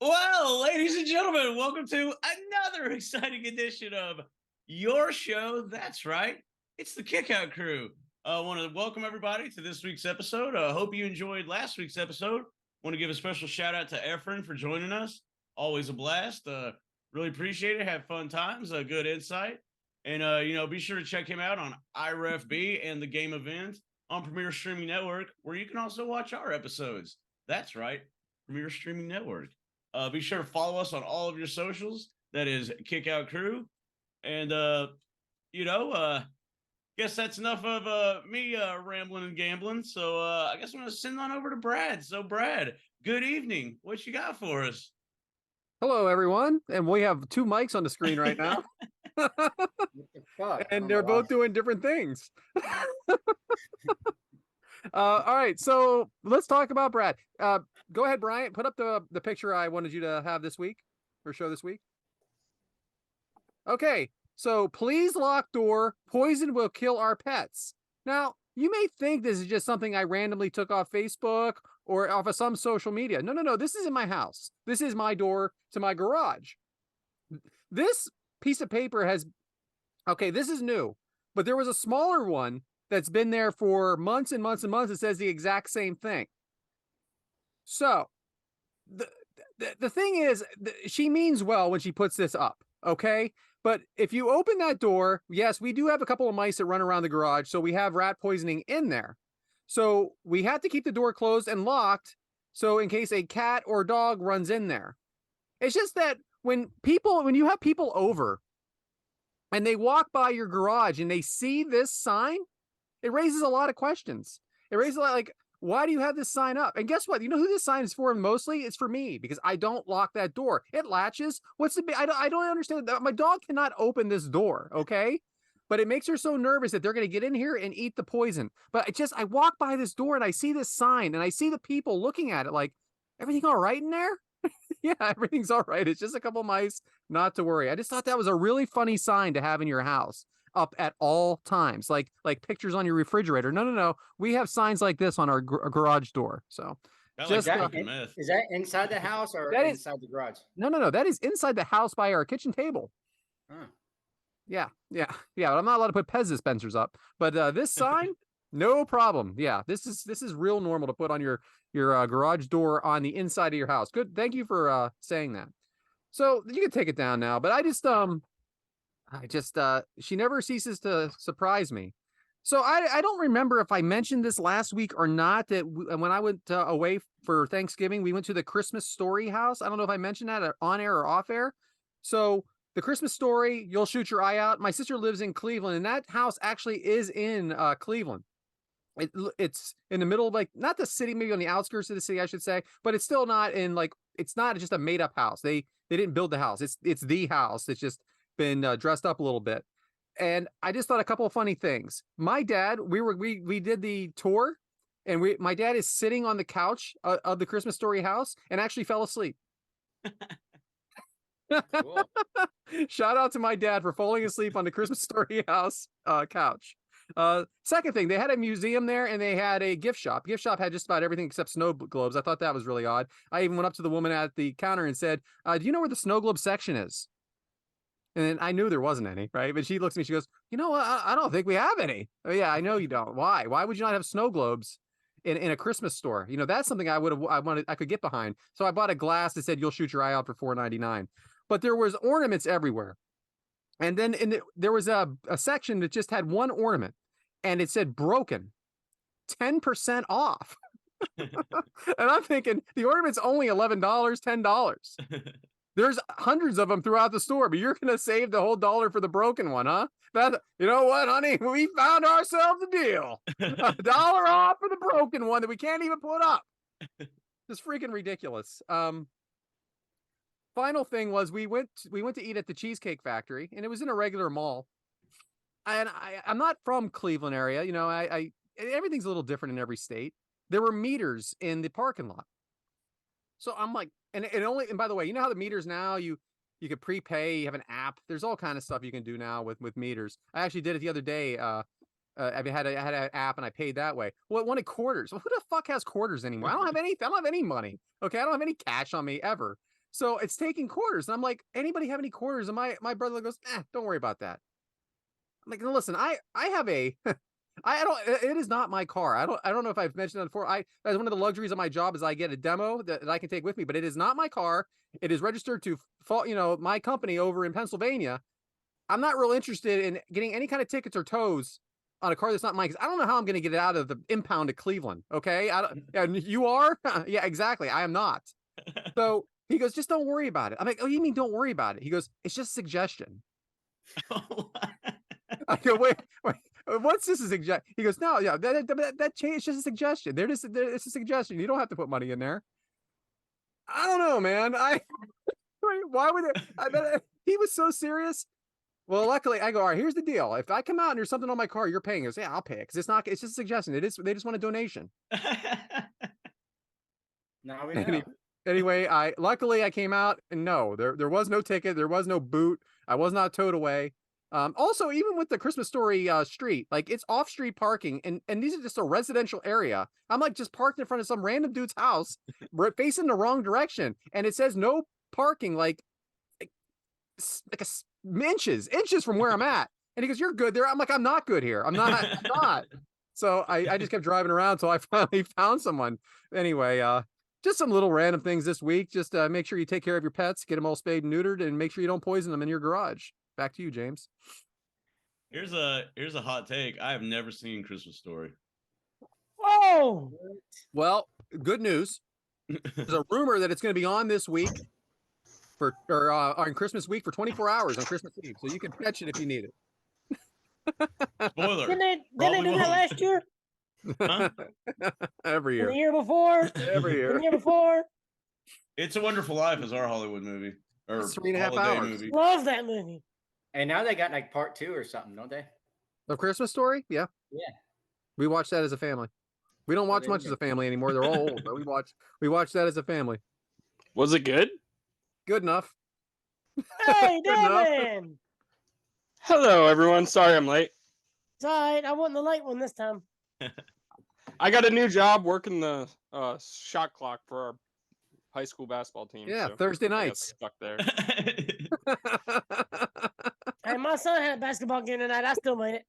Well, ladies and gentlemen, welcome to another exciting edition of your show. That's right. It's the Kickout Crew. I want to welcome everybody to this week's episode. I hope you enjoyed last week's episode. Want to give a special shout out to Efren for joining us. Always a blast. Really appreciate it. Have fun times. Good insight. And, be sure to check him out on IRFB and the Game Event on Premier Streaming Network, where you can also watch our episodes. That's right. Premier Streaming Network. Be sure to follow us on all of your socials. That is Kickout Crew. And, guess that's enough of me rambling and gambling. So I guess I'm going to send on over to Brad. So, Brad, good evening. What you got for us? Hello, everyone. And we have two mics on the screen right now. What the fuck? And they're both doing different things. All right, so let's talk about Brad. Go ahead, Bryant. Put up the picture I wanted you to have this week or show this week. Okay, so please lock door. Poison will kill our pets. Now, you may think this is just something I randomly took off Facebook or off of some social media. No. This is in my house. This is my door to my garage. This piece of paper okay, this is new, but there was a smaller one that's been there for months and months and months. It says the exact same thing. So the thing is, she means well when she puts this up, okay? But if you open that door, yes, we do have a couple of mice that run around the garage, so we have rat poisoning in there. So we have to keep the door closed and locked, so in case a cat or dog runs in there. It's just that when you have people over and they walk by your garage and they see this sign, it raises a lot of questions. It raises a lot, like, why do you have this sign up? And guess what? You know who this sign is for mostly? It's for me, because I don't lock that door. It latches. I don't understand that. My dog cannot open this door, okay? But it makes her so nervous that they're going to get in here and eat the poison. But I walk by this door and I see this sign and I see the people looking at it like, everything all right in there? Yeah, everything's all right. It's just a couple mice, not to worry. I just thought that was a really funny sign to have in your house up at all times, like pictures on your refrigerator. No. We have signs like this on our garage door. So is that inside the house or inside the garage? No. That is inside the house by our kitchen table. Huh. Yeah. But I'm not allowed to put Pez dispensers up. But this sign, no problem. Yeah, this is real normal to put on your garage door on the inside of your house. Good. Thank you for saying that. So you can take it down now. But she never ceases to surprise me. So I don't remember if I mentioned this last week or not, that when I went away for Thanksgiving, we went to the Christmas Story house. I don't know if I mentioned that on air or off air. So the Christmas Story, you'll shoot your eye out. My sister lives in Cleveland, and that house actually is in Cleveland. It's in the middle of, like, not the city, maybe on the outskirts of the city, I should say, but it's still not in, like, it's not just a made up house. They didn't build the house. It's the house. It's just been dressed up a little bit. And I just thought a couple of funny things. My dad, we did the tour, and my dad is sitting on the couch of the Christmas Story house and actually fell asleep. Cool. Shout out to my dad for falling asleep on the Christmas Story house couch. Second thing, they had a museum there and they had a gift shop. Gift shop had just about everything except snow globes. I thought that was really odd. I even went up to the woman at the counter and said, do you know where the snow globe section is? And I knew there wasn't any, right? But she looks at me, she goes, you know, I don't think we have any. Oh, yeah, I know you don't. Why? Why would you not have snow globes in a Christmas store? You know, that's something I could get behind. So I bought a glass that said, you'll shoot your eye out for $4.99. But there was ornaments everywhere. And then there was a section that just had one ornament, and it said broken, 10% off. And I'm thinking, the ornament's only $11, $10. There's hundreds of them throughout the store, but you're going to save the whole $1 for the broken one, huh? You know what, honey? We found ourselves a deal. $1 off for the broken one that we can't even put up. Just freaking ridiculous. Final thing was we went to eat at the Cheesecake Factory, and it was in a regular mall. And I'm not from Cleveland area. You know, everything's a little different in every state. There were meters in the parking lot. So I'm like, and by the way, you know how the meters now, you could prepay, you have an app. There's all kind of stuff you can do now with meters. I actually did it the other day. I had an app and I paid that way. Well, it wanted quarters. Well, who the fuck has quarters anymore? I don't have any money. Okay. I don't have any cash on me ever. So it's taking quarters. And I'm like, anybody have any quarters? And my brother goes, don't worry about that. I'm like, listen, I have a I don't. It is not my car. I don't know if I've mentioned that before. As one of the luxuries of my job is I get a demo that I can take with me, but it is not my car. It is registered to my company over in Pennsylvania. I'm not real interested in getting any kind of tickets or tows on a car that's not mine because I don't know how I'm going to get it out of the impound to Cleveland. Okay, you are? Yeah, exactly. I am not. So he goes, just don't worry about it. I'm like, oh, you mean don't worry about it? He goes, it's just a suggestion. I go, wait. What's this a suggestion? He goes, no, yeah, that change is just a suggestion. It's a suggestion. You don't have to put money in there. I don't know, man. Why would it? He was so serious. Well, luckily, I go, all right, here's the deal. If I come out and there's something on my car, you're paying. He goes, yeah, I'll pay it because it's just a suggestion. They just want a donation. Now we know. Anyway, luckily I came out and no, there was no ticket, there was no boot. I was not towed away. Also, even with the Christmas Story street, like it's off-street parking, and these are just a residential area. I'm like just parked in front of some random dude's house, facing the wrong direction, and it says no parking, like inches from where I'm at. And he goes, "You're good there." I'm like, "I'm not good here. I'm not." So I just kept driving around until I finally found someone. Anyway, just some little random things this week. Just make sure you take care of your pets, get them all spayed and neutered, and make sure you don't poison them in your garage. Back to you, James. Here's a hot take. I have never seen Christmas Story. Oh, well, good news. There's a rumor that it's going to be on this week on Christmas week for 24 hours on Christmas Eve, so you can catch it if you need it. Spoiler. Didn't they do that last year? Huh? Every year. The year before? Every year. The year before? It's a Wonderful Life is our Hollywood movie. Or it's 3.5 hours. Movie. Love that movie. And now they got like part 2 or something, don't they? The Christmas Story? Yeah. Yeah. We watch that as a family. We don't watch much as a family anymore. They're all old, but we watch that as a family. Was it good? Good enough. Hey, Devyn! Hello, everyone. Sorry I'm late. It's all right. I wasn't the late one this time. I got a new job working the shot clock for our high school basketball team. Yeah, so Thursday I got nights. stuck there. Hey, my son had a basketball game tonight. I still made it.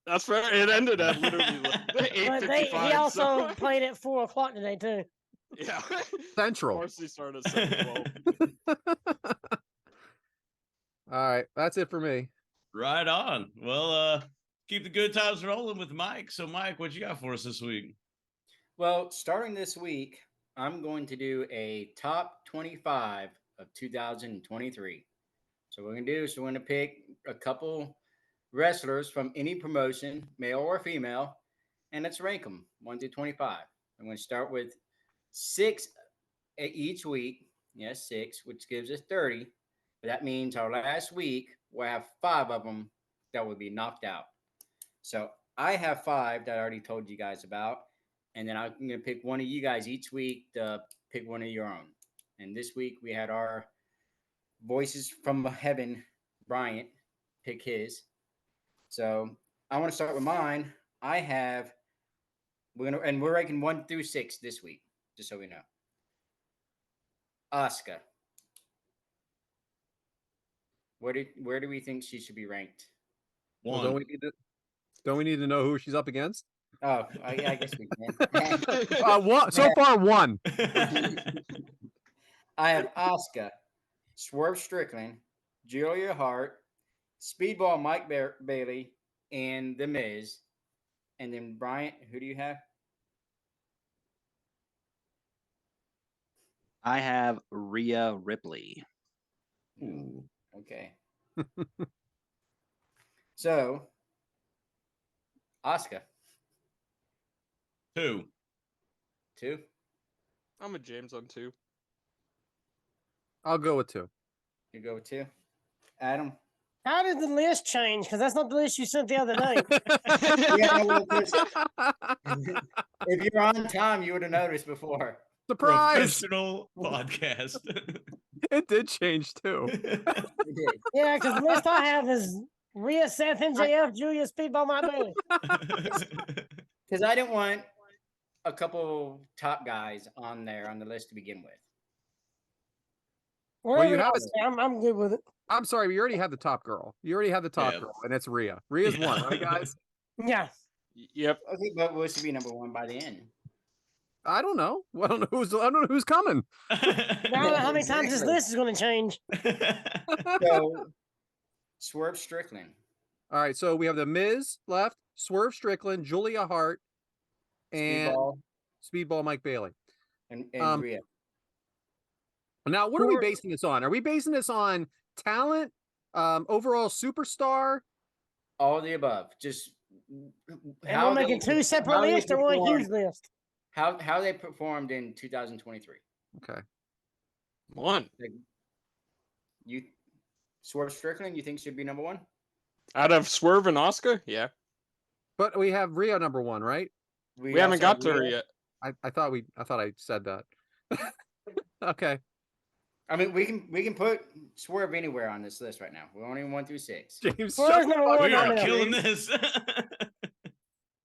That's fair. It ended at literally like 8:55. He also so... played at 4 o'clock today, too. Yeah. Central. Varsity started at 7:12. All right, that's it for me. Right on. Well, keep the good times rolling with Mike. So, Mike, what you got for us this week? Well, starting this week, I'm going to do a top 25 of 2023. So what we're going to do is we're going to pick a couple wrestlers from any promotion, male or female, and let's rank them 1 through 25. I'm going to start with 6 each week. Yes, 6, which gives us 30. But that means our last week, we'll have 5 of them that will be knocked out. So I have 5 that I already told you guys about. And then I'm going to pick one of you guys each week to pick one of your own. And this week we had our Voices from Heaven, Bryant, pick his. So I want to start with mine. We're ranking 1 through 6 this week, just so we know. Asuka. Where do we think she should be ranked? 1. Well, don't we need to know who she's up against? Oh, I guess we can. So far, 1. I have Asuka, Swerve Strickland, Julia Hart, Speedball Mike Bailey, and The Miz. And then Bryant, who do you have? I have Rhea Ripley. Ooh, okay. So, Asuka. 2. 2. I'm a James on 2. I'll go with 2. You go with 2. Adam. How did the list change? Because that's not the list you sent the other day. Yeah, well, if you're on time, you would have noticed before. Surprise! Professional podcast. It did change too. It did. Yeah, because the list I have is Rhea, Seth, MJF, Julia, Speedball, Mike Bailey. Because I didn't want a couple top guys on there on the list to begin with. Whatever you y'all have it- say, I'm good with it. I'm sorry, but you already have the top girl. You already have the top Yeah. girl, and it's Rhea. Rhea's Yeah. one, right, guys? Yeah. Yep. Okay, but will she be number one by the end? I don't know. I don't know who's coming. I don't know how many times this Exactly. list is going to change. So, Swerve Strickland. All right, so we have the Miz left, Swerve Strickland, Julia Hart, and Speedball, Speedball Mike Bailey. and Um, Rhea. Now, what are we basing this on? Are we basing this on talent, overall superstar? All the above. Just And we're making two separate lists or one huge list. How they performed in 2023. Okay. One. Like, you Swerve Strickland, you think should be number one? Out of Swerve and Oscar? Yeah. But we have Rhea number one, right? We haven't also got have to her Rhea. yet. I thought I said that. Okay. I mean, we can put Swerve anywhere on this list right now. We're only 1 through 6. James, Swerve's shut the number fuck one We up. are on there. killing this.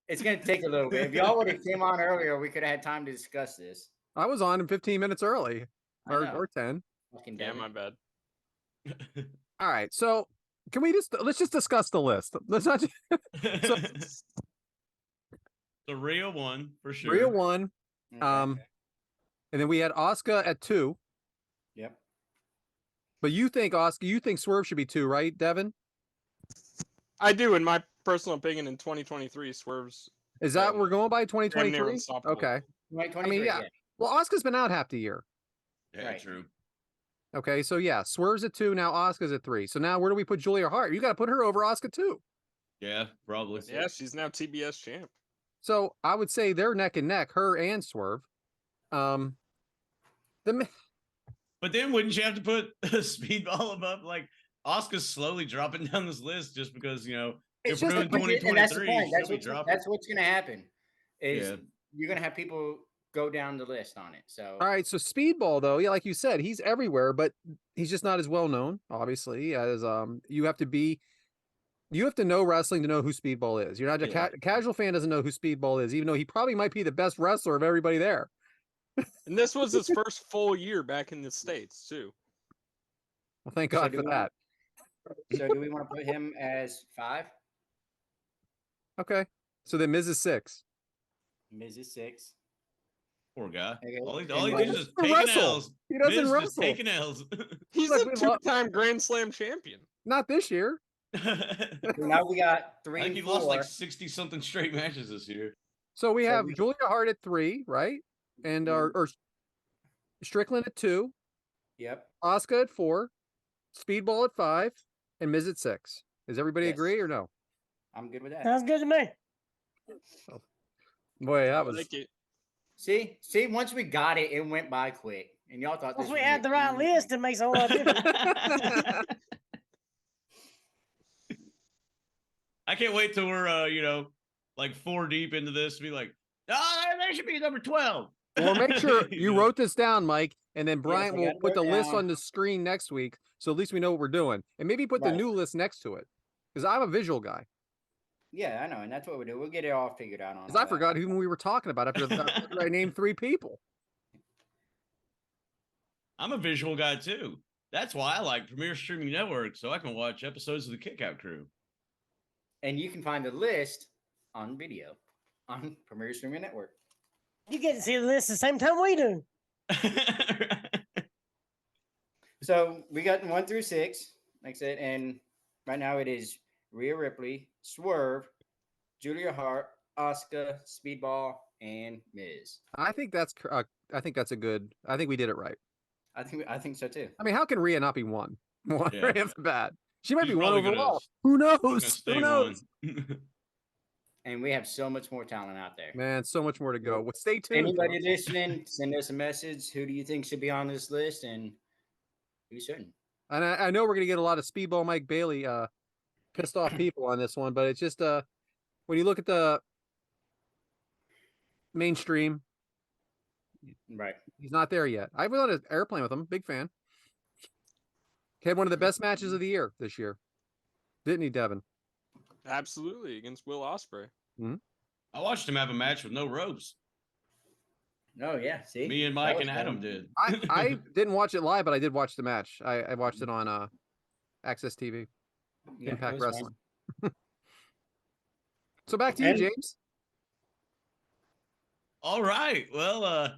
It's gonna take a little bit. If y'all would have came on earlier, we could have had time to discuss this. I was on in 15 minutes early, I know. or 10. Fucking Yeah, Devyn. my bad. All right, so can we let's just discuss the list. Let's not So, Rhea won for sure. Rhea one, Okay. and then we had Oscar at 2. Yep. But you think Swerve should be 2, right, Devin? I do, in my personal opinion, in 2023, Swerve's Is that Yeah. we're going by damn near 2023? unstoppable. Okay. 2023, yeah. Well, Oscar's been out half the year. Yeah, Right. true. Okay, so yeah, Swerve's at 2, now Oscar's at 3. So now where do we put Julia Hart? You got to put her over Oscar too. Yeah, probably. Yeah, she's now TBS champ. So I would say they're neck and neck, her and Swerve. The But then wouldn't you have to put Speedball above? Like, Oscar's slowly dropping down this list just because, if It's we're just doing a- And that's the 2023, point. she'll be dropping. That's what's gonna happen. Is Yeah. you're gonna have people go down the list on it. So All right, so Speedball though, yeah, like you said, he's everywhere, but he's just not as well known, obviously, as you have to know wrestling to know who Speedball is. You're not Yeah. a casual fan doesn't know who Speedball is, even though he probably might be the best wrestler of everybody there. And this was his first full year back in the States, too. Well, thank So God do for we- that. so do we want to put him as 5? Okay, so then Miz is 6. Miz is 6. Poor guy. Okay. All he And does Miz is doesn't taking wrestle. L's. He doesn't Miz just wrestle. taking L's. He's Like, a we love- two-time Grand Slam champion. Not this year. I So now we got 3 think and he 4. lost like 60 something straight matches this year. So we So have we- Julia Hart at 3, right? And or Strickland at 2, Yep. Oscar at 4, Speedball at 5, and Miz at 6. Does everybody Yes. agree or no? I'm good with that. Sounds good to me. Boy, I that was like it. See, once we got it, it went by quick, and y'all thought Once this we was had the right easy. list, it makes a whole lot of difference. I can't wait till we're like 4 deep into this to be like, they should be number 12. Well, make sure You you know? wrote this down, Mike, and then Yes, Bryant I will got it put the wrote list down. on the screen next week, so at least we know what we're doing. And maybe put the Right. new list next to it, because I'm a visual guy. Yeah, I know, and that's what we do. We'll get it all figured out on. Because all I that. forgot who we were talking about after I named 3 people. I'm a visual guy too. That's why I like Premier Streaming Network, so I can watch episodes of the Kickout Crew. And you can find the list on video on Premier Streaming Network. You get to see the list the same time we do. So we got 1 through 6, like I said, and right now it is Rhea Ripley, Swerve, Julia Hart, Asuka, Speedball, and Miz. I think that's a good. I think we did it right. I think so too. I mean, how can Rhea not be 1? One Yeah. right off the bat. She might She's be 1 probably gonna- overall. Who Gonna knows? stay Who knows? one. And we have so much more talent out there. Man, so much more to go. Well, stay tuned. Anybody folks. listening, send us a message. Who do you think should be on this list, and who shouldn't? And I know we're gonna get a lot of Speedball Mike Bailey pissed off people on this one, but it's just when you look at the mainstream, Right. he's not there yet. I was on an airplane with him, big fan. He had one of the best matches of the year this year, didn't he, Devin? Absolutely, against Will Ospreay. I watched him have a match with no ropes. Oh yeah, see, Me and That Mike was and Adam fun. did. I didn't watch it live, but I did watch the match. I watched it on Access TV, Yeah, it Impact was fun. Wrestling. So back to you, And- James. All right. Well,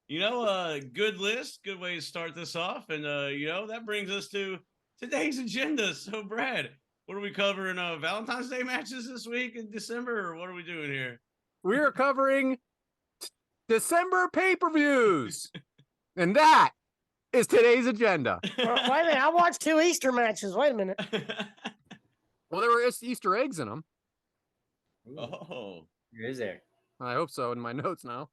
good list, good way to start this off. And, that brings us to today's agenda. So, Brad, what are we covering? Valentine's Day matches this week in December, or what are we doing here? We are covering December pay-per-views, and that is today's agenda. Well, wait a minute. I watched 2 Easter matches. Wait a minute. Well, there were Easter eggs in them. Ooh, Oh. who is there? I hope so in my notes now.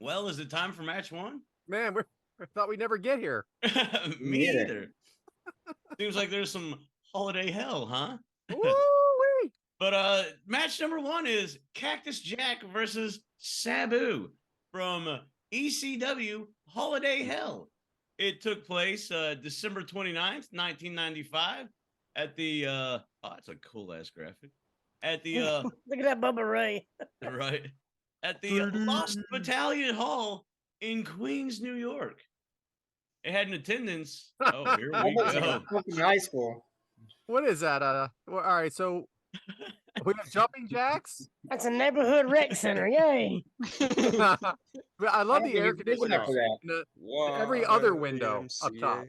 Well, is it time for match one? Man, I thought we'd never get here. Me neither. either. Seems like there's some holiday hell, huh? Woo-wee. But match number one is Cactus Jack versus Sabu from ECW Holiday Hell. It took place December 29th, 1995 at the it's a cool ass graphic. At the Look at that Bubba Ray. right at the Lost Battalion Hall in Queens, New York. It had an attendance. Oh, here we go. In high school. What is that? All right, so we have jumping jacks. That's a neighborhood rec center. Yay. I love the air Big enough for conditioning. that. Every other window up top.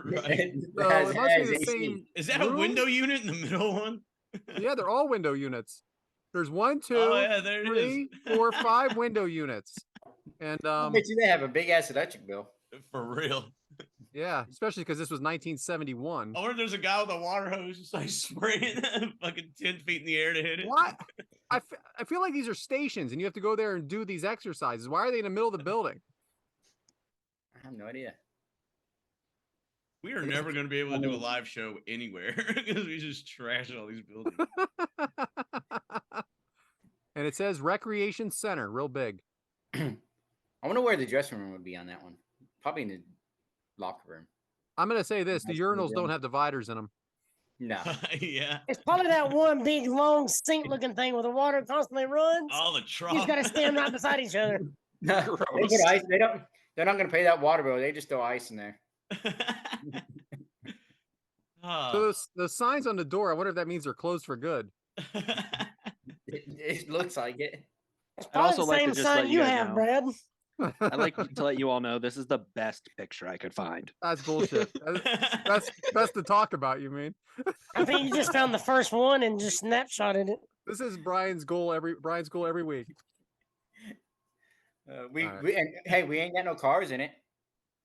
Right. So Has- it must has be the AC. same. Is that a room? window unit in the middle one? Yeah, they're all window units. There's 1, 2, Oh yeah, there it 3, is. 4, 5 window units. And I bet you they have a big ass electric bill. For real. yeah, especially because this was 1971. I wonder if there's a guy with a water hose just like spraying fucking 10 feet in the air to hit it. What? I feel like these are stations and you have to go there and do these exercises. Why are they in the middle of the building? I have no idea. We are never going to be able to do a live show anywhere because we just trash all these buildings. And it says Recreation Center, real big. I wonder where the dressing room would be on that one. Probably in the locker room. I'm going to say this. The Nice urinals room. don't have dividers in them. No. Yeah. It's probably that one big, long, sink-looking thing where the water constantly runs. All the You trough. just got to stand right beside each other. They put ice. They don't. They're not going to pay that water bill. They just throw ice in there. So the signs on the door, I wonder if that means they're closed for good. It looks like it. It's I'd probably also the like to same just sign let you you guys have, know. Brad. I'd like to let you all know this is the best picture I could find. That's bullshit. That's best to talk about, you mean? I think you just found the first one and just snapshotted it. This is Brian's goal every week. Alright. Hey, we ain't got no cars in it.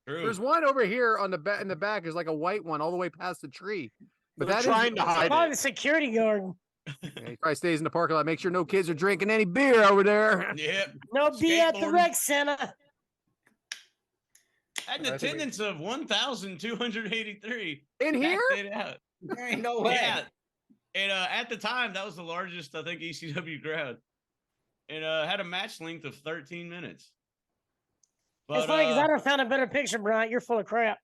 True. There's one over here on the back in the back. There's like a white one all the way past the tree. But They're that trying to hide Probably it. the security guard. He probably stays in the parking lot. Make sure no kids are drinking any beer over there. Yep. No beer at the Skateboarding. rec center. Had an I think we- attendance of 1,283. In here? Backed it out. There ain't no way. Yeah. And at the time, that was the largest, I think, ECW crowd. And had a match length of 13 minutes. It's funny because I done found a better picture, Bryant. You're full of crap.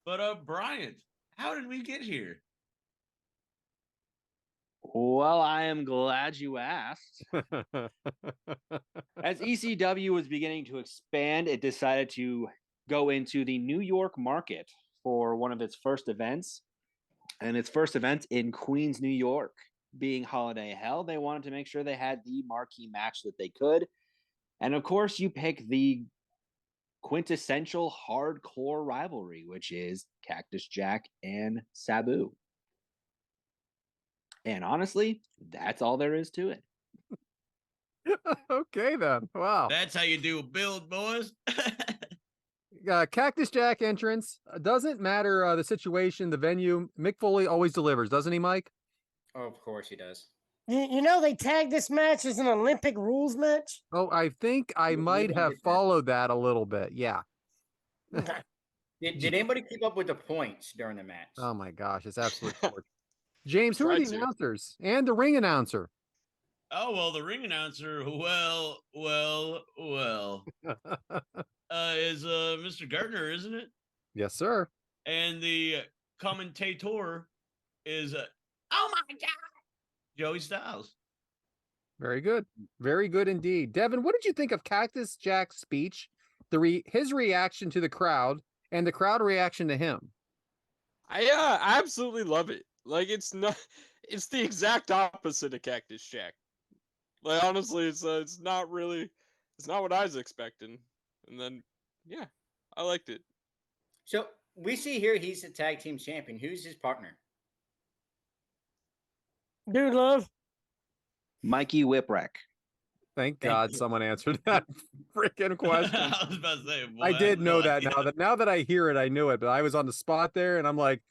But Bryant, how did we get here? Well, I am glad you asked. As ECW was beginning to expand, it decided to go into the New York market for one of its first events. And its first event in Queens, New York, being Holiday Hell, they wanted to make sure they had the marquee match that they could. And of course, you pick the quintessential hardcore rivalry, which is Cactus Jack and Sabu. And honestly, that's all there is to it. Okay, then. Wow. That's how you do a build, boys. Cactus Jack entrance. Doesn't matter the situation, the venue. Mick Foley always delivers, doesn't he, Mike? Oh, of course he does. You know they tagged this match as an Olympic rules match. Oh, I think I We might don't have get that. followed that a little bit. Yeah. Did anybody keep up with the points during the match? Oh my gosh, it's absolutely torture. James, who are Tried the to. announcers and the ring announcer? Oh, well, the ring announcer, well, is Mr. Gardner, isn't it? Yes, sir. And the commentator is, oh my God, Joey Styles. Very good. Very good indeed. Devyn, what did you think of Cactus Jack's speech, his reaction to the crowd, and the crowd reaction to him? I absolutely love it. Like it's it's the exact opposite of Cactus Jack. Like honestly, it's not really, it's not what I was expecting. And then yeah, I liked it. So we see here he's the tag team champion. Who's his partner? Dude, love. Mikey Whipwreck. Thank Thank God you. someone answered that freaking question. I was about to say, boy, I did have know no that idea. now that I hear it, I knew it, but I was on the spot there and I'm like,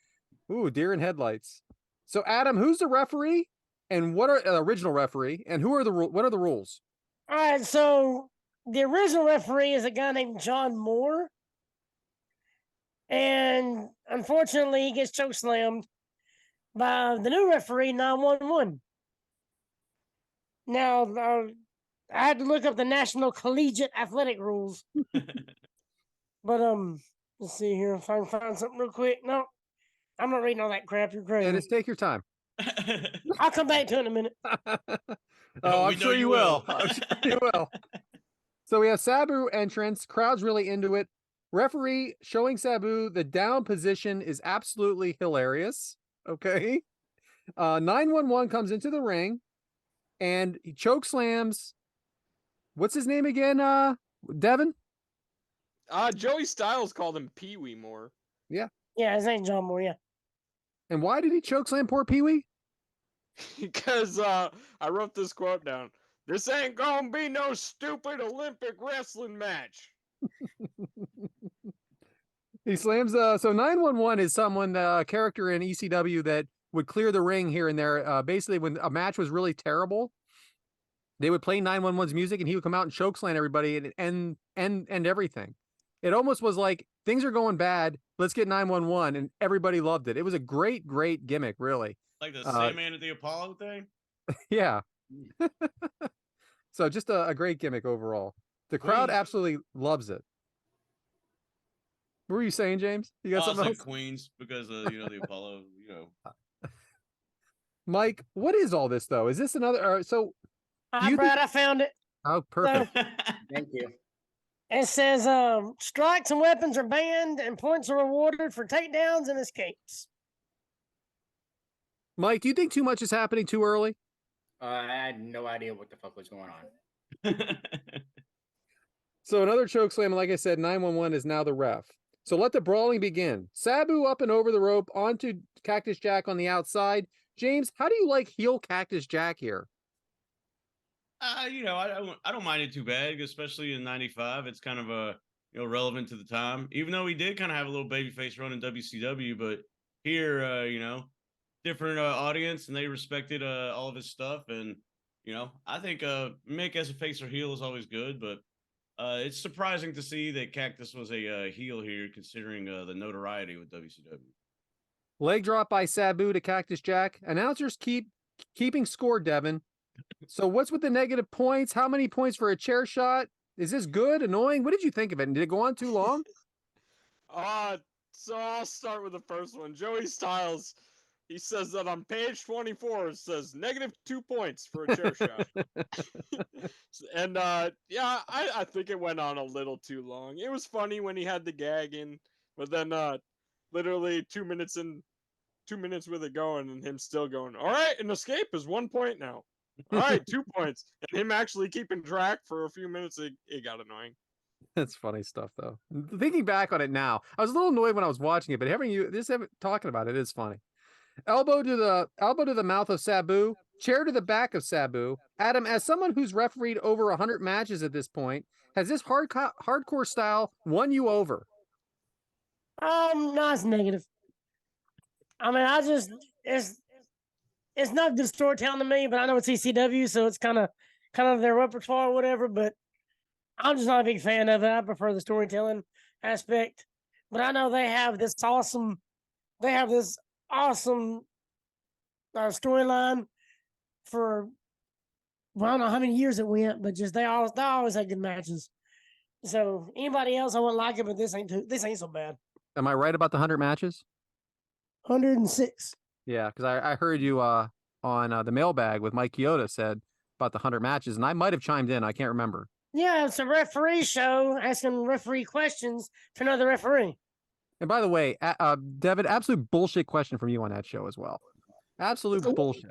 ooh, deer in headlights. So Adam, who's the referee and what are original referee and what are the rules? All right, so the original referee is a guy named John Moore. And unfortunately, he gets chokeslammed by the new referee, 911. Now, I had to look up the National Collegiate Athletic rules. But, let's see here if I can find something real quick. No, I'm not reading all that crap. You're crazy. Yeah, just take your time. I'll come back to it in a minute. Oh, we I'm know sure you you will. will. I'm sure you will. So we have Sabu entrance. Crowd's really into it. Referee showing Sabu the down position is absolutely hilarious. Okay. 911 comes into the ring and he choke slams. What's his name again? Devyn? Joey Styles called him Pee Wee more. Yeah, his name's John Moore, yeah. And why did he choke slam poor Pee Wee? Because I wrote this quote down. This ain't gonna be no stupid Olympic wrestling match. He slams so 911 is someone character in ECW that would clear the ring here and there. Basically when a match was really terrible, they would play 911's music and he would come out and choke slam everybody and end everything. It almost was like things are going bad, let's get 911, and everybody loved it. It was a great gimmick, really. Like the Sandman at the Apollo thing? Yeah. So just a great gimmick overall. The crowd Queens. absolutely loves it. What were you saying, James? You got I something said else? Queens because the Apollo, Mike, what is all this though? Is this another so Hi, you Brad, I found it. oh perfect. Thank you. It says strikes and weapons are banned and points are rewarded for takedowns and escapes. Mike, do you think too much is happening too early? I had no idea what the fuck was going on. So another choke slam, and like I said, 911 is now the ref. So let the brawling begin. Sabu up and over the rope onto Cactus Jack on the outside. James, how do you like heel Cactus Jack here? I don't mind it too bad, especially in '95. It's kind of relevant to the time. Even though he did kind of have a little babyface run in WCW, but here, different audience, and they respected all of his stuff. And I think Mick as a face or heel is always good, but it's surprising to see that Cactus was a heel here, considering the notoriety with WCW. Leg drop by Sabu to Cactus Jack. Announcers keeping score, Devyn. So what's with the negative points? How many points for a chair shot? Is this good? Annoying? What did you think of it? Did it go on too long? So I'll start with the first one. Joey Styles, he says that on page 24, it says -2 points for a chair shot. And yeah, I think it went on a little too long. It was funny when he had the gag in, but then literally 2 minutes with it going and him still going, all right, an escape is 1 point now. All right, 2 points. And him actually keeping track for a few minutes, it got annoying. That's funny stuff, though. Thinking back on it now, I was a little annoyed when I was watching it, but talking about it is funny. Elbow to the mouth of Sabu, chair to the back of Sabu. Adam, as someone who's refereed over 100 matches at this point, has this hardcore style won you over? No, it's negative. I mean, it's not good storytelling to me, but I know it's ECW, so it's kind of their repertoire or whatever, but I'm just not a big fan of it. I prefer the storytelling aspect. But I know they have this awesome storyline for, well, I don't know how many years it went, but just they always had good matches. So anybody else, I wouldn't like it, but this ain't so bad. Am I right about the 100 matches? 106. Yeah, because I heard you on the mailbag with Mike Chioda said about the 100 matches, and I might have chimed in. I can't remember. Yeah, it's a referee show asking referee questions to another referee. And by the way, Devyn, absolute bullshit question from you on that show as well. Absolute bullshit.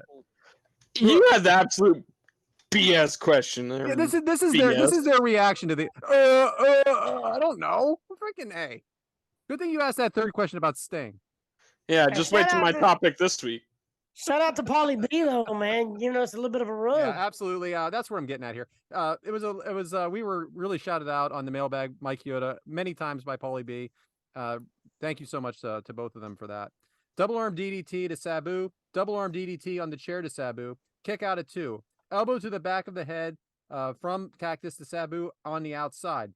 You had the absolute BS question there. Yeah, this is their reaction to the. I don't know. Freaking A. Good thing you asked that third question about Sting. Yeah, Hey, just wait till my topic this week. Shout out to Paulie B though, man, giving us a little bit of a rub. Yeah, absolutely. That's what I'm getting at here. We were really shouted out on the mailbag, Mike Yoda, many times by Paulie B. Thank you so much to both of them for that. Double arm DDT to Sabu. Double arm DDT on the chair to Sabu. Kick out at 2. Elbow to the back of the head from Cactus to Sabu on the outside.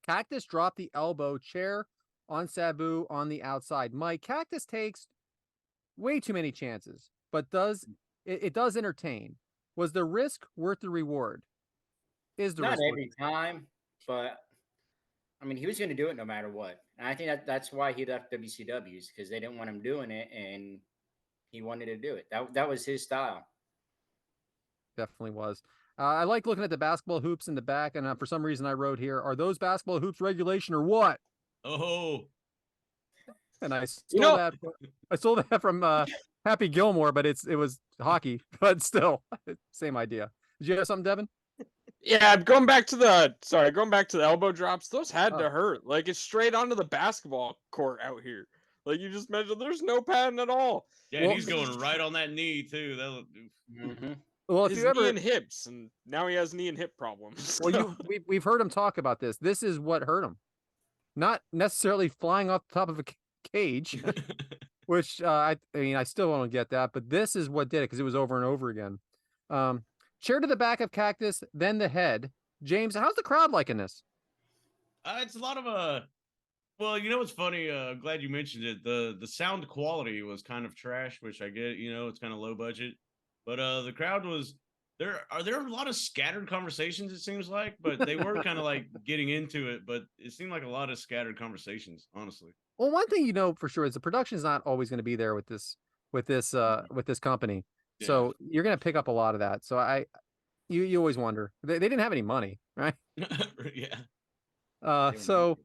Cactus dropped the elbow, chair on Sabu on the outside. Mike, Cactus takes way too many chances, but does entertain. Was the risk worth the reward? Is the Not risk every time, but I mean, he was going to do it no matter what. And I think that's why he left WCW's, because they didn't want him doing it, and he wanted to do it. That was his style. Definitely was. I like looking at the basketball hoops in the back, and for some reason I wrote here, are those basketball hoops regulation or what? Oh, And I stole that. I stole that from Happy Gilmore, but it was hockey, but still same idea. Did you have something, Devyn? Yeah, going back to the elbow drops, those had to hurt. Like, it's straight onto the basketball court out here. Like you just mentioned, there's no padding at all. Yeah, and he's going right on that knee too. Mm-hmm. Well, if his you ever knee and hips, and now he has knee and hip problems. well, we've heard him talk about this. This is what hurt him, not necessarily flying off the top of a cage, which I mean I still don't get that, but this is what did it because it was over and over again. Chair to the back of Cactus, then the head. James, how's the crowd liking this? It's a lot of well, you know what's funny? Glad you mentioned it. The sound quality was kind of trash, which I get. You know, it's kind of low budget, but the crowd was there. Are there a lot of scattered conversations? It seems like, but they were kind of like getting into it. But it seemed like a lot of scattered conversations, honestly. Well, one thing you know for sure is the production is not always going to be there with this company. Yeah. So you're going to pick up a lot of that. So you always wonder. They didn't have any money, right? Yeah. So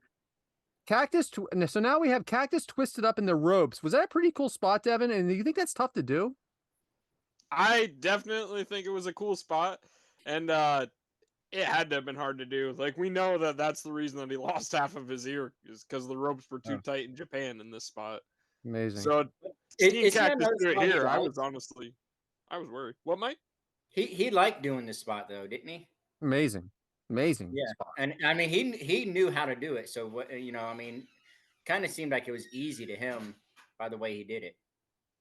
Cactus. So now we have Cactus twisted up in the ropes. Was that a pretty cool spot, Devyn? And do you think that's tough to do? I definitely think it was a cool spot, and it had to have been hard to do. Like, we know that that's the reason that he lost half of his ear, is because the ropes were too tight in Japan in this spot. Amazing. So seeing Cactus do it here, I was worried. What, Mike? He liked doing this spot though, didn't he? Amazing. Yeah, spot. and I mean he knew how to do it. So what I mean, kind of seemed like it was easy to him by the way he did it.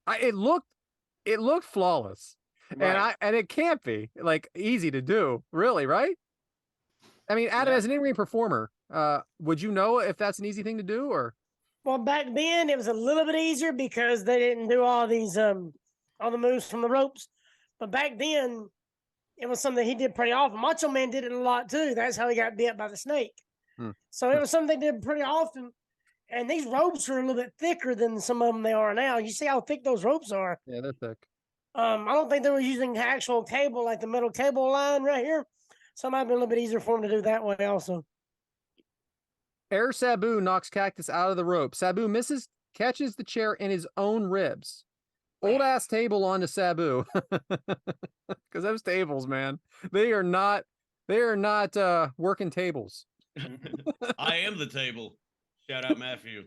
It looked flawless, Right. and it can't be like easy to do, really, right? I mean, Adam, as an in-ring performer, would you know if that's an easy thing to do, or? Well, back then it was a little bit easier because they didn't do all these all the moves from the ropes. But back then, it was something he did pretty often. Macho Man did it a lot too. That's how he got bit by the snake. So it was something they did pretty often. And these ropes are a little bit thicker than some of them they are now. You see how thick those ropes are. Yeah, they're thick. I don't think they were using actual cable, like the metal cable line right here. So it might have been a little bit easier for them to do that way also. Air Sabu knocks Cactus out of the rope. Sabu misses, catches the chair in his own ribs. Old ass table onto Sabu. Because those tables, man, they are not working tables. I am the table. Shout out Matthew.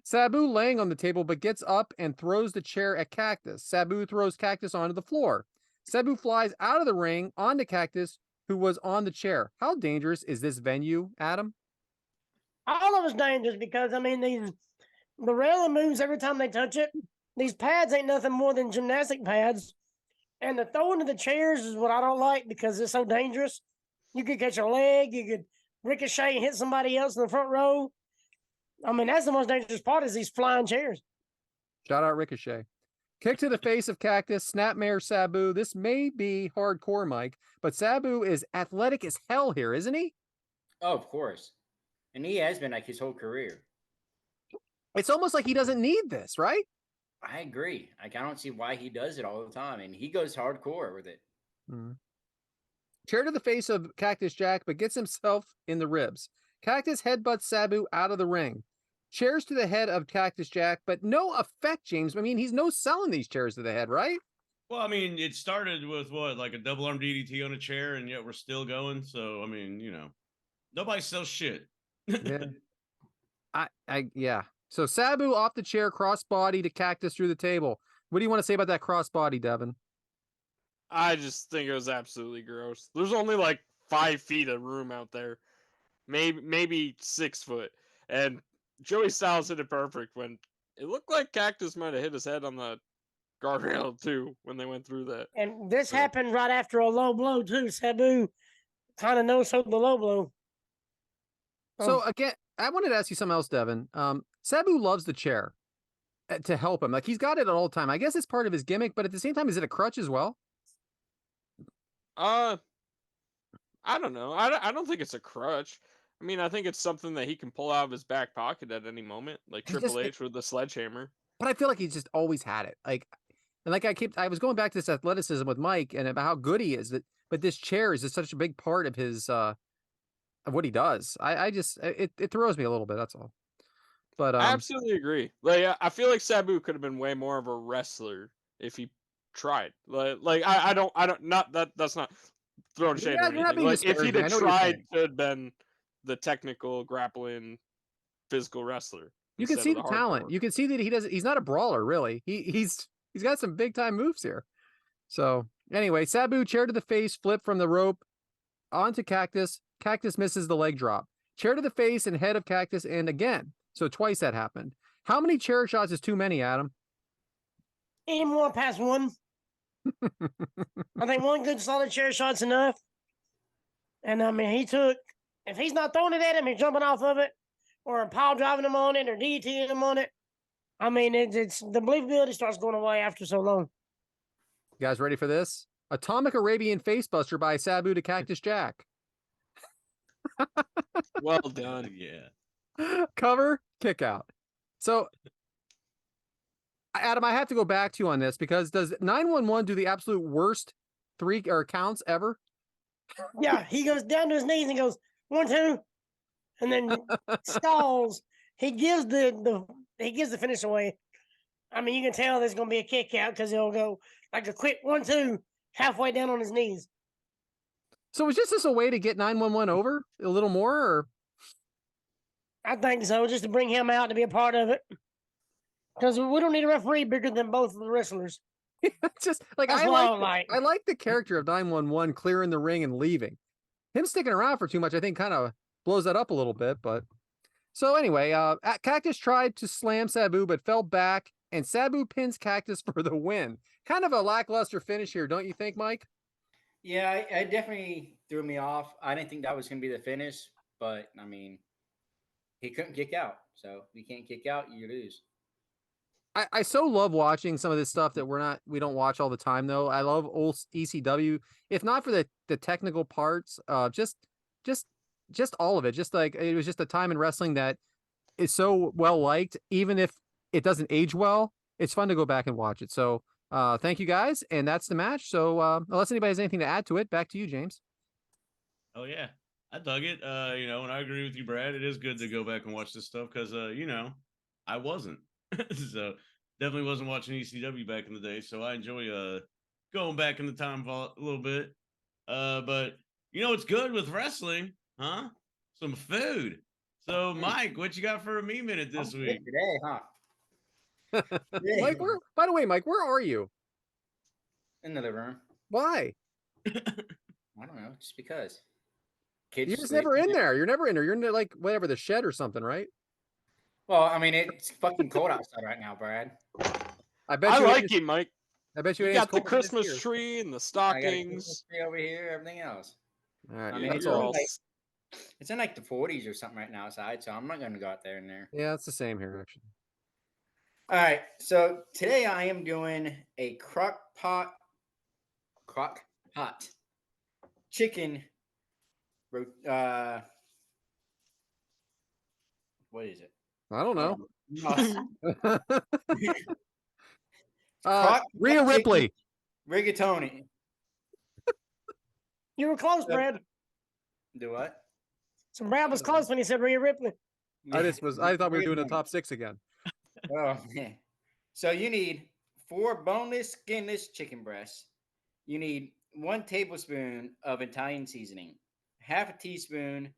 Sabu laying on the table, but gets up and throws the chair at Cactus. Sabu throws Cactus onto the floor. Sabu flies out of the ring onto Cactus, who was on the chair. How dangerous is this venue, Adam? All of it's dangerous because, I mean, the railing moves every time they touch it. These pads ain't nothing more than gymnastic pads. And the throwing of the chairs is what I don't like because it's so dangerous. You could catch a leg, you could ricochet and hit somebody else in the front row. I mean, that's the most dangerous part is these flying chairs. Shout out Ricochet. Kick to the face of Cactus, snapmare Sabu. This may be hardcore, Mike, but Sabu is athletic as hell here, isn't he? Oh, of course. And he has been like his whole career. It's almost like he doesn't need this, right? I agree. Like, I don't see why he does it all the time. And he goes hardcore with it. Chair to the face of Cactus Jack, but gets himself in the ribs. Cactus headbutts Sabu out of the ring. Chairs to the head of Cactus Jack, but no effect, James. I mean, he's no selling these chairs to the head, right? Well, I mean, it started with what, like a double arm DDT on a chair, and yet we're still going. So, I mean, nobody sells shit. Yeah. Yeah. So Sabu off the chair, crossbody to Cactus through the table. What do you want to say about that crossbody, Devyn? I just think it was absolutely gross. There's only like 5 feet of room out there, maybe 6 foot, and Joey Styles hit it perfect when it looked like Cactus might have hit his head on the guardrail too when they went through that. And this happened right after a low blow too. Sabu kind of no-sold the low blow. So again, I wanted to ask you something else, Devyn. Sabu loves the chair to help him. Like he's got it at all time. I guess it's part of his gimmick, but at the same time, is it a crutch as well? I don't know. I don't think it's a crutch. I mean, I think it's something that he can pull out of his back pocket at any moment, like Triple H with the sledgehammer. But I feel like he's just always had it. I was going back to this athleticism with Mike and about how good he is. But this chair is just such a big part of his of what he does. It throws me a little bit. That's all. But I absolutely agree. Like I feel like Sabu could have been way more of a wrestler if he tried. I don't not that that's not throwing shade or anything. Like if he'd have tried to have been the technical grappling physical wrestler. You can see the talent. You can see that he's not a brawler, really. He's got some big time moves here. So anyway, Sabu chair to the face, flip from the rope onto Cactus. Cactus misses the leg drop. Chair to the face and head of Cactus, and again. So twice that happened. How many chair shots is too many, Adam? Any more past one. I think one good solid chair shot's enough. And I mean, if he's not throwing it at him, he's jumping off of it, or pile driving him on it, or DTing him on it. I mean, it's the believability starts going away after so long. You guys ready for this? Atomic Arabian Facebuster by Sabu to Cactus Jack. Well done. Yeah. Cover, kick out. So, Adam, I have to go back to you on this because does 911 do the absolute worst 3 counts ever? Yeah, he goes down to his knees and goes 1, 2, and then stalls. He gives the finish away. I mean, you can tell there's going to be a kick out because he'll go like a quick 1, 2 halfway down on his knees. So was this a way to get 911 over a little more? Or? I think so, just to bring him out to be a part of it. Because we don't need a referee bigger than both of the wrestlers. Just like I like the character of 911 clearing the ring and leaving. Him sticking around for too much, I think, kind of blows that up a little bit. But so anyway, Cactus tried to slam Sabu but fell back, and Sabu pins Cactus for the win. Kind of a lackluster finish here, don't you think, Mike? Yeah, it definitely threw me off. I didn't think that was going to be the finish, but I mean, he couldn't kick out. So if you can't kick out, you lose. I so love watching some of this stuff that we don't watch all the time though. I love old ECW, if not for the technical parts, just all of it. Just like it was just a time in wrestling that is so well liked, even if it doesn't age well. It's fun to go back and watch it. So thank you guys, and that's the match. So unless anybody has anything to add to it, back to you, James. Oh yeah, I dug it. And I agree with you, Brad. It is good to go back and watch this stuff because I wasn't. So definitely wasn't watching ECW back in the day. So I enjoy going back in the time vault a little bit. But it's good with wrestling, huh? Some food. So Mike, what you got for a me minute this week? Today, huh? Mike, by the way, Mike, where are you? In the living room. Why? I don't know. Just because. You're just never in there. You're never in there. You're in like whatever, the shed or something, right? Well, I mean, it's fucking cold outside right now, Brad. I like you, Mike. I bet you got the Christmas tree and the stockings. I got a Christmas tree over here, everything else. All right, I mean, it's in like the 40s or something right now outside, so I'm not going to go out there and there. Yeah, it's the same here, actually. All right, so today I am doing a crock pot chicken. What is it? I don't know. Rhea Ripley. Rigatoni. You were close, Yep. Brad. Do what? So Brad was close when he said Rhea Ripley. I thought we were doing the top 6 again. Oh, yeah. So you need 4 boneless, skinless chicken breasts. You need 1 tablespoon of Italian seasoning, half a teaspoon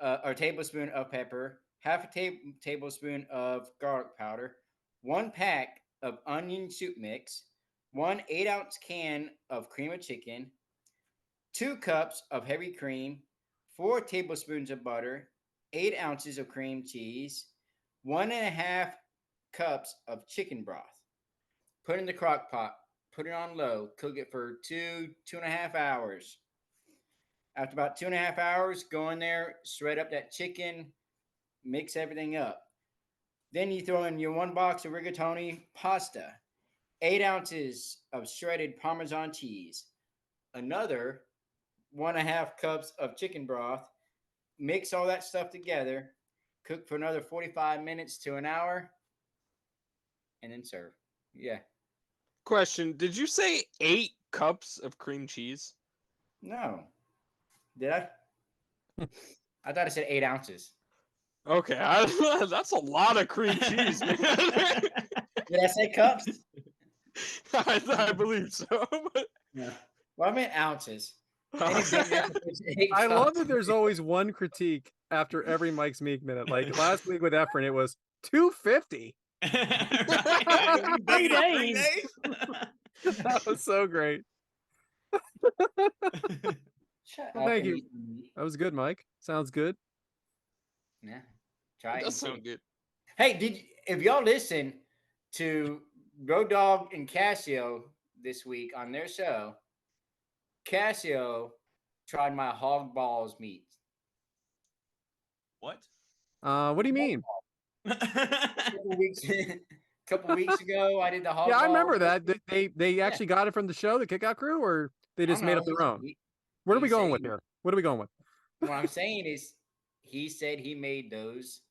or tablespoon of pepper, half a tablespoon of garlic powder, 1 pack of onion soup mix, 1 8-ounce can of cream of chicken, 2 cups of heavy cream, 4 tablespoons of butter, 8 ounces of cream cheese, 1.5 cups of chicken broth. Put in the crock pot, put it on low, cook it for 2.5 hours. After about 2.5 hours, go in there, shred up that chicken, mix everything up. Then you throw in your 1 box of rigatoni pasta, 8 ounces of shredded Parmesan cheese, another 1.5 cups of chicken broth. Mix all that stuff together, cook for another 45 minutes to an hour, and then serve. Yeah. Question: did you say 8 cups of cream cheese? No. Did I? I thought I said 8 ounces. Okay, that's a lot of cream cheese, man. Did I say cups? I believe so. But... Yeah. Well, I meant ounces. I love that there's always one critique after every Mike's Meek minute. Like last week with Efren, it was 250. Right? 3 days. That was so great. Well, thank you. That was good, Mike. Sounds good. Yeah. Try it. That sounds good. Hey, if y'all listen to Road Dogg and Casio this week on their show, Casio tried my hog balls meat. What? What do you mean? A couple weeks ago, I did the hog Yeah, balls. I remember that. They actually got it from the show, the Kickout Crew, or they just made up their own? What are we going with here? What are we going with? What I'm saying is, he said he made those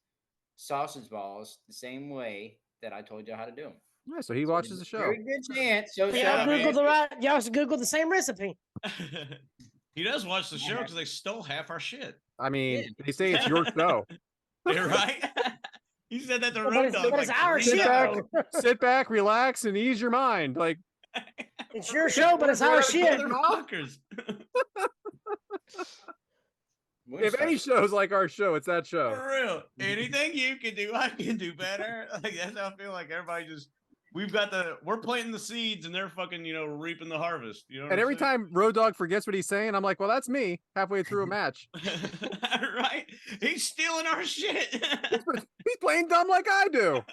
sausage balls the same way that I told you how to do them. Yeah, so he watches the show. Very good chance. So Y'all should Google the same recipe. He does watch the show because they stole half our shit. I mean, they say it's your show. You're right. He said that to But Road it's, Dogg. but it's like our 3 show. times. Sit back, relax, and ease your mind. Like It's your show, but it's our shit. Motherfuckers. if any show's like our show, it's that show. For real. Anything you can do, I can do better. Like that's how I feel like everybody just we're planting the seeds and they're fucking, reaping the harvest. You know what And I'm every saying? time Road Dogg forgets what he's saying, I'm like, well, that's me halfway through a match. Right? He's stealing our shit. He's playing dumb like I do.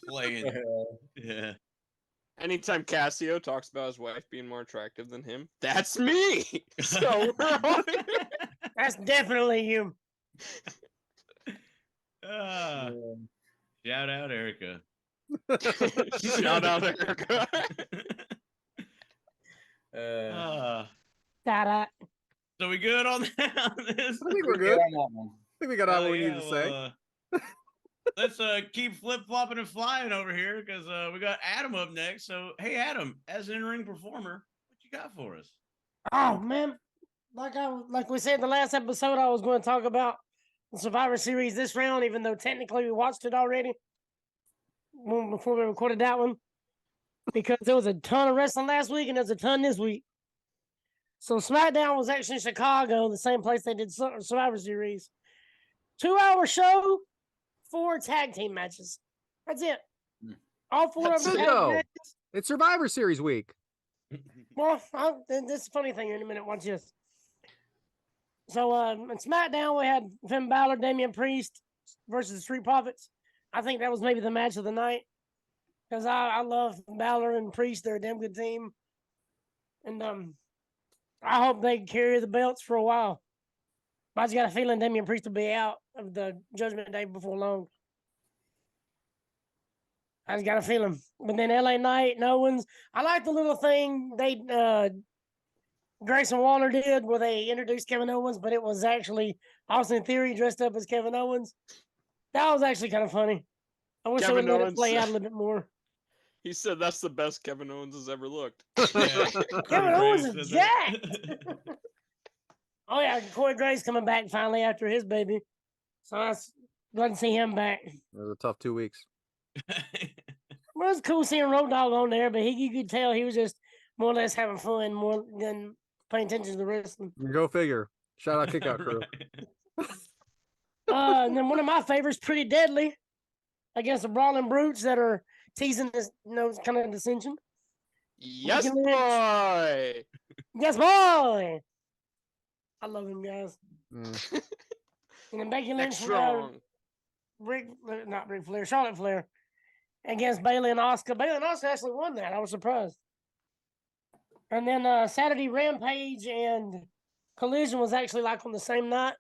Playing. Yeah. Anytime Casio talks about his wife being more attractive than him, that's me. So we're all... That's definitely you. Shout out Erica. Shout out Erica. So we good on that? On this? I think we're good. I think we got all we need to say. Let's keep flip-flopping and flying over here because we got Adam up next. So, hey, Adam, as an in-ring performer, what you got for us? Oh, man. Like we said in the last episode, I was going to talk about the Survivor Series this round, even though technically we watched it already before we recorded that one, because there was a ton of wrestling last week and there's a ton this week. So SmackDown was actually in Chicago, the same place they did Survivor Series. 2-hour show, 4 tag team matches. That's it. All 4 of them. Matches. It's Survivor Series week. Well, this is a funny thing here in a minute. Watch this. So, in SmackDown, we had Finn Balor, Damian Priest versus the Street Profits. I think that was maybe the match of the night because I love Balor and Priest. They're a damn good team. And I hope they carry the belts for a while. I just got a feeling Damian Priest will be out of the Judgment Day before long. I just got a feeling. But then LA Knight and Owens. I like the little thing Grayson Waller did where they introduced Kevin Owens, but it was actually Austin Theory dressed up as Kevin Owens. That was actually kind of funny. I wish they would let it play out a little bit more. He said that's the best Kevin Owens has ever looked. Yeah, Kevin Owens Graves is said that. jacked. Oh yeah, Corey Graves coming back finally after his baby. So I was glad to see him back. It was a tough 2 weeks. Well, it was cool seeing Road Dogg on there, but you could tell he was just more or less having fun more than paying attention to the wrestling. Go figure. Shout out Kickout Crew. And then one of my favorites, Pretty Deadly, against the Brawling Brutes that are teasing this, kind of dissension. Yes, Becky Lynch. boy. Yes, boy. I love him, guys. Mm. And then Becky Next Lynch, strong. not Ric Flair, Charlotte Flair, against Bayley and Asuka. Bayley and Asuka actually won that. I was surprised. And then Saturday Rampage and Collision was actually like on the same night.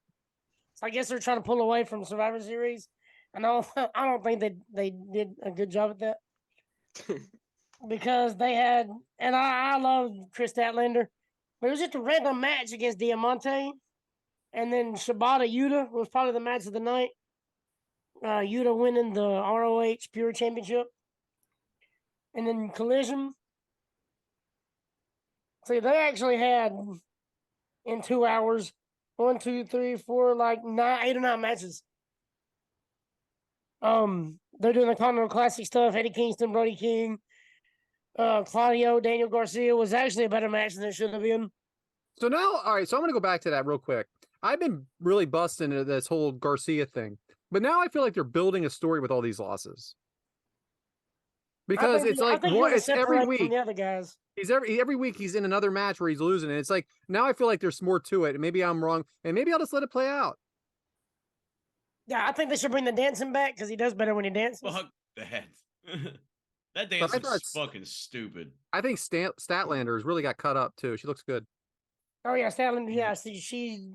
So I guess they're trying to pull away from Survivor Series. And I don't think they did a good job at that. Because they had, and I love Chris Statlander, but it was just a random match against Diamante. And then Shibata Yuta was probably the match of the night. Yuta winning the ROH Pure Championship. And then Collision. See, they actually had in 2 hours 1, 2, 3, 4, like 8 or 9 matches. They're doing the Continental Classic stuff. Eddie Kingston, Brody King, Claudio, Daniel Garcia was actually a better match than it should have been. So now, all right, so I'm going to go back to that real quick. I've been really busting into this whole Garcia thing, but now I feel like they're building a story with all these losses. Because it's like it's every week. The other guys. He's every week he's in another match where he's losing, and it's like now I feel like there's more to it. And maybe I'm wrong, and maybe I'll just let it play out. Yeah, I think they should bring the dancing back because he does better when he dances. Fuck that. That dance is fucking stupid. I think Statlander's really got cut up too. She looks good. Oh yeah, Statlander. Yeah, she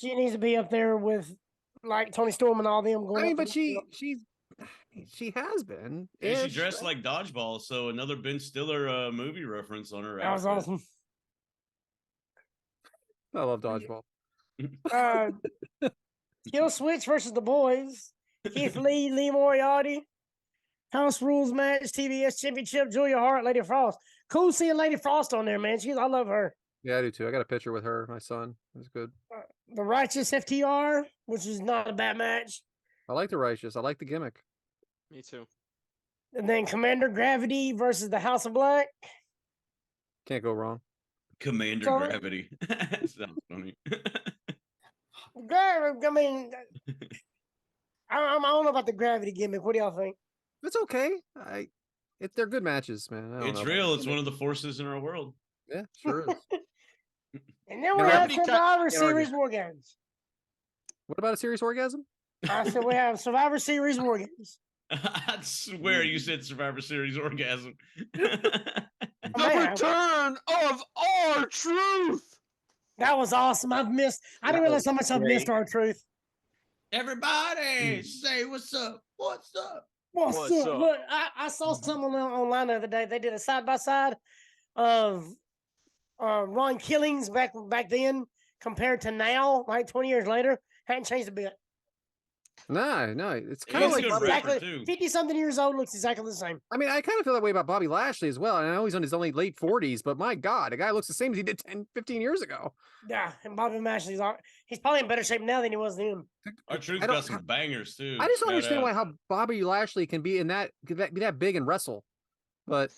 needs to be up there with like Tony Storm and all them. I mean, but she has been. And she dressed like Dodgeball, so another Ben Stiller movie reference on her. That was awesome. I love Dodgeball. Kill Switch versus the Boys. Keith Lee, Lee Moriarty. House Rules match, TBS Championship, Julia Hart, Lady Frost. Cool seeing Lady Frost on there, man. I love her. Yeah, I do too. I got a picture with her, my son. It was good. The Righteous FTR, which is not a bad match. I like the Righteous. I like the gimmick. Me too. And then Commander Gravity versus the House of Black. Can't go wrong. Commander Gravity. Sounds funny. I mean, I don't know about the Gravity gimmick. What do y'all think? It's okay. They're good matches, man. It's real. It's one of the forces in our world. Yeah, sure is. And then we have Survivor Series War Games. What about a Serious Orgasm? I said we have Survivor Series War Games. I swear you said Survivor Series Orgasm. The return of R-Truth. That was awesome. I didn't realize how much I've missed R-Truth. Everybody say what's up. What's up? What's up? Look, I saw someone online the other day. They did a side-by-side of Ron Killings back then compared to now, like 20 years later. Hadn't changed a bit. No. It's kind of like exactly 50-something years old, looks exactly the same. I mean, I kind of feel that way about Bobby Lashley as well. And I know he's on his only late 40s, but my God, the guy looks the same as he did 10, 15 years ago. Yeah, and Bobby Lashley's he's probably in better shape now than he was then. R-Truth's got some bangers too. I just don't understand how Bobby Lashley can be in be that big and wrestle, but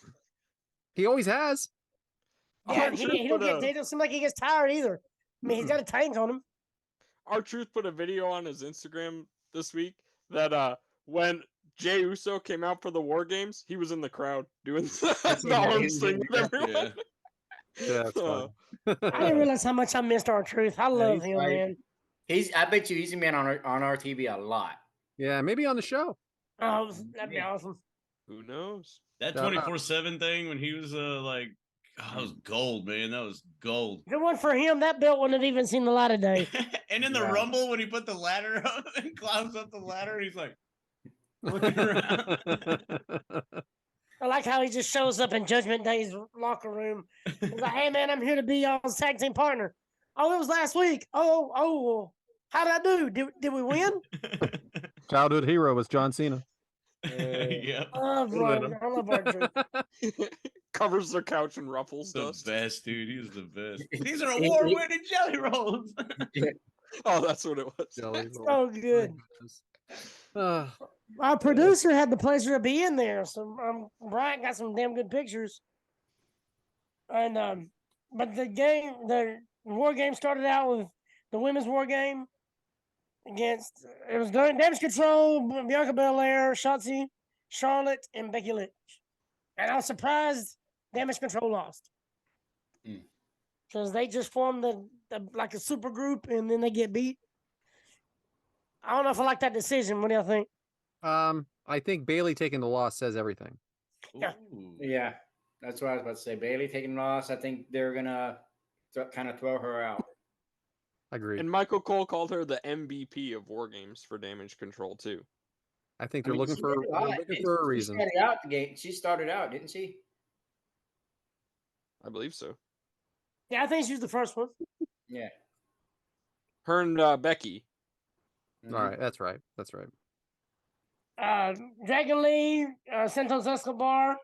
he always has. Yeah, he don't seem like he gets tired either. I mean, he's got a tank on him. R-Truth put a video on his Instagram this week that when Jey Uso came out for the War Games, he was in the crowd doing the arms thing with everyone. Yeah, that's fun. I didn't realize how much I missed R-Truth. I love him, man. I bet you he's been on our TV a lot. Yeah, maybe on the show. Oh, that'd be awesome. Who knows? That 24/7 thing when he was that was gold, man. That was gold. Good one for him. That belt wouldn't have even seen the light of day. And in the Rumble, when he put the ladder up and climbs up the ladder, he's like looking around. I like how he just shows up in Judgment Day's locker room. He's like, "Hey, man, I'm here to be y'all's tag team partner." Oh, it was last week. Oh, how did I do? Did we win? Childhood hero was John Cena. Yep. I love We'll let Brian. him. I love Archer. Covers their couch in ruffles The dust. best, dude. He's the best. These are He- award-winning jelly rolls. Oh, that's what it was. Jelly roll. So good. Uh, Our producer had the pleasure of being there, so Brian got some damn good pictures. And but the war game started out with the women's war game against it was Damage Control, Bianca Belair, Shotzi, Charlotte, and Becky Lynch. And I was surprised Damage Control lost because they just formed the like a super group and then they get beat. I don't know if I like that decision. What do y'all think? I think Bailey taking the loss says everything. Yeah. Ooh. Yeah, that's what I was about to say. Bailey taking loss. I think they're gonna kind of throw her out. Agreed. And Michael Cole called her the MVP of War Games for Damage Control too. I think I they're mean, looking she for did a lot, a didn't reason. She started out the game. She started out, didn't she? I believe so. Yeah, I think she was the first one. Yeah. Her and Becky. Mhm. All right, that's right. That's right. Dragon Lee, Santos Escobar,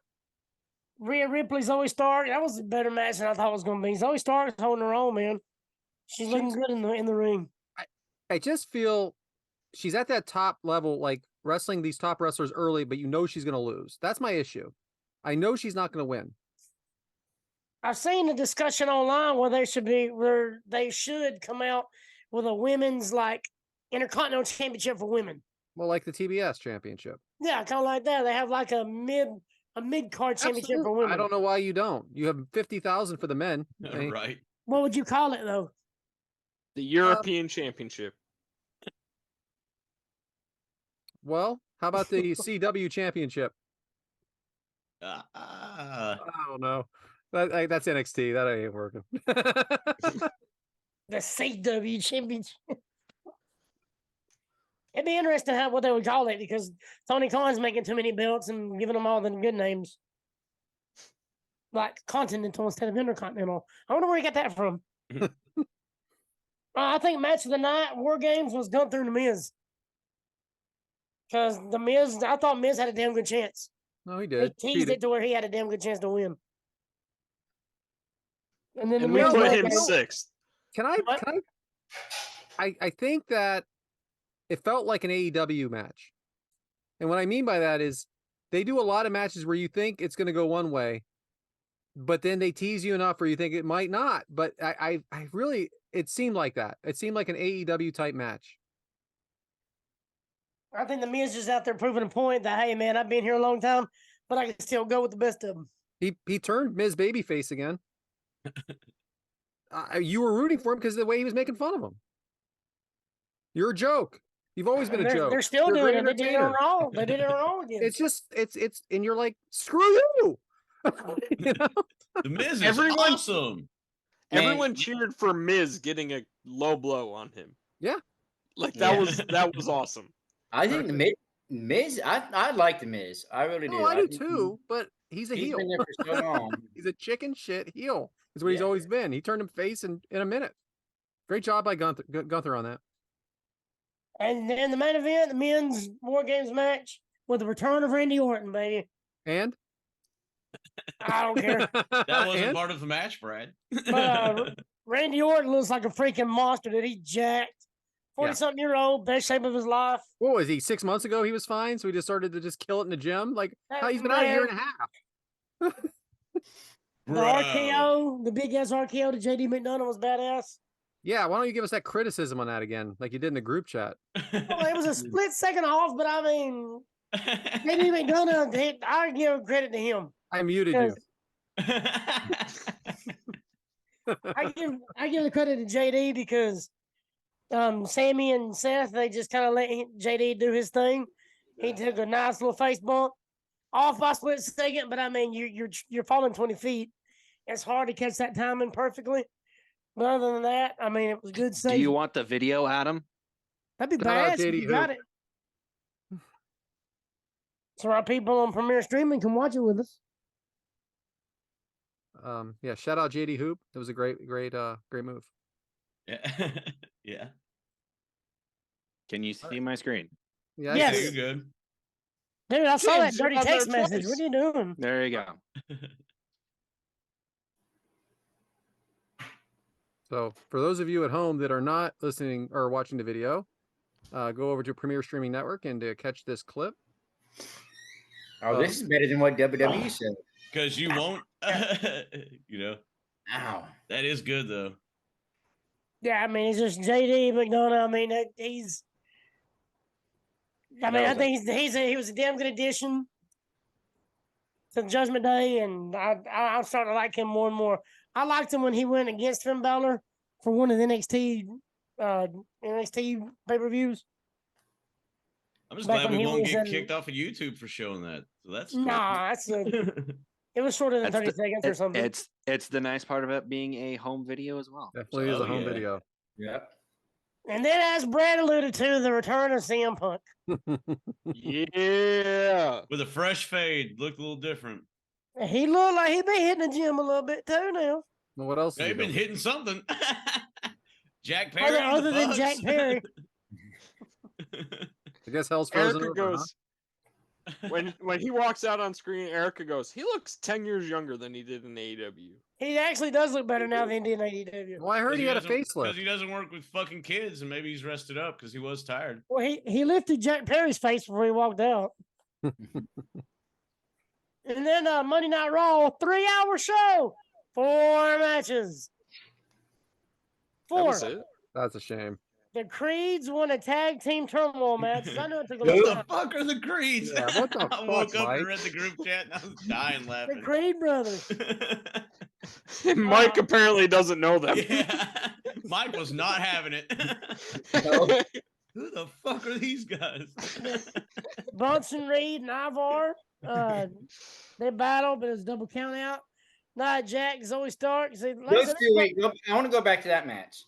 Rhea Ripley, Zoe Stark. That was a better match than I thought it was going to be. Zoe Stark is holding her own, man. She's looking good in the ring. I just feel she's at that top level, like wrestling these top wrestlers early, but you know she's going to lose. That's my issue. I know she's not going to win. I've seen a discussion online where they should come out with a women's like Intercontinental Championship for women. Well, like the TBS championship. Yeah, kind of like that. They have like a mid card championship for Absolutely. women. I don't know why you don't. You have 50,000 for the men. Right. What would you call it though? The European Championship. Well, how about the CW championship? Ah. I don't know. That's NXT. That ain't working. The CW Championship. It'd be interesting what they would call it because Tony Khan's making too many belts and giving them all the good names. Like Continental instead of Intercontinental. I wonder where he got that from. I think match of the night, War Games, was Gunther and The Miz. Because The Miz, I thought Miz had a damn good chance. No, he They did. teased it to where he had a damn good chance to win. And then And The we Miz put War him Games- sixth. What? I think that it felt like an AEW match. And what I mean by that is they do a lot of matches where you think it's going to go one way, but then they tease you enough where you think it might not. But I really, it seemed like that. It seemed like an AEW type match. I think The Miz is out there proving a point that, hey, man, I've been here a long time, but I can still go with the best of them. He turned Miz babyface again. You were rooting for him because of the way he was making fun of him. You're a joke. You've always been a joke. They're still You're a doing great it. They did it entertainer. wrong. They did it wrong again. It's just, and you're like, screw you. You know? The Miz is Everyone- awesome. Everyone cheered for Miz getting a low blow on him. Yeah. Like that Yeah. was awesome. I think the Miz. I like the Miz. I really do. No, I do think too, but he's a He's heel. been there for so long. He's a chicken shit heel. Is what he's Yeah. always been. He turned him face in a minute. Great job by Gunther on that. And then the main event, the men's War Games match with the return of Randy Orton, baby. And I don't care. That wasn't And? part of the match, Brad. But Randy Orton looks like a freaking monster that he jacked. 40-something-year-old, best shape of his life. What was he? 6 months ago, he was fine, so he just started to just kill it in the gym. Like he's been out a year and a half. The Bro. RKO, the big ass RKO to JD McDonough was badass. Yeah, why don't you give us that criticism on that again, like you did in the group chat? Well, it was a split second off, but I mean, JD McDonough, I give credit to him. I muted you. I give the credit to JD because Sammy and Seth, they just kind of let JD do his thing. He took a nice little face bump off by a split second, but I mean, you're falling 20 feet. It's hard to catch that timing perfectly. But other than that, I mean, it was good Do safety. you want the video, Adam? That'd be Shout out badass if JD you got Hoop. it. So our people on Premier Streaming can watch it with us. Yeah, shout out JD Hoop. That was a great move. Yeah. Yeah. Can you see my screen? Yeah, Yes. Yeah, you're good. Dude, I saw that James, you're dirty on there text message. twice. What are you doing? There you go. So for those of you at home that are not listening or watching the video, go over to Premier Streaming Network and to catch this clip. Oh, this is better than what WWE said. Because you won't, you know. Ow. That is good, though. Yeah, I mean, it's just JD McDonough. I mean, he's. I mean, I think he was a damn good addition to Judgment Day, and I'm starting to like him more and more. I liked him when he went against Finn Balor for one of the NXT pay-per-views. I'm just Back glad when we he won't was get in- kicked off of YouTube for showing that. So that's cool. Nah, it was shorter than 30 seconds or something. It's the nice part of it being a home video as well. Definitely is a home video. Yep. And then, as Brad alluded to, the return of CM Punk. Yeah. With a fresh fade, looked a little different. He looked like he'd been hitting the gym a little bit too now. Well, what else? They've been hitting something. Jack Perry. Other than Jack Perry. I guess hell's frozen Erica over, goes when he walks out on screen. Erica goes, he looks 10 years younger than he did in AEW. He actually does look better now than he did in AEW. Well, I heard he had a Because facelift. he doesn't work with fucking kids, and maybe he's rested up because he was tired. Well, he lifted Jack Perry's face before he walked out. And then Monday Night Raw, 3-hour show, 4 matches. That 4. was it. That's a shame. The Creeds won a tag team turmoil match. I know it took a What long the time. fuck are the Creeds? Yeah, what the I woke fuck, up and Mike? read the group chat and I was dying The laughing. Creed brothers. Mike apparently doesn't know them. Yeah. Mike was not having it. Who the fuck are these guys? Bronson Reed and Ivar. They battled, but it was double count out. Nia Jax, Zoe Stark. See, like I Those said, two, wait, I want to go back to that match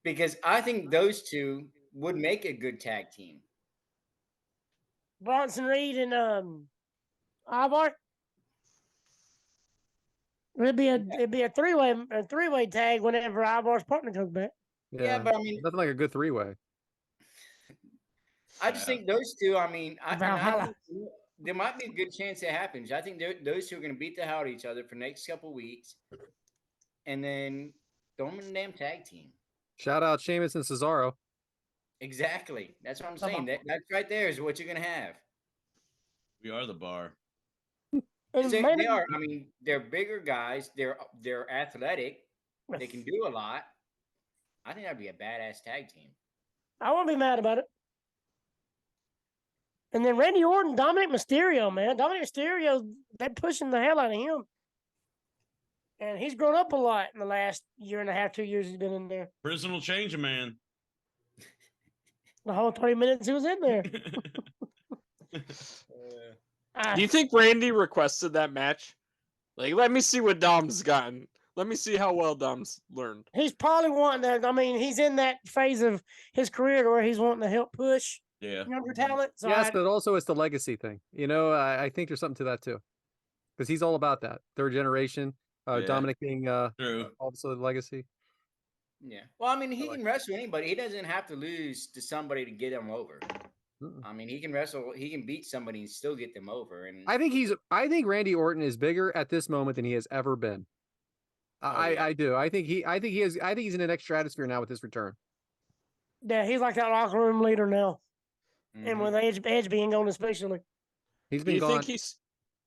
because I think those two would make a good tag team. Bronson Reed and Ivar. It'd be a three-way tag whenever Ivar's partner comes back. Yeah, but I mean, nothing like a good three-way. I just think those two. I mean, Valhalla. think there might be a good chance it happens. I think those two are going to beat the hell out of each other for the next couple weeks, and then throw them in a damn tag team. Shout out Sheamus and Cesaro. Exactly. That's what I'm saying. That's right there is what you're going to have. We are the bar. And They maybe- are. I mean, they're bigger guys. They're athletic. They can do a lot. I think that'd be a badass tag team. I won't be mad about it. And then Randy Orton, Dominic Mysterio, man. Dominic Mysterio, they're pushing the hell out of him. And he's grown up a lot in the last year and a half, 2 years he's been in there. Prison will change a man. The whole 30 minutes he was in there. Do you think Randy requested that match? Like, let me see what Dom's gotten. Let me see how well Dom's learned. He's probably wanting to, I mean, he's in that phase of his career where he's wanting to help push Yeah. younger talent. So Yes, but also it's the legacy thing. You know, I think there's something to that too, because he's all about that third generation. Yeah. Dominic being True. also the legacy. Yeah. Well, I mean, he can wrestle anybody. He doesn't have to lose to somebody to get him over. I mean, he can wrestle. He can beat somebody and still get them over. And I think Randy Orton is bigger at this moment than he has ever been. I do. I think he's in the next stratosphere now with his return. yeah, he's like that locker room leader now. And with Edge being gone especially. He's Do been you gone. think he's?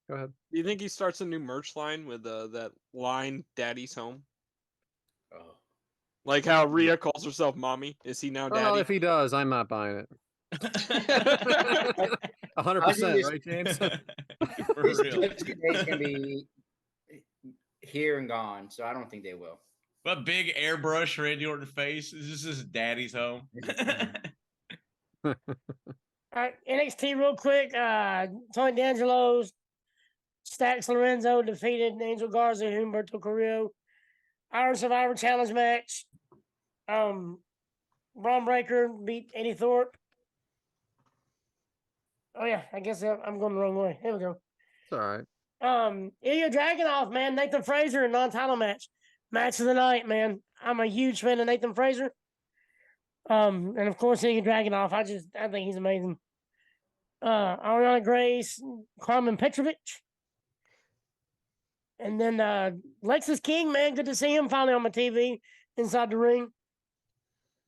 Go ahead. Do you think he starts a new merch line with that line "Daddy's Home"? Oh. Like how Rhea calls herself "Mommy." Is he now Well, Daddy? if he does, I'm not buying it. 100%, this- right, James? For This real. is going to be here and gone, so I don't think they will. But big airbrush Randy Orton face. Is this his daddy's home? All right, NXT real quick. Tony D'Angelo's Stax Lorenzo defeated Angel Garza and Humberto Carrillo. Iron Survivor Challenge match. Braun Breaker beat Eddie Thorpe. Oh yeah, I guess I'm going the wrong way. Here we go. It's all right. Ilya Dragunov, man, Nathan Frazier, non-title match of the night, man. I'm a huge fan of Nathan Frazier. And of course Ilya Dragunov. I think he's amazing. Ariana Grace, Carmen Petrovic. And then Lexus King, man, good to see him finally on my TV inside the ring.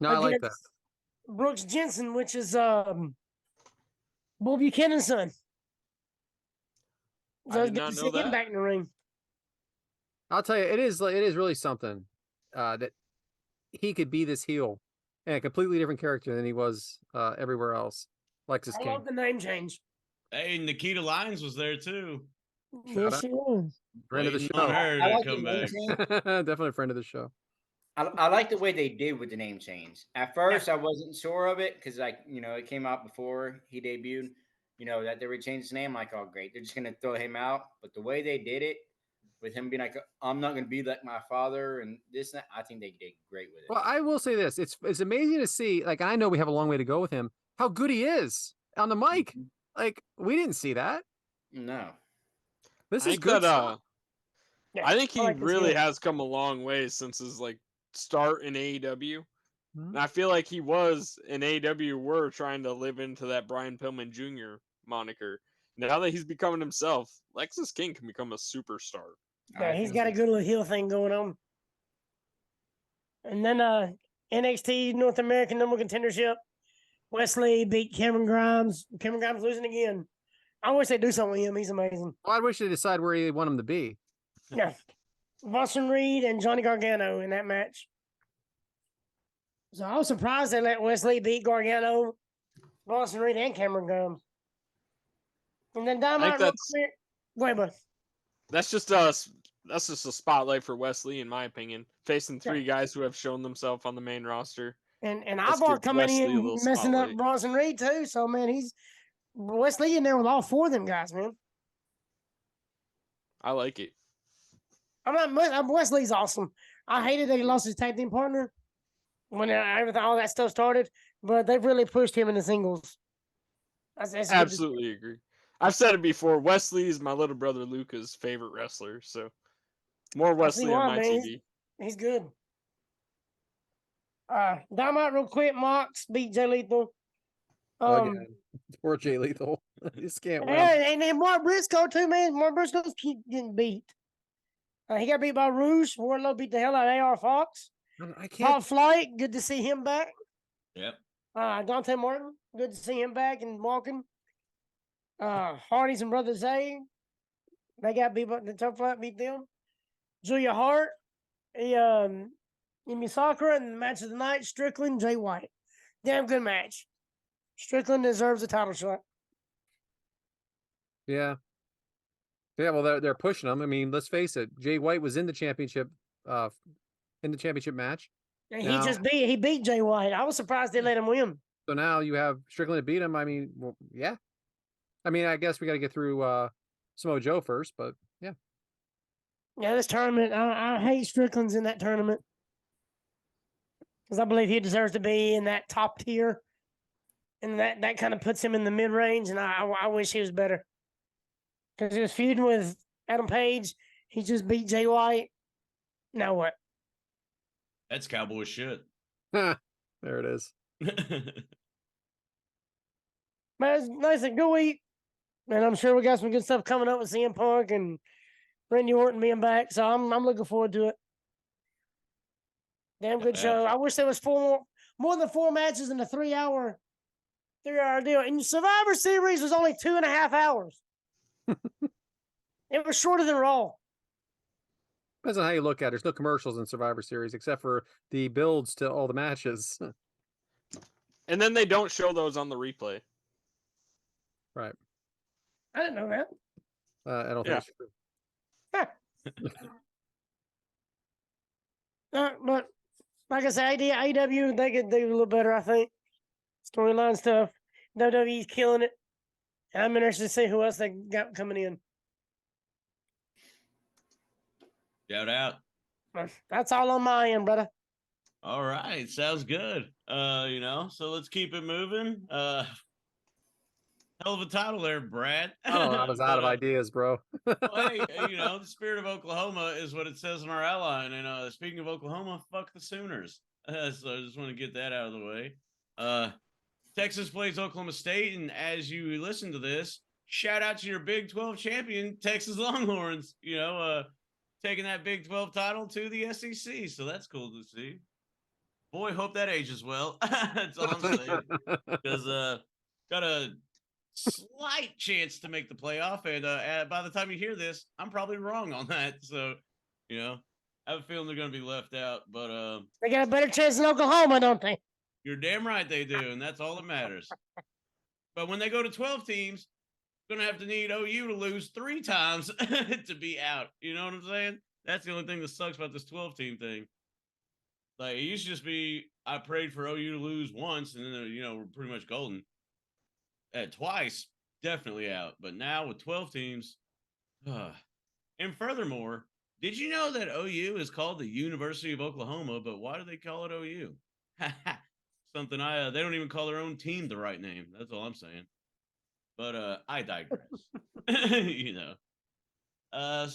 No, I like that. Brooks Jensen, which is Bull Buchanan's son. So I it's did good not to know see him that. back in the ring. I'll tell you, it is really something that he could be this heel and a completely different character than he was everywhere else. Lexus I King. love the name change. Hey, Nikita Lyons was there too. Yes, she was. Friend of the Waiting show. on her I to like the come name back. change. Definitely a friend of the show. I like the way they did with the name change. At first, I wasn't sure of it because, like, it came out before he debuted. That they would change his name. Like, oh, great, they're just gonna throw him out. But the way they did it, with him being like, I'm not gonna be like my father and this and that, I think they did great with it. Well, I will say this: it's amazing to see. Like, I know we have a long way to go with him. How good he is on the mic. Mhm. Like, we didn't see that. No, This I is think good that stuff. Yeah, I think he like his really heel. has come a long way since his start in AEW. Mhm. And I feel like he was in AEW were trying to live into that Brian Pillman Jr. moniker. Now that he's becoming himself, Lexus King can become a superstar. Yeah, I he's think got a so. good little heel thing going on. And then NXT North American number contendership. Wesley beat Cameron Grimes. Cameron Grimes losing again. I wish they'd do something with him. He's amazing. Well, I wish they decide where they want him to be. Yeah. Boston Reed and Johnny Gargano in that match. So I was surprised they let Wesley beat Gargano, Boston Reed, and Cameron Grimes. And then I Dynamite think real that's quick. Wait, but that's just a spotlight for Wesley, in my opinion. Facing Yeah. three guys who have shown themselves on the main roster. and Let's Ivar give coming Wesley a in little messing up spotlight. Bronson Reed too. So man, he's Wesley in there with all four of them guys, man. I like it. Wesley's awesome. I hated that he lost his tag team partner when everything, all that stuff started, but they've really pushed him in the singles. That's good to see. Absolutely agree. I've said it before. Wesley is my little brother Luca's favorite wrestler, so more I see Wesley on why, my man. TV. He's good. Dynamite real quick. Mox beat Jay Lethal. Again, poor Jay Lethal. He just can't win. And Mark Briscoe too, man. Mark Briscoe's keep getting beat. He got beat by Rouge. Wardlow beat the hell out of AR Fox. I can't. Top Flight, good to see him back. Yep. Dante Martin, good to see him back and walking. Hardy's and Brother Zay, they got beat, but the Top Flight beat them. Julia Hart, Emi Sakura, and the match of the night, Strickland, Jay White. Damn good match. Strickland deserves a title shot. Yeah. Yeah, well, they're pushing him. I mean, let's face it. Jay White was in the championship match. And Now- he beat Jay White. I was surprised they let him win. So now you have Strickland to beat him. I mean, well, yeah. I mean, I guess we got to get through Samoa Joe first, but yeah. Yeah, this tournament, I hate Strickland's in that tournament. Because I believe he deserves to be in that top tier. And that kind of puts him in the mid range, and I wish he was better. Because he was feuding with Adam Page. He just beat Jay White. Now what? That's cowboy shit. There it is. But it's nice and go eat. And I'm sure we got some good stuff coming up with CM Punk and Randy Orton being back. So I'm looking forward to it. Damn good show. I wish there was more than 4 matches in a 3-hour deal. And Survivor Series was only 2.5 hours. It was shorter than Raw. Depends on how you look at it. There's no commercials in Survivor Series except for the builds to all the matches. And then they don't show those on the replay. Right. I didn't know that. I don't think it's true. But like I said, AEW, they could do a little better, I think. Storyline stuff. WWE's killing it. And I'm interested to see who else they got coming in. Shout out. That's all on my end, brother. All right, sounds good. So let's keep it moving. Hell of a title there, Brad. Oh, I was out of ideas, bro. Well, hey, the spirit of Oklahoma is what it says in our outline. And speaking of Oklahoma, fuck the Sooners. So I just want to get that out of the way. Texas plays Oklahoma State, and as you listen to this, shout out to your Big 12 champion, Texas Longhorns, taking that Big 12 title to the SEC. So that's cool to see. Boy, hope that ages well. That's all I'm saying. Because got a slight chance to make the playoff, and by the time you hear this, I'm probably wrong on that. So, I have a feeling they're going to be left out. But they got a better chance than Oklahoma, don't they? You're damn right they do, and that's all that matters. But when they go to 12 teams, going to have to need OU to lose 3 times to be out. You know what I'm saying? That's the only thing that sucks about this 12-team thing. Like, it used to just be, I prayed for OU to lose once, and then, we're pretty much golden. Twice, definitely out. But now with 12 teams, and furthermore, did you know that OU is called the University of Oklahoma, but why do they call it OU? Something they don't even call their own team the right name. That's all I'm saying. But I digress.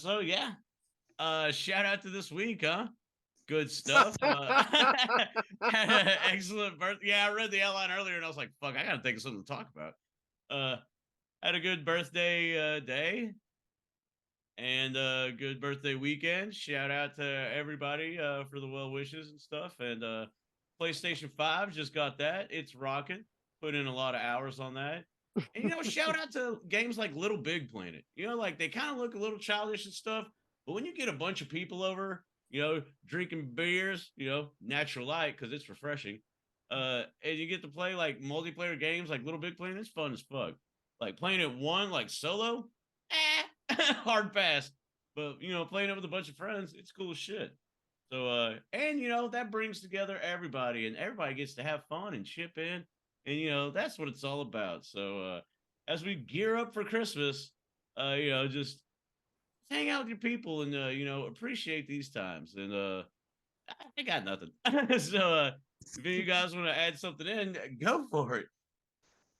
So yeah. Shout out to this week, huh? Good stuff. Excellent birthday. Yeah, I read the outline earlier and I was like, fuck, I gotta think of something to talk about. Had a good birthday day and good birthday weekend. Shout out to everybody for the well wishes and stuff. And PlayStation 5 just got that. It's rocking. Put in a lot of hours on that. And, shout out to games like Little Big Planet. Like they kind of look a little childish and stuff. But when you get a bunch of people over, drinking beers, natural light because it's refreshing. And you get to play like multiplayer games like Little Big Planet, it's fun as fuck. Like playing it one, like solo, hard pass. But, playing it with a bunch of friends, it's cool as shit. So, and, that brings together everybody and everybody gets to have fun and chip in. And, that's what it's all about. So, as we gear up for Christmas, just hang out with your people and, appreciate these times. And, I got nothing. So, if you guys want to add something in, go for it.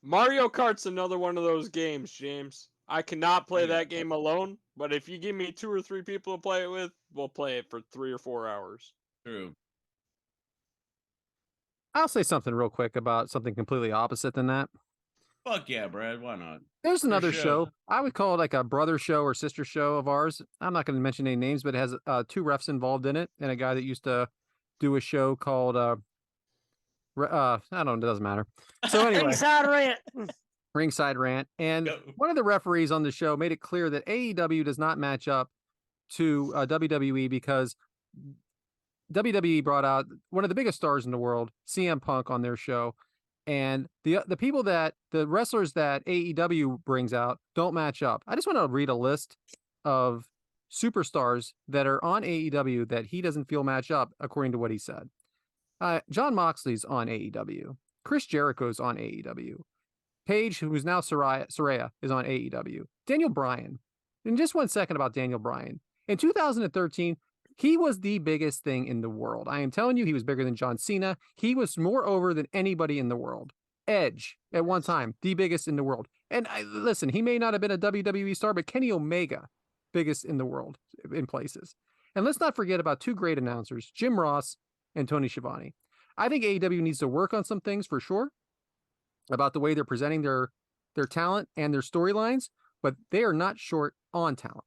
Mario Kart's another one of those games, James. I cannot play that game alone, but if you give me 2 or 3 people to play it with, we'll play it for 3 or 4 hours. True. I'll say something real quick about something completely opposite than that. Fuck yeah, Brad. Why not? There's another show. I would call it like a brother show or sister show of ours. I'm not going to mention any names, but it has 2 refs involved in it and a guy that used to do a show called I don't know, it doesn't matter. So anyway, Ringside Rant. And one of the referees on the show made it clear that AEW does not match up to WWE because WWE brought out one of the biggest stars in the world, CM Punk, on their show. And the people the wrestlers that AEW brings out don't match up. I just want to read a list of superstars that are on AEW that he doesn't feel match up, according to what he said. John Moxley's on AEW. Chris Jericho's on AEW. Paige, who's now Saraya, is on AEW. Daniel Bryan. And just 1 second about Daniel Bryan. In 2013, he was the biggest thing in the world. I am telling you, he was bigger than John Cena. He was more over than anybody in the world. Edge, at one time, the biggest in the world. And listen, he may not have been a WWE star, but Kenny Omega, biggest in the world in places. And let's not forget about 2 great announcers, Jim Ross and Tony Schiavone. I think AEW needs to work on some things for sure about the way they're presenting their talent and their storylines, but they are not short on talent.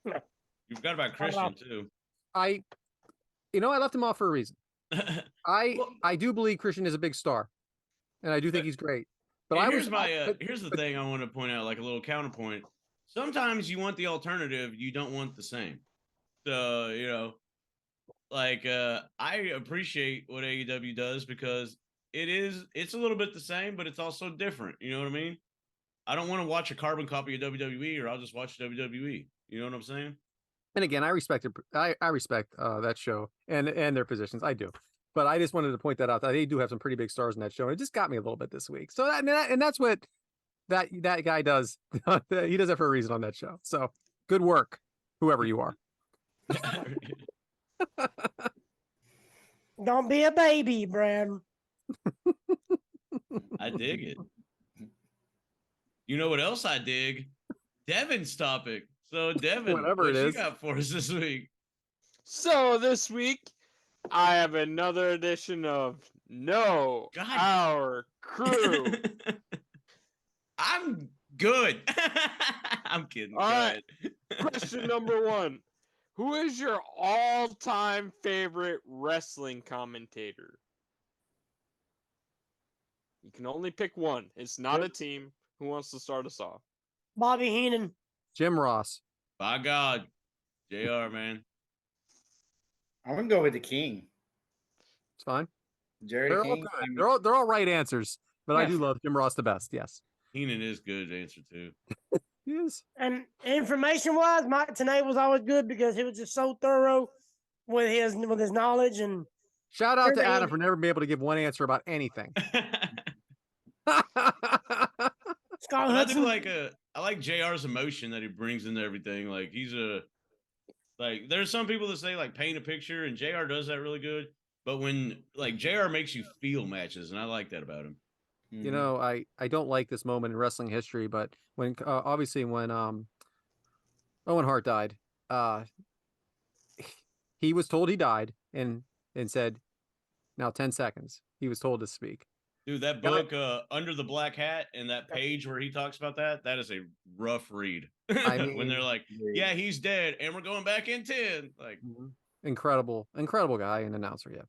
You forgot about Christian too. I left him off for a reason. I do believe Christian is a big star, and I do think he's great. But here's the thing I want to point out, like a little counterpoint. Sometimes you want the alternative, you don't want the same. So I appreciate what AEW does because it's a little bit the same, but it's also different. You know what I mean? I don't want to watch a carbon copy of WWE, or I'll just watch WWE. You know what I'm saying? And again, I respect that show and their positions. I do, but I just wanted to point that out that they do have some pretty big stars in that show. And it just got me a little bit this week. So that's what that guy does. He does it for a reason on that show. So good work, whoever you are. Don't be a baby, Brad. I dig it. You know what else I dig? Devyn's topic. So, Devyn, what you got for us this week? So, this week, I have another edition of know God. our crew. I'm good. I'm kidding. All Go right. ahead. Question number 1. Who is your all-time favorite wrestling commentator? You can only pick one. It's not a team. Who wants to start us off? Bobby Heenan. Jim Ross. By God. JR, man. I'm gonna go with the King, It's fine. Jerry They're the all King. good. I mean, They're all right answers, but I Yeah. do love Jim Ross the best. Yes, Heenan is good answer too. he is. And information-wise, Mike Tenay was always good because he was just so thorough with his knowledge and Shout out to Everybody- Adam for never being able to give one answer about anything. Scott But I do Hudson. I like JR's emotion that he brings into everything. Like there's some people that say like paint a picture, and JR does that really good. But when like JR makes you feel matches, and I like that about him. You know, I don't like this moment in wrestling history, but when obviously when Owen Hart died, he was told he died and said, now 10 seconds. He was told to speak. Dude, that book, Under the Black Hat, and that page where he talks about that is a rough read. I when mean, they're like, yeah, he's dead, and we're going back in 10. Like, incredible guy and announcer, yeah.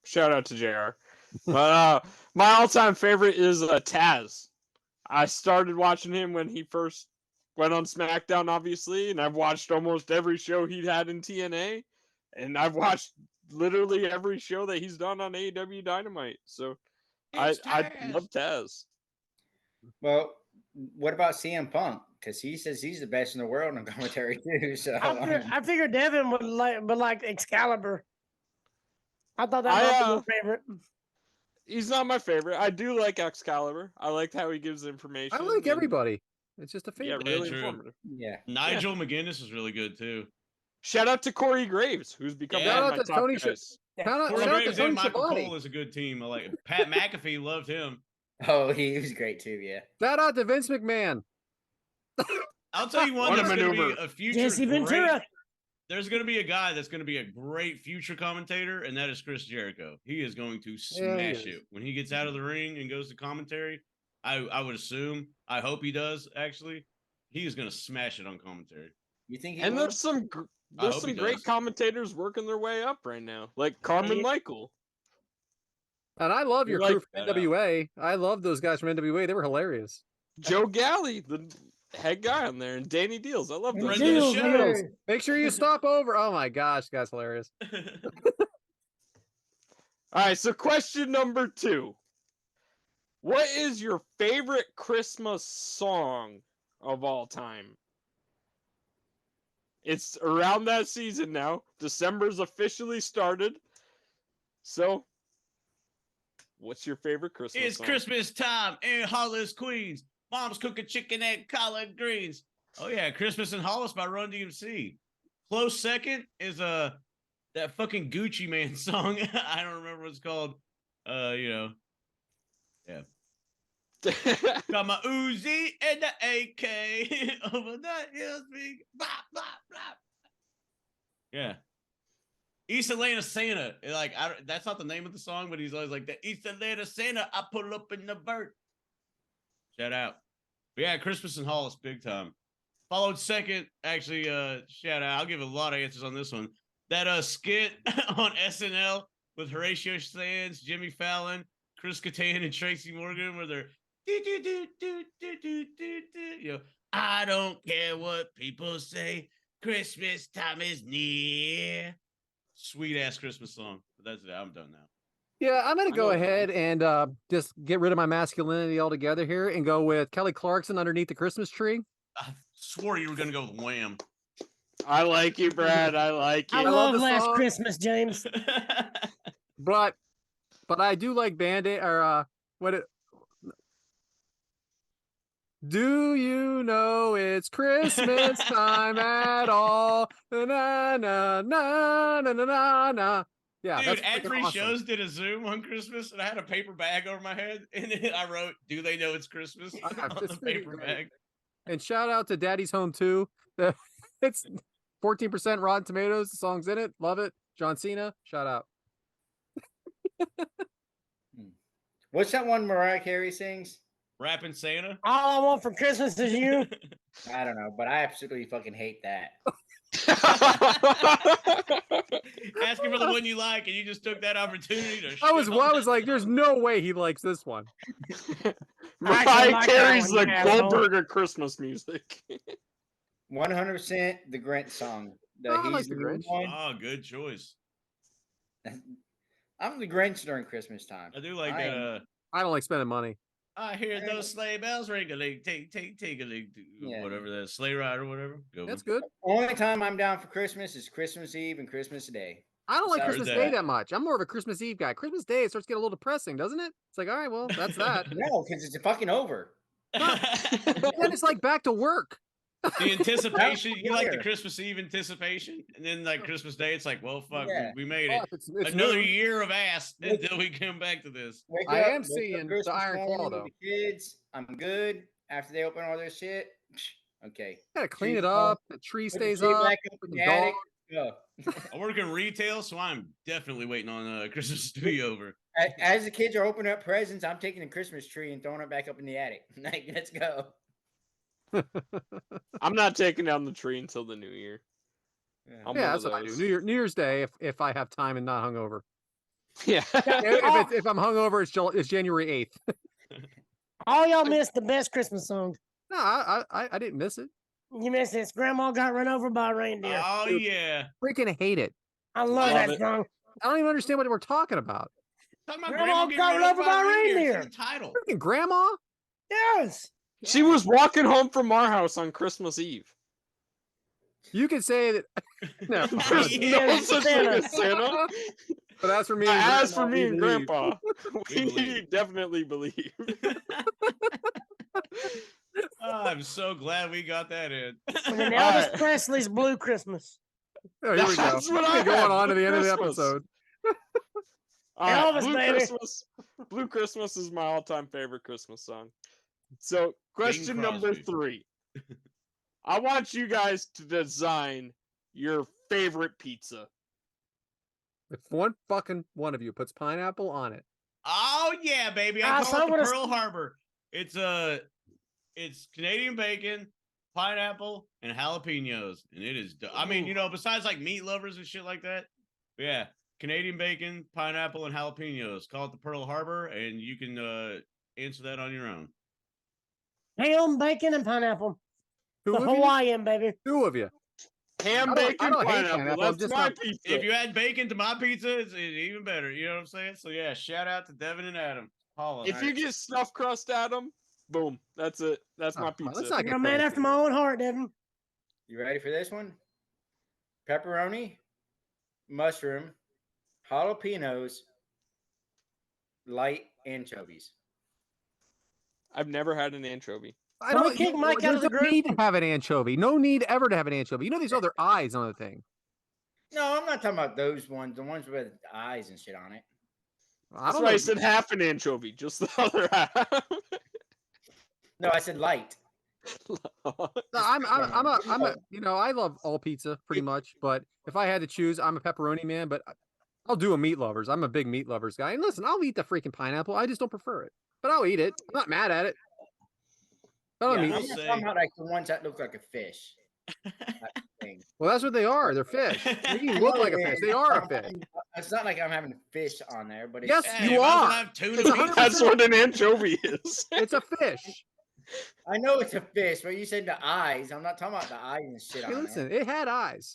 Shout out to JR. But my all-time favorite is Taz. I started watching him when he first went on SmackDown, obviously, and I've watched almost every show he had in TNA, and I've watched literally every show that he's done on AEW Dynamite. So I love Taz. Well, what about CM Punk? Because he says he's the best in the world in commentary too. So I figured Devyn would like Excalibur. I thought that might be your favorite. He's not my favorite. I do like Excalibur. I liked how he gives information. I like everybody. It's just a favorite. Yeah, really true. informative. yeah, Nigel McGuinness is really good too. Shout out to Corey Graves, who's become Yeah. one of my Shout out to top Tony guys. Shout out Corey to Graves Tony and Michael Schiavone. Cole is a good team. I like it. Pat McAfee loved him. oh, he was great too. Yeah, Shout out to Vince McMahon. I'll tell you one What a that's going to be maneuver. a future Jesse great. Ventura. There's going to be a guy that's going to be a great future commentator, and that is Chris Jericho. He is going to Yeah, he smash is. it when he gets out of the ring and goes to commentary. I would assume. I hope he does. Actually, he is going to smash it on commentary. you think he And will? there's some I hope he great does. commentators working their way up right now, like Carmen Yeah. Michael. And I love You your like crew from that, NWA. I love those guys from NWA. They were hilarious. Joe Galley, the head guy on there, and Danny Deals. I love Danny those Friend of the guys. Deals, show. yeah. Make sure you stop over. Oh my gosh, guys, hilarious. All right, so question number 2. What is your favorite Christmas song of all time? It's around that season now. December's officially started. So, what's your favorite Christmas It's song? Christmas time in Hollis, Queens. Mom's cooking chicken and collard greens. Oh yeah, Christmas in Hollis by Run DMC. Close second is that fucking Gucci Man song. I don't remember what it's called. Yeah. Got my Uzi and the AK over the hills. Big blah blah blah. Yeah. East Atlanta Santa. Like that's not the name of the song, but he's always like the East Atlanta Santa. I pull up in the vert. Shout out. But yeah, Christmas in Hollis, big time. Followed second, actually, shout out. I'll give a lot of answers on this one. That skit on SNL with Horatio Sands, Jimmy Fallon, Chris Kattan, and Tracy Morgan, where they're I don't care what people say. Christmas time is near. Sweet ass Christmas song. But that's it. I'm done now. Yeah, I'm gonna I go know. ahead and just get rid of my masculinity altogether here and go with Kelly Clarkson, Underneath the Christmas Tree. I swore you were gonna go with Wham. I like you, Brad. I like you. I love love the Last song. Christmas, James. But I do like Band-Aid or do you know it's Christmas time at all? Na na na na na na na. Yeah, Dude, that's at freaking Free awesome. Shows did a Zoom on Christmas, and I had a paper bag over my head, and I wrote, "Do they know it's Christmas?" on It's the freaking paper great. bag. And shout out to Daddy's Home too. It's 14% Rotten Tomatoes. The song's in it. Love it. John Cena, shout out. What's that one Mariah Carey sings? Rapping Santa. All I want for Christmas is you. I don't know, but I absolutely fucking hate that. Asking for the one you like, and you just took that opportunity to. I was like, there's no way he likes this one. Mariah like that Carey's one, the you asshole. Goldberg of Christmas music. 100% the Grinch song. I like He's the the Grinch. one. Oh, good choice. I'm the Grinch during Christmas time. I do like I that. am- I don't like spending money. I hear those sleigh bells ring-a-ling, take a ling, Yeah. whatever that sleigh ride or whatever. Go That's good. Only time I'm down for Christmas is Christmas Eve and Christmas Day. I don't like Sorry, Christmas Dad. Day that much. I'm more of a Christmas Eve guy. Christmas Day, it starts getting a little depressing, doesn't it? It's like, all right, well, that's that. No, because it's fucking over. Then it's like back to work. The anticipation, you like the Here. Christmas Eve anticipation, and then like Christmas Day, it's like, well, fuck, Yeah. we made it. Fuck, it's Another noon. year of ass until we come back to this. Wake I up, am wake up seeing the Christmas Iron Claw, morning though. with the kids. I'm good. After they open all their shit, okay. Gotta clean Trees it fall- up. The tree Put the stays tree up. back up with in the the attic. dog. Go. I work in retail, so I'm definitely waiting on Christmas to be over. As the kids are opening up presents, I'm taking the Christmas tree and throwing it back up in the attic. Like, let's go. I'm not taking down the tree until the new year. I'm Yeah, one that's of what I do. those. New Year's Day, if I have time and not hungover. Yeah. If I'm hungover, it's January 8th. All y'all missed the best Christmas song. No, I didn't miss it. You missed this. Grandma got run over by a reindeer. Oh Dude. yeah, Freaking hate it. I love Love that it. song. I don't even understand what we're talking about. talking about Grandma getting got run run over by a reindeer. reindeer. It's in the title. Freaking grandma. Yes. She was walking home from our house on Christmas Eve. You could say that. No, There's Yeah, no such thing as Santa. but as for me, and As for Grandma, me we and believe. Grandpa, We we believe. definitely believe. Oh, I'm so glad we got that in. And then All Elvis right. Presley's Blue Christmas. Oh, here we go. That's what We're I going have, on to the Blue end of the Christmas. episode. All right, Elvis, baby. Blue Christmas is my all-time favorite Christmas song. So, question number Crosby. 3. I want you guys to design your favorite pizza. If one fucking one of you puts pineapple on it, Oh yeah, baby! I Ah, call so it the what is- Pearl Harbor. It's Canadian bacon, pineapple, and jalapenos, and it is. I mean, you know, besides like meat lovers and shit like that, yeah, Canadian bacon, pineapple, and jalapenos. Call it the Pearl Harbor, and you can answer that on your own. Ham, bacon, and pineapple. two The of you, Hawaiian, baby. two of you. Ham, I bacon, don't hate pineapple. pineapple, I'm That's just my not- pizza. If you add bacon to my pizza, it's even better. You know what I'm saying? So yeah, shout out to Devyn and Adam. Paula. If you get stuffed crust, Adam, boom, that's it. That's my Oh, pizza. let's not You're get a man fancy. after my own heart, Devin. You ready for this one? Pepperoni, mushroom, jalapenos, light anchovies. I've never had an anchovy. I Can we don't kick Mike out of there's the no group? need to have an anchovy. No need ever to have an anchovy. You know these other eyes on the thing. No, I'm not talking about those ones. The ones with eyes and shit on it. I That's don't why know. I said half an anchovy, just the other half. No, I said light. No, I'm a you know, I love all pizza pretty much, but if I had to choose, I'm a pepperoni man, but I'll do a meat lovers. I'm a big meat lovers guy. And listen, I'll eat the freaking pineapple. I just don't prefer it. But I'll eat it. I'm not mad at it. But Yeah, I I'm mean, will not say- talking about like the ones that look like a fish. That thing. well, that's what they are. They're fish. They even look like a fish. They are a fish. It's not like I'm having fish on there, but it's Yes, Hey, you might as well are. have tuna It's pizza. 100% That's what an anchovy is. It's a fish. I know it's a fish, but you said the eyes. I'm not talking about the eyes and shit Hey, on listen, there. it had eyes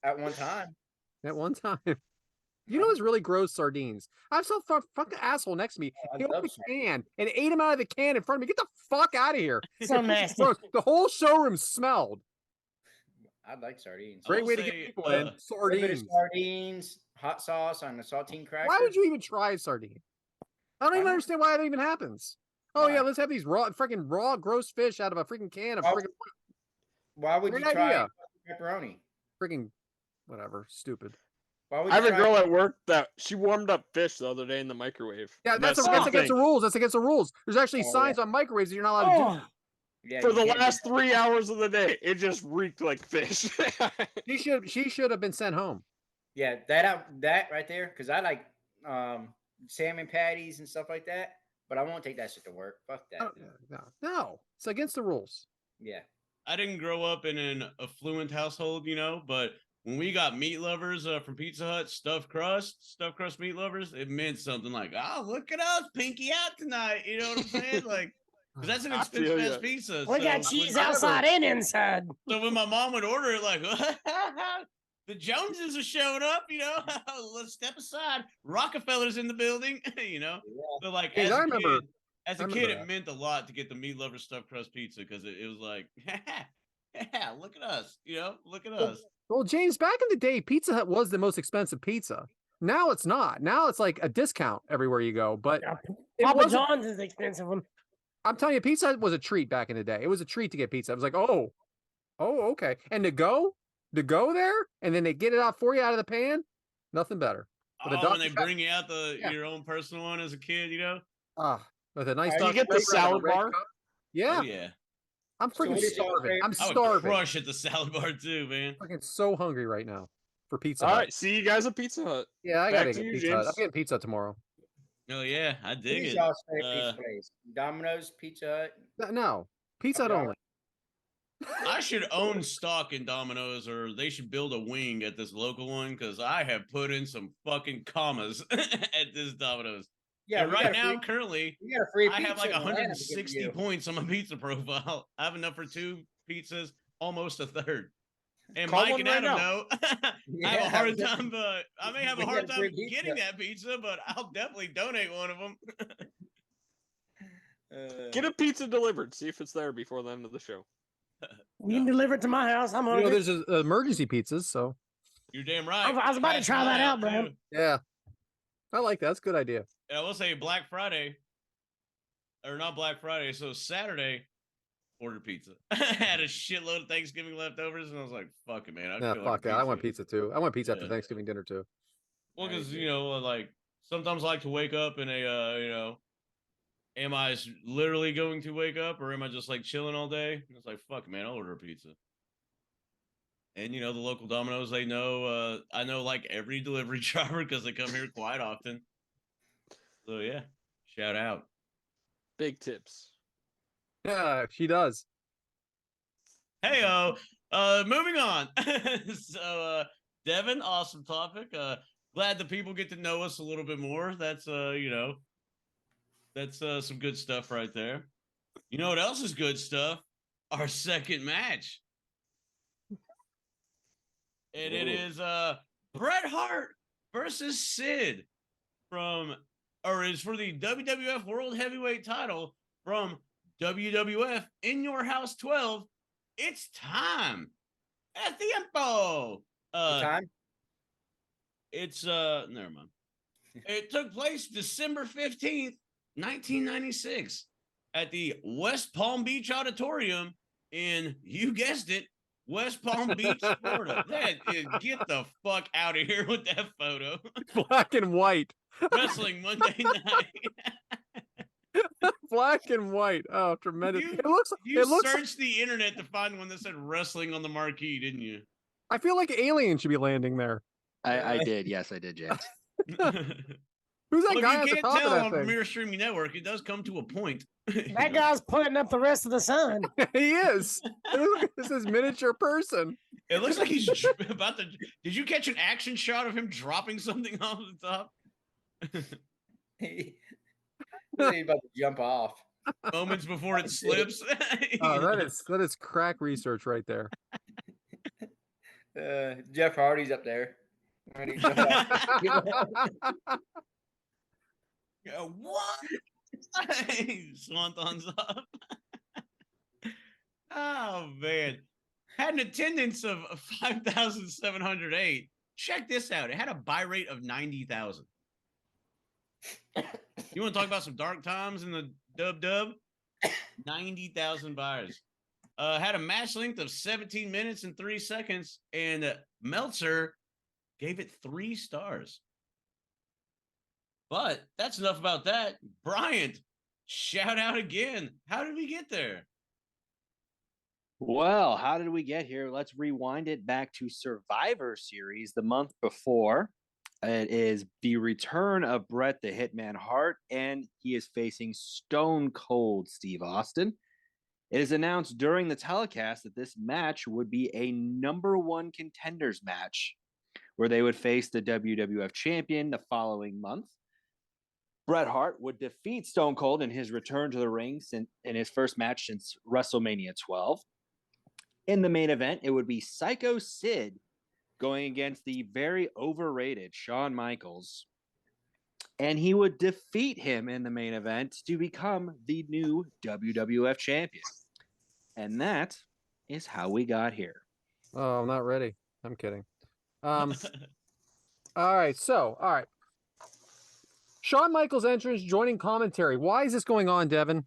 At one time. at one time. You know what's really gross? Sardines. I have some fucking asshole next to me. I He love opened the can and ate him out of the can in front of me. Get the fuck out of here. So nasty. Gross. The whole showroom smelled. I like sardines. I Great will way to say, get people in. A bit of Sardines. sardines, hot sauce on the saltine cracker. Why would you even try a sardine? I don't Why even not? understand why that even happens. Oh Why? yeah, let's have these freaking raw, gross fish out of a freaking can of Why- freaking, Why would you Great try idea. pepperoni? freaking, whatever, stupid. Why would I have you a try girl at work that she warmed up fish the other day in the microwave. Yeah, that's That's against the rules. That's against the rules. There's actually Oh, signs on microwaves that you're not allowed to do. Oh, that. Yeah, For you the can't do last that. 3 hours of the day, it just reeked like fish. She should have been sent home. Yeah, that right there, because I like salmon patties and stuff like that, but I won't take that shit to work. Fuck that. No, it's against the rules. Yeah. I didn't grow up in an affluent household, but when we got meat lovers from Pizza Hut, stuffed crust meat lovers, it meant something like, oh, look at us, pinky out tonight. You know what I'm saying? Like, because that's an I feel expensive ass ya. pizza. We got cheese outside and inside. So when my mom would order it, like, the Joneses are showing up, let's step aside. Rockefeller's in the building, So like, Hey, I remember it that. meant a lot to get the meat lover stuffed crust pizza because it was like, yeah, look at us, look at us. Well, James, back in the day, Pizza Hut was the most expensive pizza. Now it's not. Now it's like a discount everywhere you go. But Papa John's is the expensive one. I'm telling you, Pizza Hut was a treat back in the day. It was a treat to get pizza. I was like, oh, okay. And to go there, and then they get it out for you out of the pan, nothing better. When they bring you out your own personal one as a kid, with a nice. You get the salad bar. Yeah. Oh, yeah. I'm freaking starving. I'm I would starving. crush at the salad bar too, man. I'm fucking so hungry right now for Pizza Hut. All right, see you guys at Pizza Hut. Yeah, I gotta get Pizza Hut. I'm getting pizza tomorrow. Oh yeah, I dig Who's it. y'all's favorite pizza place? Domino's, Pizza Hut? No, Pizza Hut only. I should own stock in Domino's, or they should build a wing at this local one because I have put in some fucking commas at this Domino's. Yeah, and right now, currently, I have like 160 points on my pizza profile. I have enough for 2 pizzas, almost a third. And Call Mike and right Adam now. know I have a hard time, but I may have a hard time getting that pizza, but I'll definitely donate one of them. Get a pizza delivered. See if it's there before the end of the show. You can deliver it to my house. I'm hungry. There's emergency pizzas, so you're damn right. I was about to try that out, bro. Yeah, I like that. That's a good idea. And I will say Black Friday, or not Black Friday, so Saturday, ordered pizza. I had a shitload of Thanksgiving leftovers, and I was like, fuck it, man. Fuck that. I want pizza too. I want pizza after Thanksgiving dinner too. Well, because, like, sometimes I like to wake up in a, am I literally going to wake up, or am I just, like, chilling all day? And it's like, fuck, man, I'll order a pizza. And, the local Domino's, they know, I know, like, every delivery driver because they come here quite often. So, yeah, shout out. Big tips. Yeah, she does. Hey-o, moving on. So, Devyn, awesome topic. Glad the people get to know us a little bit more. That's, that's some good stuff right there. You know what else is good stuff? Our second match. And it is Brett Hart versus Sid is for the WWF World Heavyweight title from WWF In Your House 12. It's time. Es tiempo. Time? It's never mind. It took place December 15th, 1996 at the West Palm Beach Auditorium in, you guessed it, West Palm Beach, Florida. Get the fuck out of here with that photo. Black and white. Wrestling Monday night. Black and white. Oh, tremendous. You searched the internet to find one that said wrestling on the marquee, didn't you? I feel like Alien should be landing there. I did. Yes, I did, James. Who's that guy at the top of that on thing? Premier Streaming Network, it does come to a point. That guy's putting up the rest of the sun. He is. This is miniature person. It looks like he's about to. Did you catch an action shot of him dropping something off the top? He's about to jump off. Moments before it slips. Oh, that is crack research right there. Jeff Hardy's up there. What? Swanton's up. Oh man. Had an attendance of 5,708. Check this out. It had a buy rate of 90,000. You want to talk about some dark times in the dub? 90,000 buyers. Had a match length of 17 minutes and 3 seconds, and Meltzer gave it 3 stars. But that's enough about that. Bryant, shout out again. How did we get there? Well, how did we get here? Let's rewind it back to Survivor Series the month before. It is the return of Bret the Hitman Hart, and he is facing Stone Cold Steve Austin. It is announced during the telecast that this match would be a number one contenders match, where they would face the WWF champion the following month. Bret Hart would defeat Stone Cold in his return to the ring in his first match since WrestleMania 12. In the main event, it would be Psycho Sid going against the very overrated Shawn Michaels. And he would defeat him in the main event to become the new WWF champion. And that is how we got here. Oh, I'm not ready. I'm kidding. All right. Shawn Michaels' entrance joining commentary. Why is this going on, Devyn?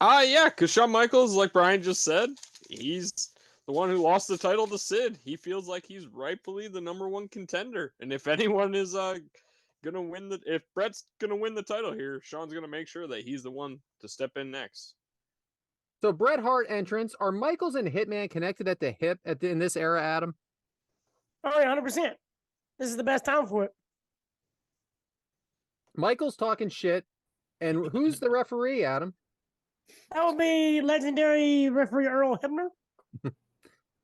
Yeah, because Shawn Michaels, like Brian just said, he's the one who lost the title to Sid. He feels like he's rightfully the number one contender. And if anyone is gonna win if Bret's gonna win the title here, Shawn's gonna make sure that he's the one to step in next. So Bret Hart entrance. Are Michaels and Hitman connected at the hip in this era, Adam? Oh, yeah, 100%. This is the best time for it. Michaels talking shit. And who's the referee, Adam? That would be legendary referee Earl Hebner.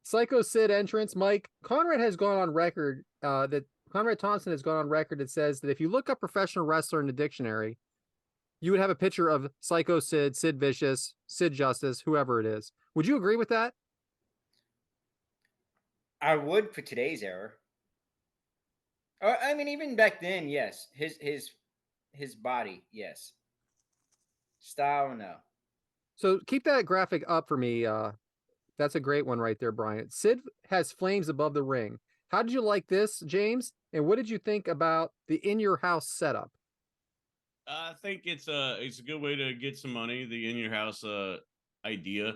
Psycho Sid entrance. Mike, Conrad has gone on record that Conrad Thompson has gone on record that says that if you look up professional wrestler in the dictionary, you would have a picture of Psycho Sid, Sid Vicious, Sid Justice, whoever it is. Would you agree with that? I would for today's era. I mean, even back then, yes. His body, yes. Style, no. So keep that graphic up for me. That's a great one right there, Brian. Sid has flames above the ring. How did you like this, James? And what did you think about the In Your House setup? I think it's a good way to get some money. The In Your House idea.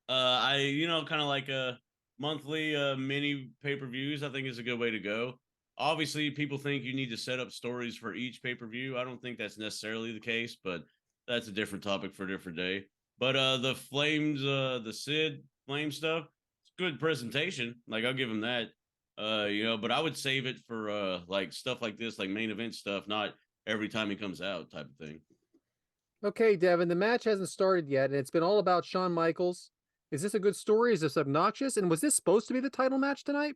Kind of like a monthly mini pay-per-views. I think is a good way to go. Obviously, people think you need to set up stories for each pay-per-view. I don't think that's necessarily the case, but that's a different topic for a different day. But the Flames, the Sid Flame stuff, it's good presentation. Like, I'll give him that. But I would save it for like stuff like this, like main event stuff, not every time he comes out type of thing. Okay, Devyn, the match hasn't started yet, and it's been all about Shawn Michaels. Is this a good story? Is this obnoxious? And was this supposed to be the title match tonight?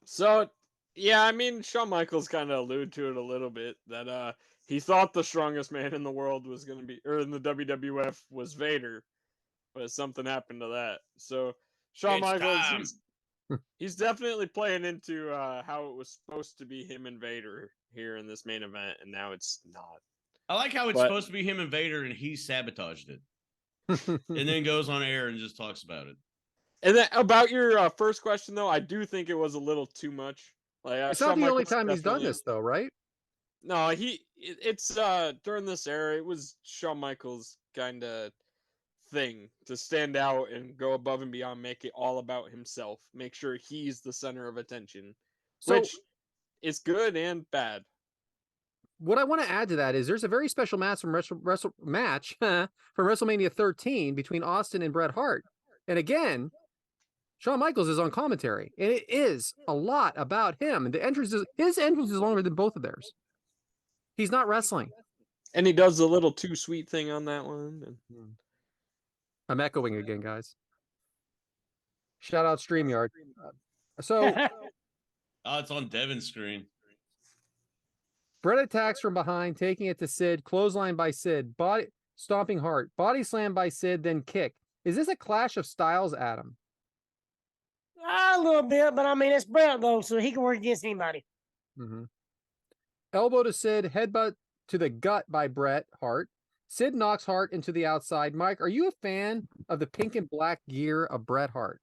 So, yeah, I mean, Shawn Michaels kind of alluded to it a little bit, that he thought the strongest man in the world was going to be, or in the WWF was Vader, but something happened to that. So, Shawn Michaels, he's definitely playing into how it was supposed to be him and Vader here in this main event, and now it's not. I like how it's supposed to be him and Vader, and he sabotaged it. And then goes on air and just talks about it. And then about your first question, though, I do think it was a little too much. Like, it's not the only time he's done this, though, right? No, it's during this era, it was Shawn Michaels' kind of thing to stand out and go above and beyond, make it all about himself, make sure he's the center of attention, which is good and bad. What I want to add to that is there's a very special match from WrestleMania 13 between Austin and Bret Hart. And again, Shawn Michaels is on commentary, and it is a lot about him. And his entrance is longer than both of theirs. He's not wrestling. And he does the little too sweet thing on that one. I'm echoing again, guys. Shout out StreamYard. So it's on Devyn's screen. Bret attacks from behind, taking it to Sid, clothesline by Sid, body stomping Hart, body slam by Sid, then kick. Is this a clash of styles, Adam? A little bit, but I mean, it's Bret, though, so he can work against anybody. Mm-hmm. Elbow to Sid, headbutt to the gut by Bret Hart. Sid knocks Hart into the outside. Mike, are you a fan of the pink and black gear of Bret Hart?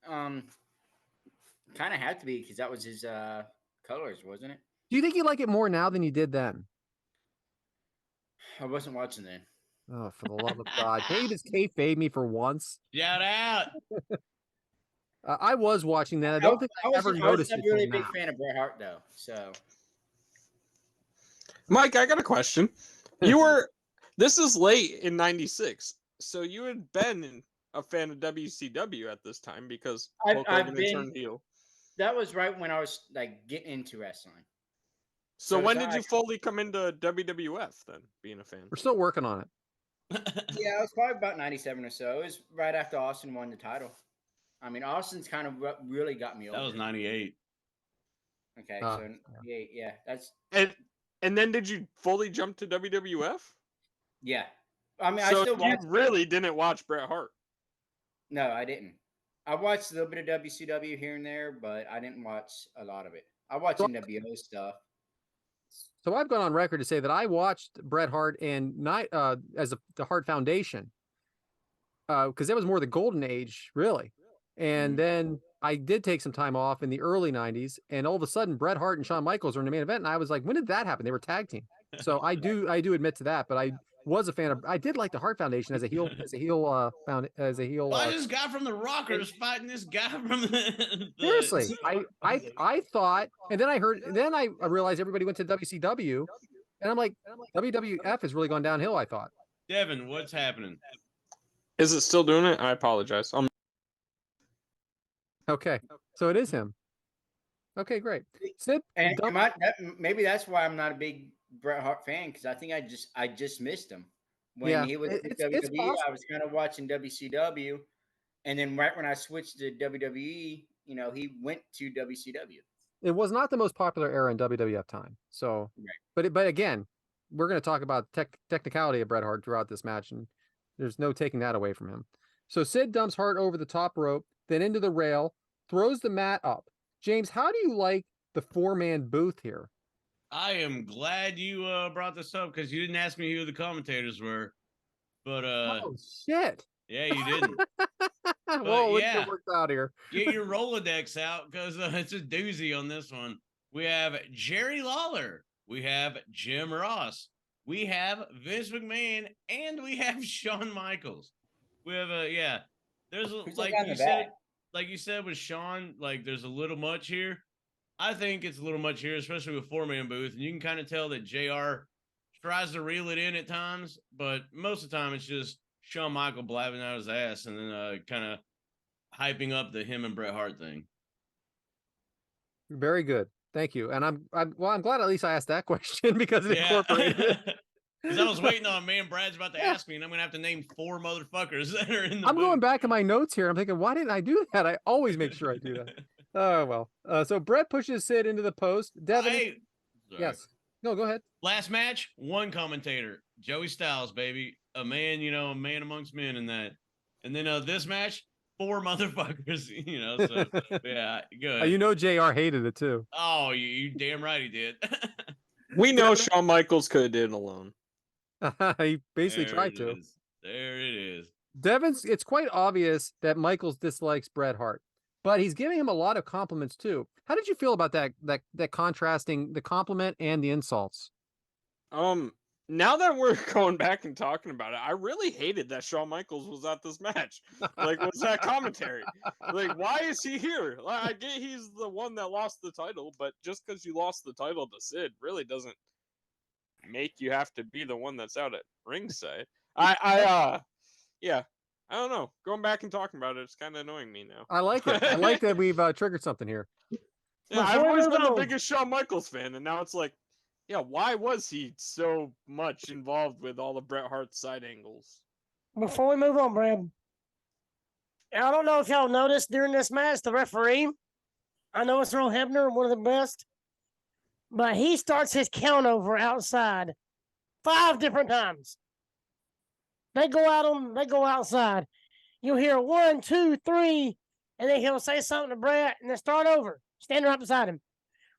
Kind of had to be, because that was his colors, wasn't it? Do you think you like it more now than you did then? I wasn't watching then. Oh, for the love of God. Can't you just kayfabe me for once? Shout out. I was watching that. I don't think I ever noticed it. I'm really a big fan of Bret Hart, though. So, Mike, I got a question. This is late in '96, so you had been a fan of WCW at this time because I've- Hulk I've Hogan had been- turned heel. That was right when I was like getting into wrestling. So So when it's did not you like- fully come into WWF then, being a fan? We're still working on it. Yeah, it was probably about 97 or so. It was right after Austin won the title. I mean, Austin's kind of what really got me over. That was 98. Okay, Ah, so yeah, that's And then did you fully jump to WWF? yeah. I mean, So I still you watch. really didn't watch Bret Hart. No, I didn't. I watched a little bit of WCW here and there, but I didn't watch a lot of it. I watched NWO stuff. So I've gone on record to say that I watched Bret Hart and the Hart Foundation because that was more the golden age, really. And Mhm. then I did take some time off in the early 90s, and all of a sudden Bret Hart and Shawn Michaels were in the main event, and I was like, when did that happen? They were tag team. So I do admit to that, but I was a fan of. I did like the Hart Foundation as a heel Why this guy from the Rockers fighting this guy from the Seriously, I thought, and then I realized everybody went to WCW, and I'm like, WWF has really gone downhill. I thought. Devyn, what's happening? Is it still doing it? I apologize. Okay, so it is him. Okay, great. Sid, And maybe that's why I'm not a big Bret Hart fan, because I think I just missed him when Yeah, he was with it's WWE. possible. I was kind of watching WCW, and then right when I switched to WWE, he went to WCW. It was not the most popular era in WWF time. So, Right. but again, we're going to talk about technicality of Bret Hart throughout this match, and there's no taking that away from him. So Sid dumps Hart over the top rope, then into the rail, throws the mat up. James, how do you like the 4-man booth here? I am glad you brought this up because you didn't ask me who the commentators were. But Oh shit! yeah, you didn't. Whoa, let's yeah. get worked out here. Get your Rolodex out because it's a doozy on this one. We have Jerry Lawler. We have Jim Ross. We have Vince McMahon, and we have Shawn Michaels. We have there's Who's like that guy in you the said, back? like you said with Shawn, like there's a little much here. I think it's a little much here, especially with 4-man booth, and you can kind of tell that JR tries to reel it in at times, but most of the time it's just Shawn Michael blabbing out his ass and then kind of hyping up the him and Bret Hart thing. Very good, thank you. And I'm glad at least I asked that question because it incorporated it. Because I was waiting on man Brad's about to ask me, and I'm gonna have to name 4 motherfuckers that are in the I'm going booth. back in my notes here. I'm thinking, why didn't I do that? I always make sure I do that. Oh well. So Brett pushes Sid into the post. Devyn, Hey, sorry. yes. No, go ahead. Last match, one commentator, Joey Styles, baby, a man amongst men in that. And then this match, 4 motherfuckers, So yeah, good. JR hated it too. Oh, you damn right he did. We know Shawn Michaels could have did it alone. He basically There tried it to. is. There it is. It's quite obvious that Michaels dislikes Bret Hart, but he's giving him a lot of compliments too. How did you feel about that contrasting the compliment and the insults? Now that we're going back and talking about it, I really hated that Shawn Michaels was at this match. Like, was that commentary? Like, why is he here? Like, I get he's the one that lost the title, but just because you lost the title to Sid really doesn't make you have to be the one that's out at ringside. Yeah, I don't know. Going back and talking about it, it's kind of annoying me now. I like it. I like that we've triggered something here. Yeah, I've Before always we been the go- biggest Shawn Michaels fan, and now it's like, yeah, why was he so much involved with all the Bret Hart side angles? Before we move on, Brad, I don't know if y'all noticed during this match, the referee, I know it's Earl Hebner, one of the best, but he starts his count over outside 5 different times. They go outside. You'll hear 1, 2, 3, and then he'll say something to Brett and then start over. Stand right beside him.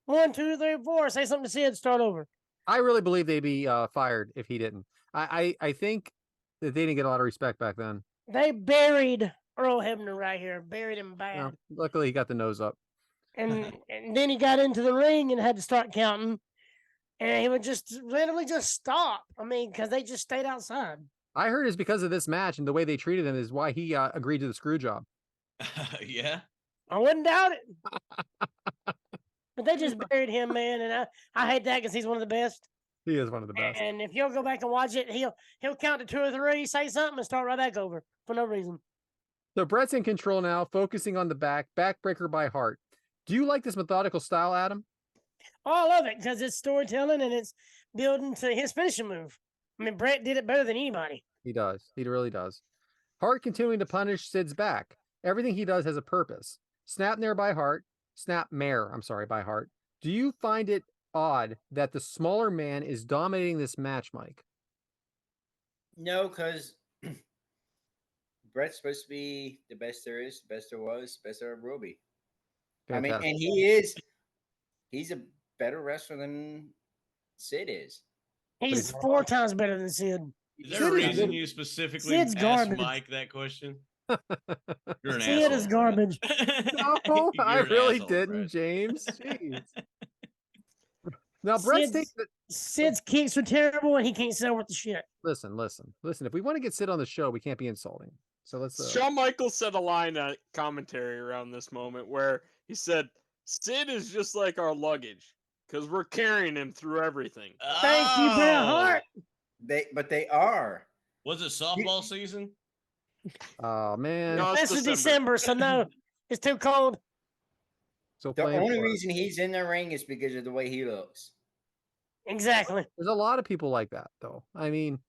1, 2, 3, 4, say something to Sid, start over. I really believe they'd be fired if he didn't. I think that they didn't get a lot of respect back then. They buried Earl Hebner right here, buried him bad. Well, luckily, he got the nose up. And then he got into the ring and had to start counting. And he would just randomly just stop. I mean, because they just stayed outside. I heard it's because of this match and the way they treated him is why he agreed to the screw job. Yeah. I wouldn't doubt it. But they just buried him, man. And I hate that because he's one of the best. He is one of the best. And if you'll go back and watch it, he'll count to 2 or 3, say something, and start right back over for no reason. So Brett's in control now, focusing on the backbreaker by Hart. Do you like this methodical style, Adam? Oh, I love it because it's storytelling and it's building to his finishing move. I mean, Brett did it better than anybody. He does. He really does. Hart continuing to punish Sid's back. Everything he does has a purpose. Snapmare by Hart. By Hart. Do you find it odd that the smaller man is dominating this match, Mike? No, because Brett's supposed to be the best there is, best there was, best there will be. Fantastic. I mean, and he's a better wrestler than Sid is. He's 4 times better than Sid. Is there a reason you specifically Sid's asked garbage. Mike that question? You're an Sid asshole. is garbage. No, I You're an really asshole, didn't, Brett. James. Jeez. Now, Brett's Sid's kicks are terrible and he can't sell worth the shit. Listen. If we want to get Sid on the show, we can't be insulting. So let's. Shawn Michaels said a line at commentary around this moment where he said, "Sid is just like our luggage because we're carrying him through everything." Thank you, Brett Hart. But they are. Was it softball season? Oh man. No, This is December, so no, it's too cold. So The playing only for us. reason he's in the ring is because of the way he looks. Exactly. There's a lot of people like that, though. I mean,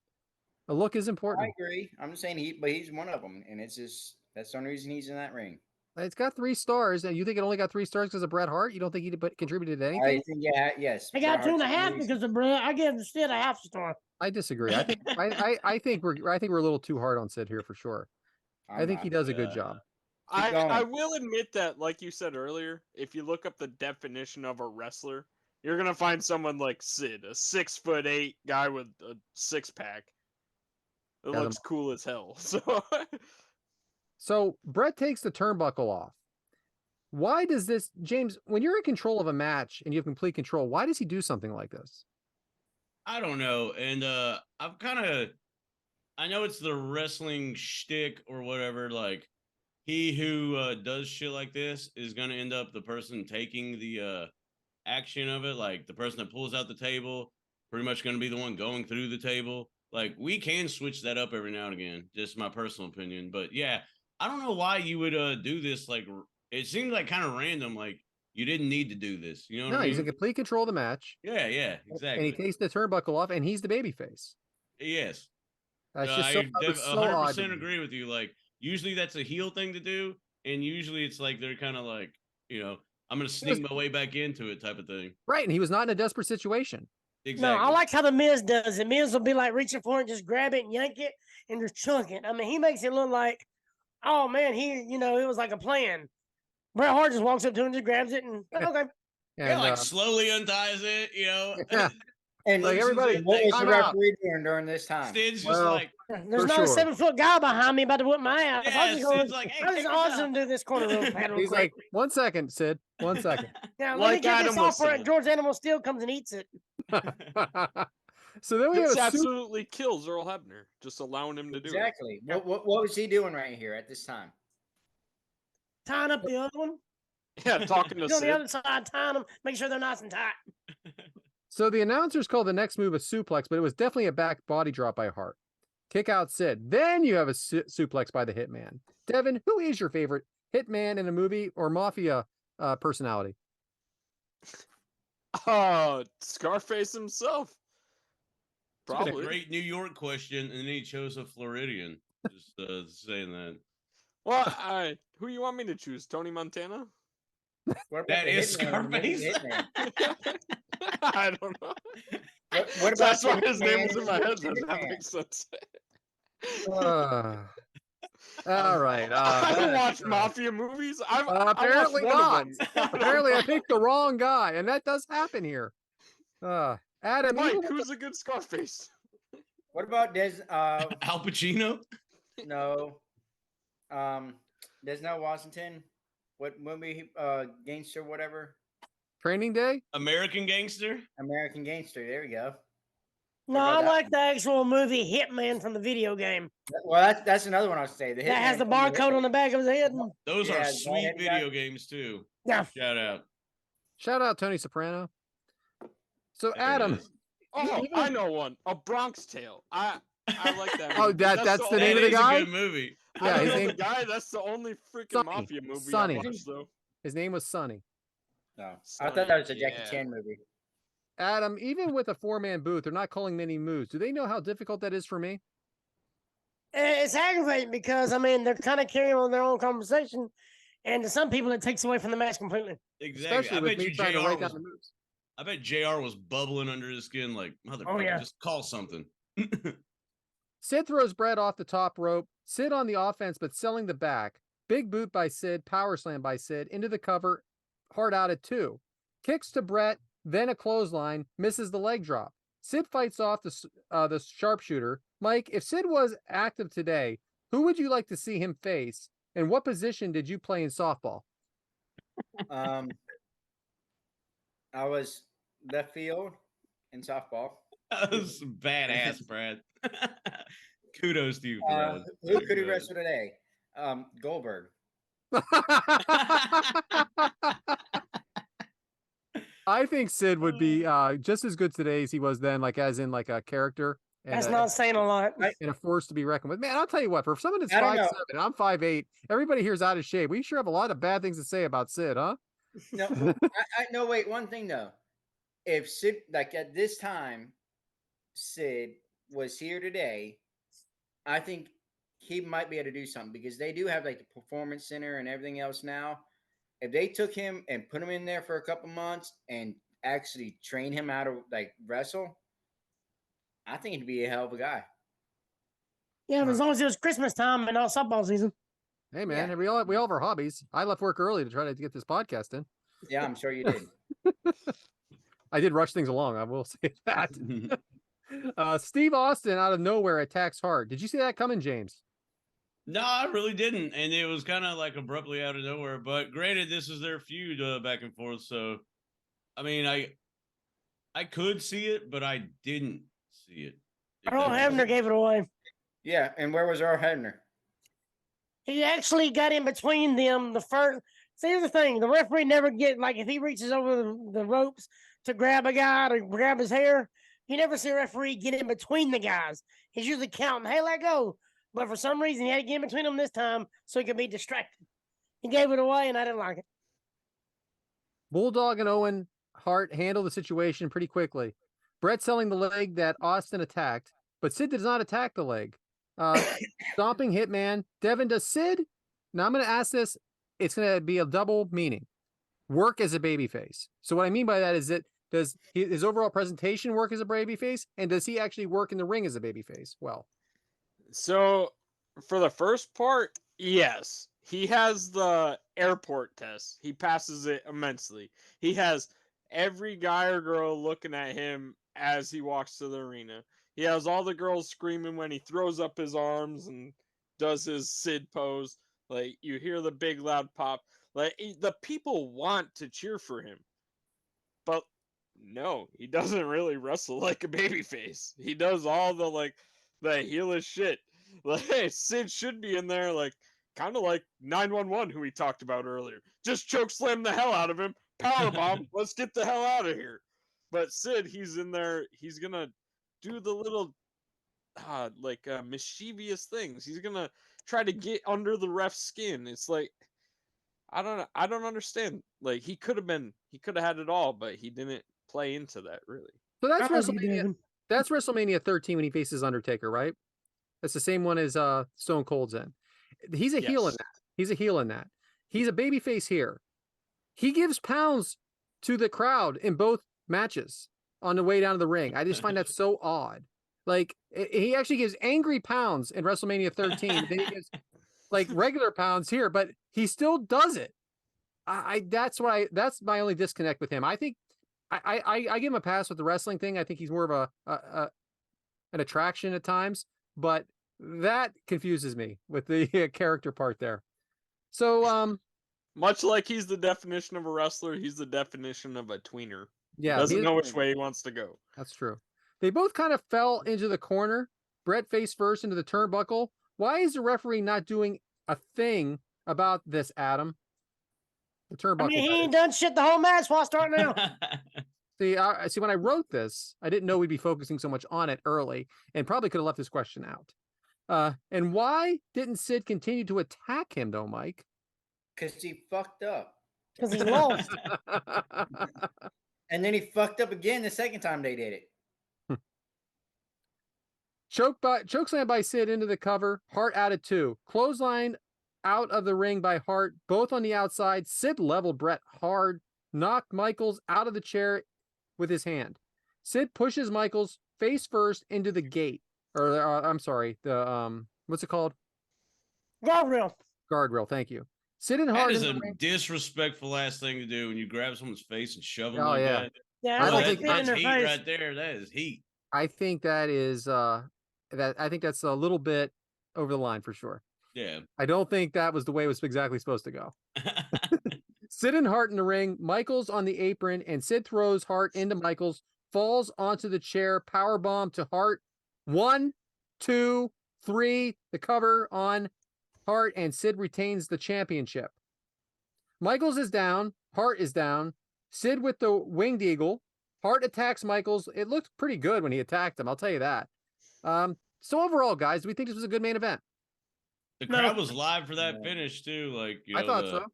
a look is I important. agree. I'm just saying he's one of them, and it's just that's the only reason he's in that ring. It's got 3 stars, and you think it only got 3 stars because of Bret Hart? You don't think he contributed to I anything? think yes. I got Bret 2.5 Hart's amazing. because of Brett. I give Sid a half star. I disagree. I think I think we're a little too hard on Sid here for sure. I think he does a good job. I will admit that, like you said earlier, if you look up the definition of a wrestler, you're gonna find someone like Sid, a 6'8" guy with a 6-pack. It Yeah, looks cool as hell. So Brett takes the turnbuckle off. Why does this, James, when you're in control of a match and you have complete control, why does he do something like this? I don't know. And I know it's the wrestling shtick or whatever. Like, he who does shit like this is going to end up the person taking the action of it. Like, the person that pulls out the table, pretty much going to be the one going through the table. Like, we can switch that up every now and again. Just my personal opinion. But yeah, I don't know why you would do this. Like, it seems like kind of random. Like, you didn't need to do this. You know what I mean? He's in complete control of the match. Yeah, exactly. And he takes the turnbuckle off, and he's the babyface. Yes. That's just so, I so odd. 100% agree with you. Like, usually that's a heel thing to do, and usually it's like they're kind of like, I'm going to sneak my way back into it type of thing. Right, and he was not in a desperate situation. Exactly. No, I like how the Miz does it. Miz will be like reaching for it, just grab it and yank it and just chunk it. I mean, he makes it look like, oh man, it was like a plan. Bret Hart just walks up to him, just grabs it, and okay. And, slowly unties it, Yeah. And like everybody, what was the time out. referee doing during this time? Sid's just Well, like, There's not a 7-foot guy behind me about to whip my ass. Yeah, Sid's like, hey, I check just this asked him to do this corner real pad real he's quick. like, 1 second, Sid. 1 second. Yeah, let like me get this Adam off was where saying. George Animal Steel comes and eats it. So then we have This a absolutely kills Earl Hebner, just allowing him to do it. Exactly. What was he doing right here at this time? Tying up the other one. Yeah, talking to He's on the Sid. other side, tying them, make sure they're nice and tight. So the announcers called the next move a suplex, but it was definitely a back body drop by Hart. Kick out Sid. Then you have a suplex by the Hitman. Devyn, who is your favorite Hitman in a movie or mafia personality? Oh, Scarface himself. it's been a Probably. great New York question, and then he chose a Floridian. Just saying that. Well, who you want me to choose? Tony Montana? What about That the is Hitman? Scarface. Hitman. I don't know. What about That's the why his name Hitman was in my head. and the That Hitman? makes sense. All right. I don't watch mafia movies. I watched Apparently one of not. them. Apparently, I picked the wrong guy, and that does happen here. Adam, Mike, even with who's a good Scarface? What about Al Pacino? no. Desnell Washington? What movie gangster whatever? Training Day? American Gangster? American Gangster. There we go. No, about I that like the actual movie Hitman from the video game. Well, that's another one I'll say. The That has Hitman the from barcode on the back of his head. Those Yeah, are go sweet ahead, video guy. games, too. Yeah. Shout out. Shout out Tony Soprano. So There it Adam, is. Oh, Even- I know one. A Bronx Tale. I like that. Oh, movie, but that's the name of the That is guy? a good movie. I Yeah, don't his know name the guy. That's the only freaking Sonny. mafia movie Sonny. I watched, though. His name was Sonny. No, I Sonny, thought that was a Jackie yeah. Chan movie. Adam, even with a 4-man booth, they're not calling many moves. Do they know how difficult that is for me? It's aggravating because I mean they're kind of carrying on their own conversation, and to some people it takes away from the match completely. Exactly. Especially I with bet me you trying to write JR down was. the moves. I bet JR was bubbling under his skin like motherfucker. yeah. Just call something. Sid throws Brett off the top rope. Sid on the offense, but selling the back. Big boot by Sid. Power slam by Sid. Into the cover. Hard out at 2. Kicks to Brett. Then a clothesline. Misses the leg drop. Sid fights off the sharpshooter. Mike, if Sid was active today, who would you like to see him face? And what position did you play in softball? I was left field in softball. That was badass, Brad. Kudos to you for that. Who could he wrestle today? Goldberg. I think Sid would be just as good today as he was then, like as in like a character. That's not saying a lot. And a force to be reckoned with. Man, I'll tell you what, for someone that's I don't 5'7", know. and I'm 5'8", everybody here's out of shape. We sure have a lot of bad things to say about Sid, huh? No, no, wait. One thing though, if Sid, like at this time, Sid was here today, I think he might be able to do something because they do have like the performance center and everything else now. If they took him and put him in there for a couple months and actually train him how to like wrestle, I think he'd be a hell of a guy. Yeah, but as long as it was Christmas time and not softball season. Hey man, Yeah. we all have our hobbies. I left work early to try to get this podcast in. Yeah, I'm sure you did. I did rush things along, I will say that. Steve Austin out of nowhere attacks Hart. Did you see that coming, James? No, I really didn't. And it was kind of like abruptly out of nowhere. But granted, this is their feud back and forth. So, I mean, I could see it, but I didn't see it. Earl Hebner gave it away. Yeah, and where was Earl Hebner? He actually got in between them. The first. See, here's the thing: the referee never get like if he reaches over the ropes to grab a guy to grab his hair, you never see a referee get in between the guys. He's usually counting, "Hey, let go." But for some reason, he had to get in between them this time so he could be distracted. He gave it away, and I didn't like it. Bulldog and Owen Hart handle the situation pretty quickly. Brett selling the leg that Austin attacked, but Sid does not attack the leg. Stomping Hitman. Devyn, does Sid, now I'm going to ask this, it's going to be a double meaning. Work as a babyface. So what I mean by that is that does his overall presentation work as a babyface? And does he actually work in the ring as a babyface? Well, So for the first part, yes. He has the airport test. He passes it immensely. He has every guy or girl looking at him as he walks to the arena. He has all the girls screaming when he throws up his arms and does his Sid pose. Like, you hear the big loud pop. Like, the people want to cheer for him. But no, he doesn't really wrestle like a babyface. He does all the, like, the heelish shit. Like, hey, Sid should be in there, like, kind of like 911, who we talked about earlier. Just choke slam the hell out of him. Powerbomb. Let's get the hell out of here. But Sid, he's in there. He's going to do the little, mischievous things. He's going to try to get under the ref's skin. It's like, I don't understand. Like, he could have had it all, but he didn't play into that, really. so that's I thought he WrestleMania. did. That's WrestleMania 13 when he faces Undertaker, right? That's the same one as Stone Cold's in. He's a heel in Yes. that. He's a heel in that. He's a babyface here. He gives pounds to the crowd in both matches on the way down to the ring. I just find that so odd. Like, he actually gives angry pounds in WrestleMania 13. Then he gives like regular pounds here, but he still does it. That's my only disconnect with him. I think I give him a pass with the wrestling thing. I think he's more of an attraction at times, but that confuses me with the character part there. So, Much like he's the definition of a wrestler, he's the definition of a tweener. yeah, Doesn't know which way he wants to go. that's true. They both kind of fell into the corner. Brett face first into the turnbuckle. Why is the referee not doing a thing about this, Adam? The turnbuckle. I mean, he that ain't done shit the whole match. Why start now? See, when I wrote this, I didn't know we'd be focusing so much on it early, and probably could have left this question out. And why didn't Sid continue to attack him, though, Mike? Because he fucked up. Because he lost. And then he fucked up again the second time they did it. Chokeslam by Sid into the cover. Hart out at 2. Clothesline out of the ring by Hart, both on the outside. Sid leveled Brett hard, knocked Michaels out of the chair with his hand. Sid pushes Michaels face first into the gate. Or I'm sorry, the what's it called? Guardrail. Guardrail. Thank you. Sid and Hart. That is a disrespectful ass thing to do when you grab someone's face and shove them like yeah. that. Yeah, I don't That- think that's in heat their face. right there. That is heat. I think that is I think that's a little bit over the line for sure. Yeah. I don't think that was the way it was exactly supposed to go. Sid and Hart in the ring, Michaels on the apron, and Sid throws Hart into Michaels, falls onto the chair, power bomb to Hart. 1, 2, 3, the cover on Hart, and Sid retains the championship. Michaels is down, Hart is down. Sid with the winged eagle. Hart attacks Michaels. It looked pretty good when he attacked him, I'll tell you that. So overall, guys, do we think this was a good main event? The No. crowd was live for that No. finish too. Like I thought so.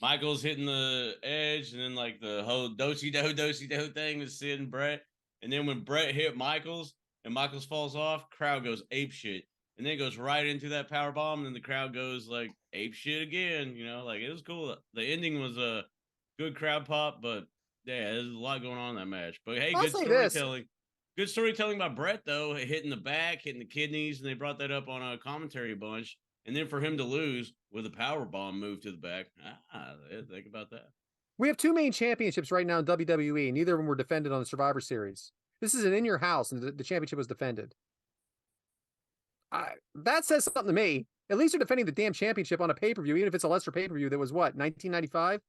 Michael's hitting the edge, and then like the whole do thing with Sid and Brett. And then when Brett hit Michaels and Michaels falls off, crowd goes ape shit. And then it goes right into that power bomb, and then the crowd goes like ape shit again. You know, like it was cool. The ending was a good crowd pop, but yeah, there's a lot going on in that match. But hey, I'll good say this. storytelling. Good storytelling by Brett though, hitting the back, hitting the kidneys, and they brought that up on a commentary a bunch. And then for him to lose with a power bomb move to the back, think about that. We have 2 main championships right now in WWE. Neither of them were defended on the Survivor Series. This is an In Your House, and the championship was defended. That says something to me. At least they're defending the damn championship on a pay-per-view, even if it's a lesser pay-per-view that was what, 1995?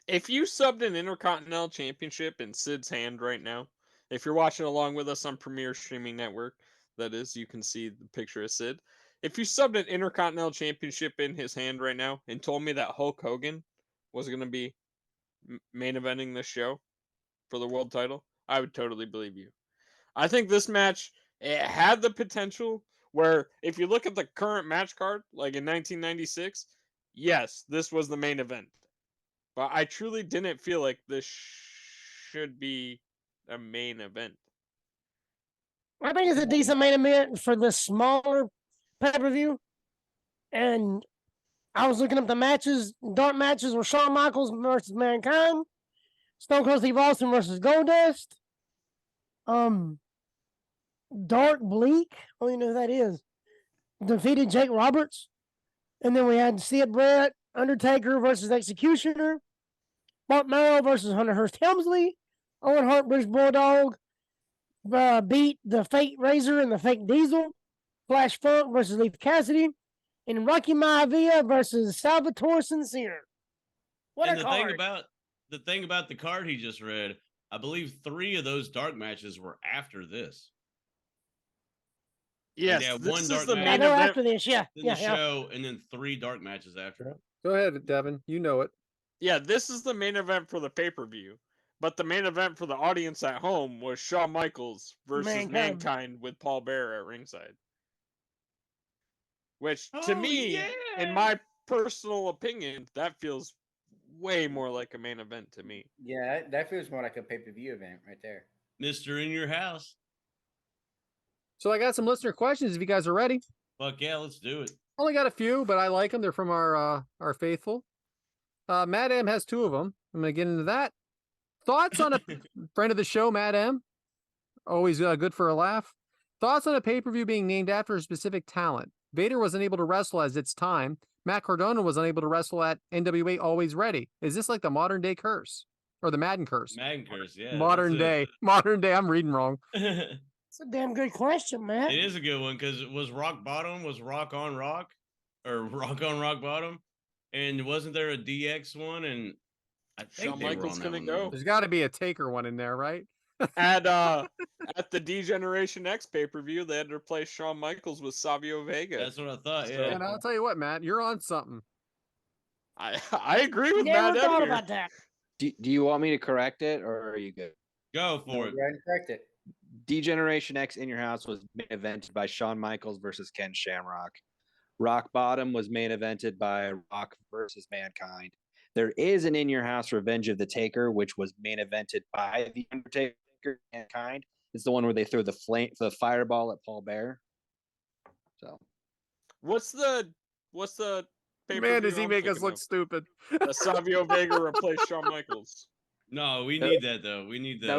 If you subbed an Intercontinental Championship in Sid's hand right now, if you're watching along with us on Premier Streaming Network, that is, you can see the picture of Sid. If you subbed an Intercontinental Championship in his hand right now and told me that Hulk Hogan was going to be main eventing this show for the world title, I would totally believe you. I think this match, it had the potential where if you look at the current match card, like in 1996, yes, this was the main event. But I truly didn't feel like this should be a main event. I think it's a decent main event for the smaller pay-per-view. And I was looking up the matches. Dark matches were Shawn Michaels versus Mankind, Stone Cold Steve Austin versus Goldust. Dark Bleak, I don't even know who that is, defeated Jake Roberts. And then we had Sid Brett, Undertaker versus Executioner, Mark Merrill versus Hunter Hearst Helmsley, Owen Hart, British Bulldog, beat the Fake Razor and the Fake Diesel, Flash Funk versus Leif Cassidy, and Rocky Maivia versus Salvatore Sincere. What And a the card. thing about the card he just read, I believe 3 of those dark matches were after this. Yes, they have this one is dark the match. Yeah, main no, event. after this, yeah. In the show, and then 3 dark matches after. Go ahead, Devin. You know it. Yeah, this is the main event for the pay-per-view. But the main event for the audience at home was Shawn Michaels versus Mankind with Paul Bearer at ringside. Which, to me, in my personal opinion, that feels way more like a main event to me. Yeah, that feels more like a pay-per-view event right there. Mr. In Your House. So I got some listener questions if you guys are ready. Fuck yeah, let's do it. Only got a few, but I like them. They're from our faithful. Matt M has 2 of them. I'm going to get into that. Thoughts on a friend of the show, Matt M. Always good for a laugh. Thoughts on a pay-per-view being named after a specific talent. Vader was unable to wrestle as its time. Matt Cardona was unable to wrestle at NWA Always Ready. Is this like the modern day curse? Or the Madden curse? Madden curse, yeah. Modern day. Modern day. I'm reading wrong. It's a damn good question, Matt. It is a good one because it was Rock Bottom, was Rock on Rock, or Rock on Rock Bottom, and wasn't there a DX one? And I think Shawn Michaels gonna go. There's got to be a Taker one in there, right? At the D-Generation X pay-per-view, they had to replace Shawn Michaels with Savio Vega. That's what I thought. So- Yeah, And I'll tell you what, Matt, you're on something. I agree with Never Matt thought Edgar. about that. Do you want me to correct it, or are you good? Go No, for it. go ahead and correct it. D-Generation X In Your House was main evented by Shawn Michaels versus Ken Shamrock. Rock Bottom was main evented by Rock versus Mankind. There is an In Your House Revenge of the Taker, which was main evented by The Undertaker and Mankind. It's the one where they throw the fireball at Paul Bear. So What's the Man, does pay-per-view he I'm make us thinking look of? stupid? Savio Vega replaced Shawn Michaels. No, we need that though. We need that. that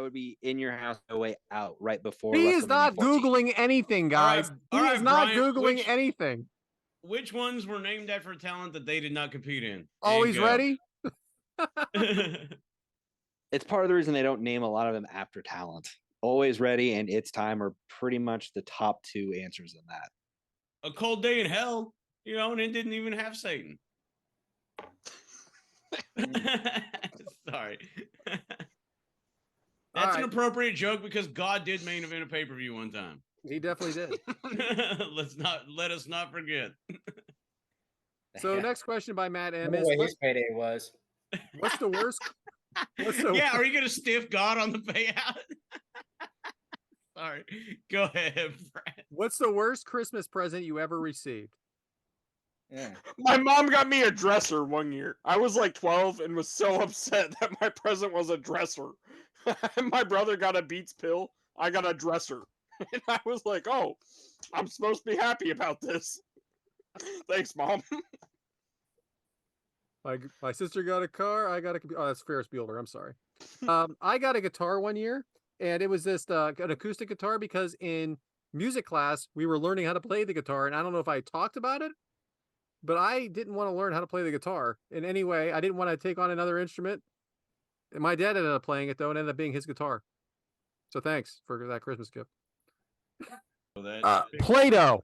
would be In Your House No Way Out right before He is WrestleMania not 14. Googling anything, guys. All He right, is not Brian, Googling anything. Which ones were named after talent that they did not compete in? Always ready? It's part of the reason they don't name a lot of them after talent. Always Ready and It's Time are pretty much the top two answers in that. A Cold Day in Hell, and it didn't even have Satan. Sorry. That's an appropriate joke because God did main event a pay-per-view one time. He definitely did. Let us not forget. So next question by Matt M What is his payday was. what's the worst? Yeah, are you gonna stiff God on the payout? Sorry. Go ahead, Brad. What's the worst Christmas present you ever received? Yeah. My mom got me a dresser one year. I was like 12 and was so upset that my present was a dresser. My brother got a Beats pill. I got a dresser. And I was like, oh, I'm supposed to be happy about this. Thanks, Mom. My sister got a car. I got a computer. Oh, that's Ferris Bueller. I'm sorry. I got a guitar one year, and it was this an acoustic guitar because in music class we were learning how to play the guitar, and I don't know if I talked about it, but I didn't want to learn how to play the guitar in any way. I didn't want to take on another instrument. And my dad ended up playing it though, and ended up being his guitar. So thanks for that Christmas gift. Play-Doh.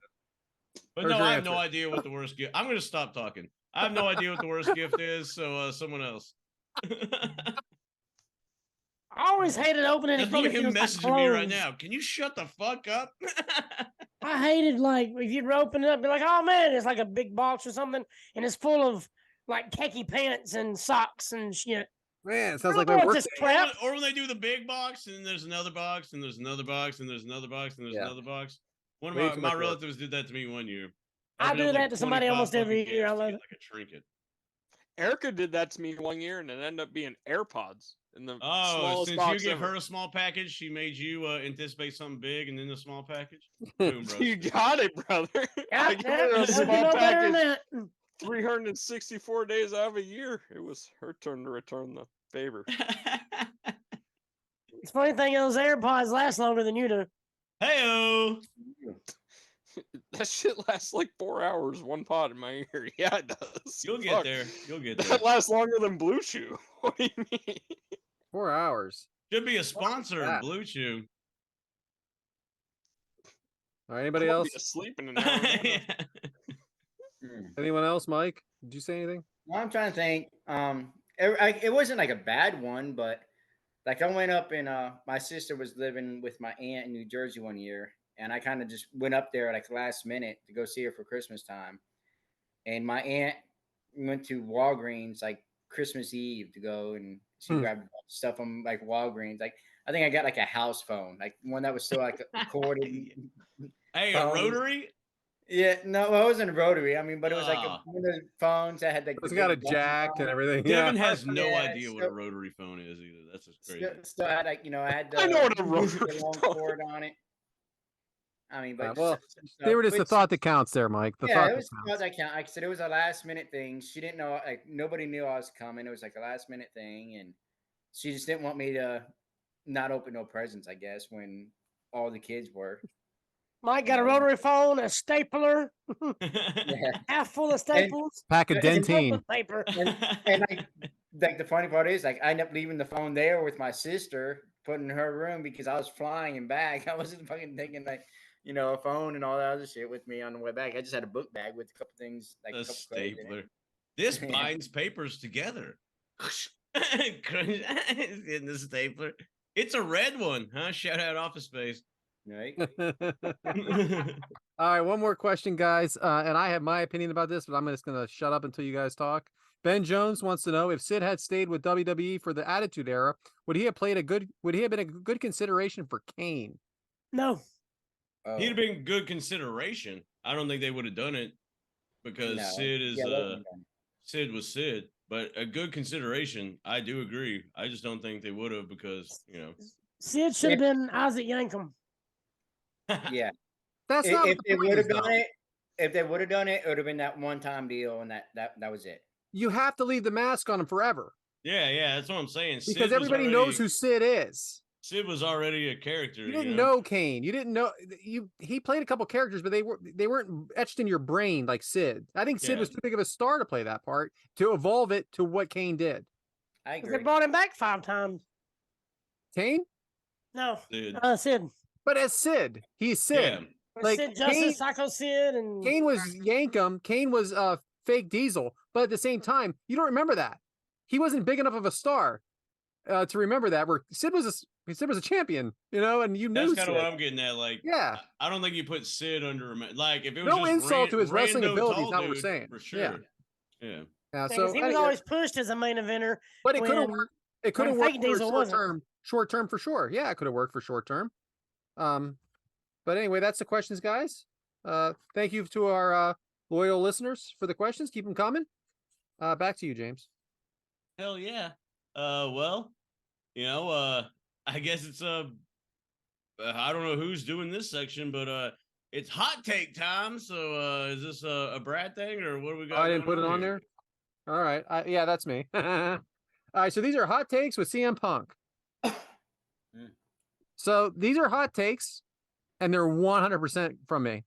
But no, I have no idea what the worst gift. I'm going to stop talking. I have no idea what the worst gift is. So someone else. I always hated opening. That's probably him messaging me right now. Can you shut the fuck up? I hated if you'd open it up, be like, oh man, it's like a big box or something, and it's full of like khaki pants and socks and shit. Man, it sounds like my work. Or when they do the big box, and then there's another box, and there's another box, and there's another box, and there's another box. One of my relatives did that to me one year. I do that to somebody almost every year. I love it. Like a trinket. Erica did that to me one year, and it ended up being AirPods. In the since you give her a small package, she made you anticipate something big and then the small package. Boom, bro. You got it, brother. I gave her a small package. 364 days out of a year. It was her turn to return the favor. It's funny thing, those AirPods last longer than you do. Hey-o! That shit lasts like 4 hours, one pod in my ear. Yeah, it does. You'll get there. You'll get there. That lasts longer than Blue Chew. What do you mean? 4 hours. Should be a sponsor of Blue Chew. All right, anybody else? Asleep in an hour. Anyone else, Mike? Did you say anything? Well, I'm trying to think. It wasn't like a bad one, but like I went up and my sister was living with my aunt in New Jersey one year, and I kind of just went up there like last minute to go see her for Christmas time. And my aunt went to Walgreens like Christmas Eve to go, and she grabbed stuff from like Walgreens. Like I think I got like a house phone, like one that was still like recorded. Hey, a rotary? Yeah, no, it wasn't a rotary. I mean, but it was like one of the phones that had like. It's got a jack and everything. Devyn has no idea what a rotary phone is either. That's just crazy. Still had like I had I know what a rotary long cord on it. I mean, but they were just the thought that counts there, Mike. The thought it was the thought that counts. Like I said, it was a last minute thing. She didn't know, like nobody knew I was coming. It was like a last minute thing, and she just didn't want me to not open no presents. I guess when all the kids were. Mike got a rotary phone, a stapler, half full of staples, pack of dentine paper. And like the funny part is, like I ended up leaving the phone there with my sister, put in her room because I was flying and back. I wasn't fucking taking like a phone and all that other shit with me on the way back. I just had a book bag with a couple things like a stapler. This binds papers together. In the stapler. It's a red one, huh? Shout out Office Space. Right? All right, one more question, guys. And I have my opinion about this, but I'm just going to shut up until you guys talk. Ben Jones wants to know if Sid had stayed with WWE for the Attitude Era, would he have been a good consideration for Kane? No. Oh, He'd have been good consideration. I don't think they would have done it because no. Sid is Yeah, they wouldn't have done Sid was Sid, but a good consideration. I do agree. I just don't think they would have because Sid should have been Isaac Yankem. it. Yeah. That's not If what they the point would is, have done though. it, if they would have done it, it would have been that one-time deal, and that was it. You have to leave the mask on him forever Yeah, that's what I'm saying. because everybody knows who Sid is. Sid was already a character. You didn't know Kane. You didn't know he played a couple characters, but they weren't etched in your brain like Sid. I think Sid was too big of a star to play that part, to evolve it to what Kane did. I agree. They brought him back 5 times. Kane? No. Sid. Sid. But as Sid, he's Sid. Yeah. Like Sid Justice, Psycho Sid, and Kane was Yankem. Kane was fake Diesel. But at the same time, you don't remember that. He wasn't big enough of a star to remember that. Where Sid was a champion, and you knew. That's kind of what I'm getting at. Like, yeah, I don't think you put Sid under like if it was no just insult to his wrestling rando abilities. tall Not what we're dude, saying. for sure. Yeah. So he was always pushed as a main eventer. But it could have worked. It could have when worked Fake for Diesel short wasn't. term. Short term for sure. Yeah, it could have worked for short term. But anyway, that's the questions, guys. Thank you to our loyal listeners for the questions. Keep them coming. Back to you, James. Hell yeah. Well, I guess it's I don't know who's doing this section, but it's hot take time. So is this a Brad thing or what do we got? I didn't put it on here? there. All right. Yeah, that's me. All right. So these are hot takes with CM Punk. So these are hot takes, and they're 100% from me.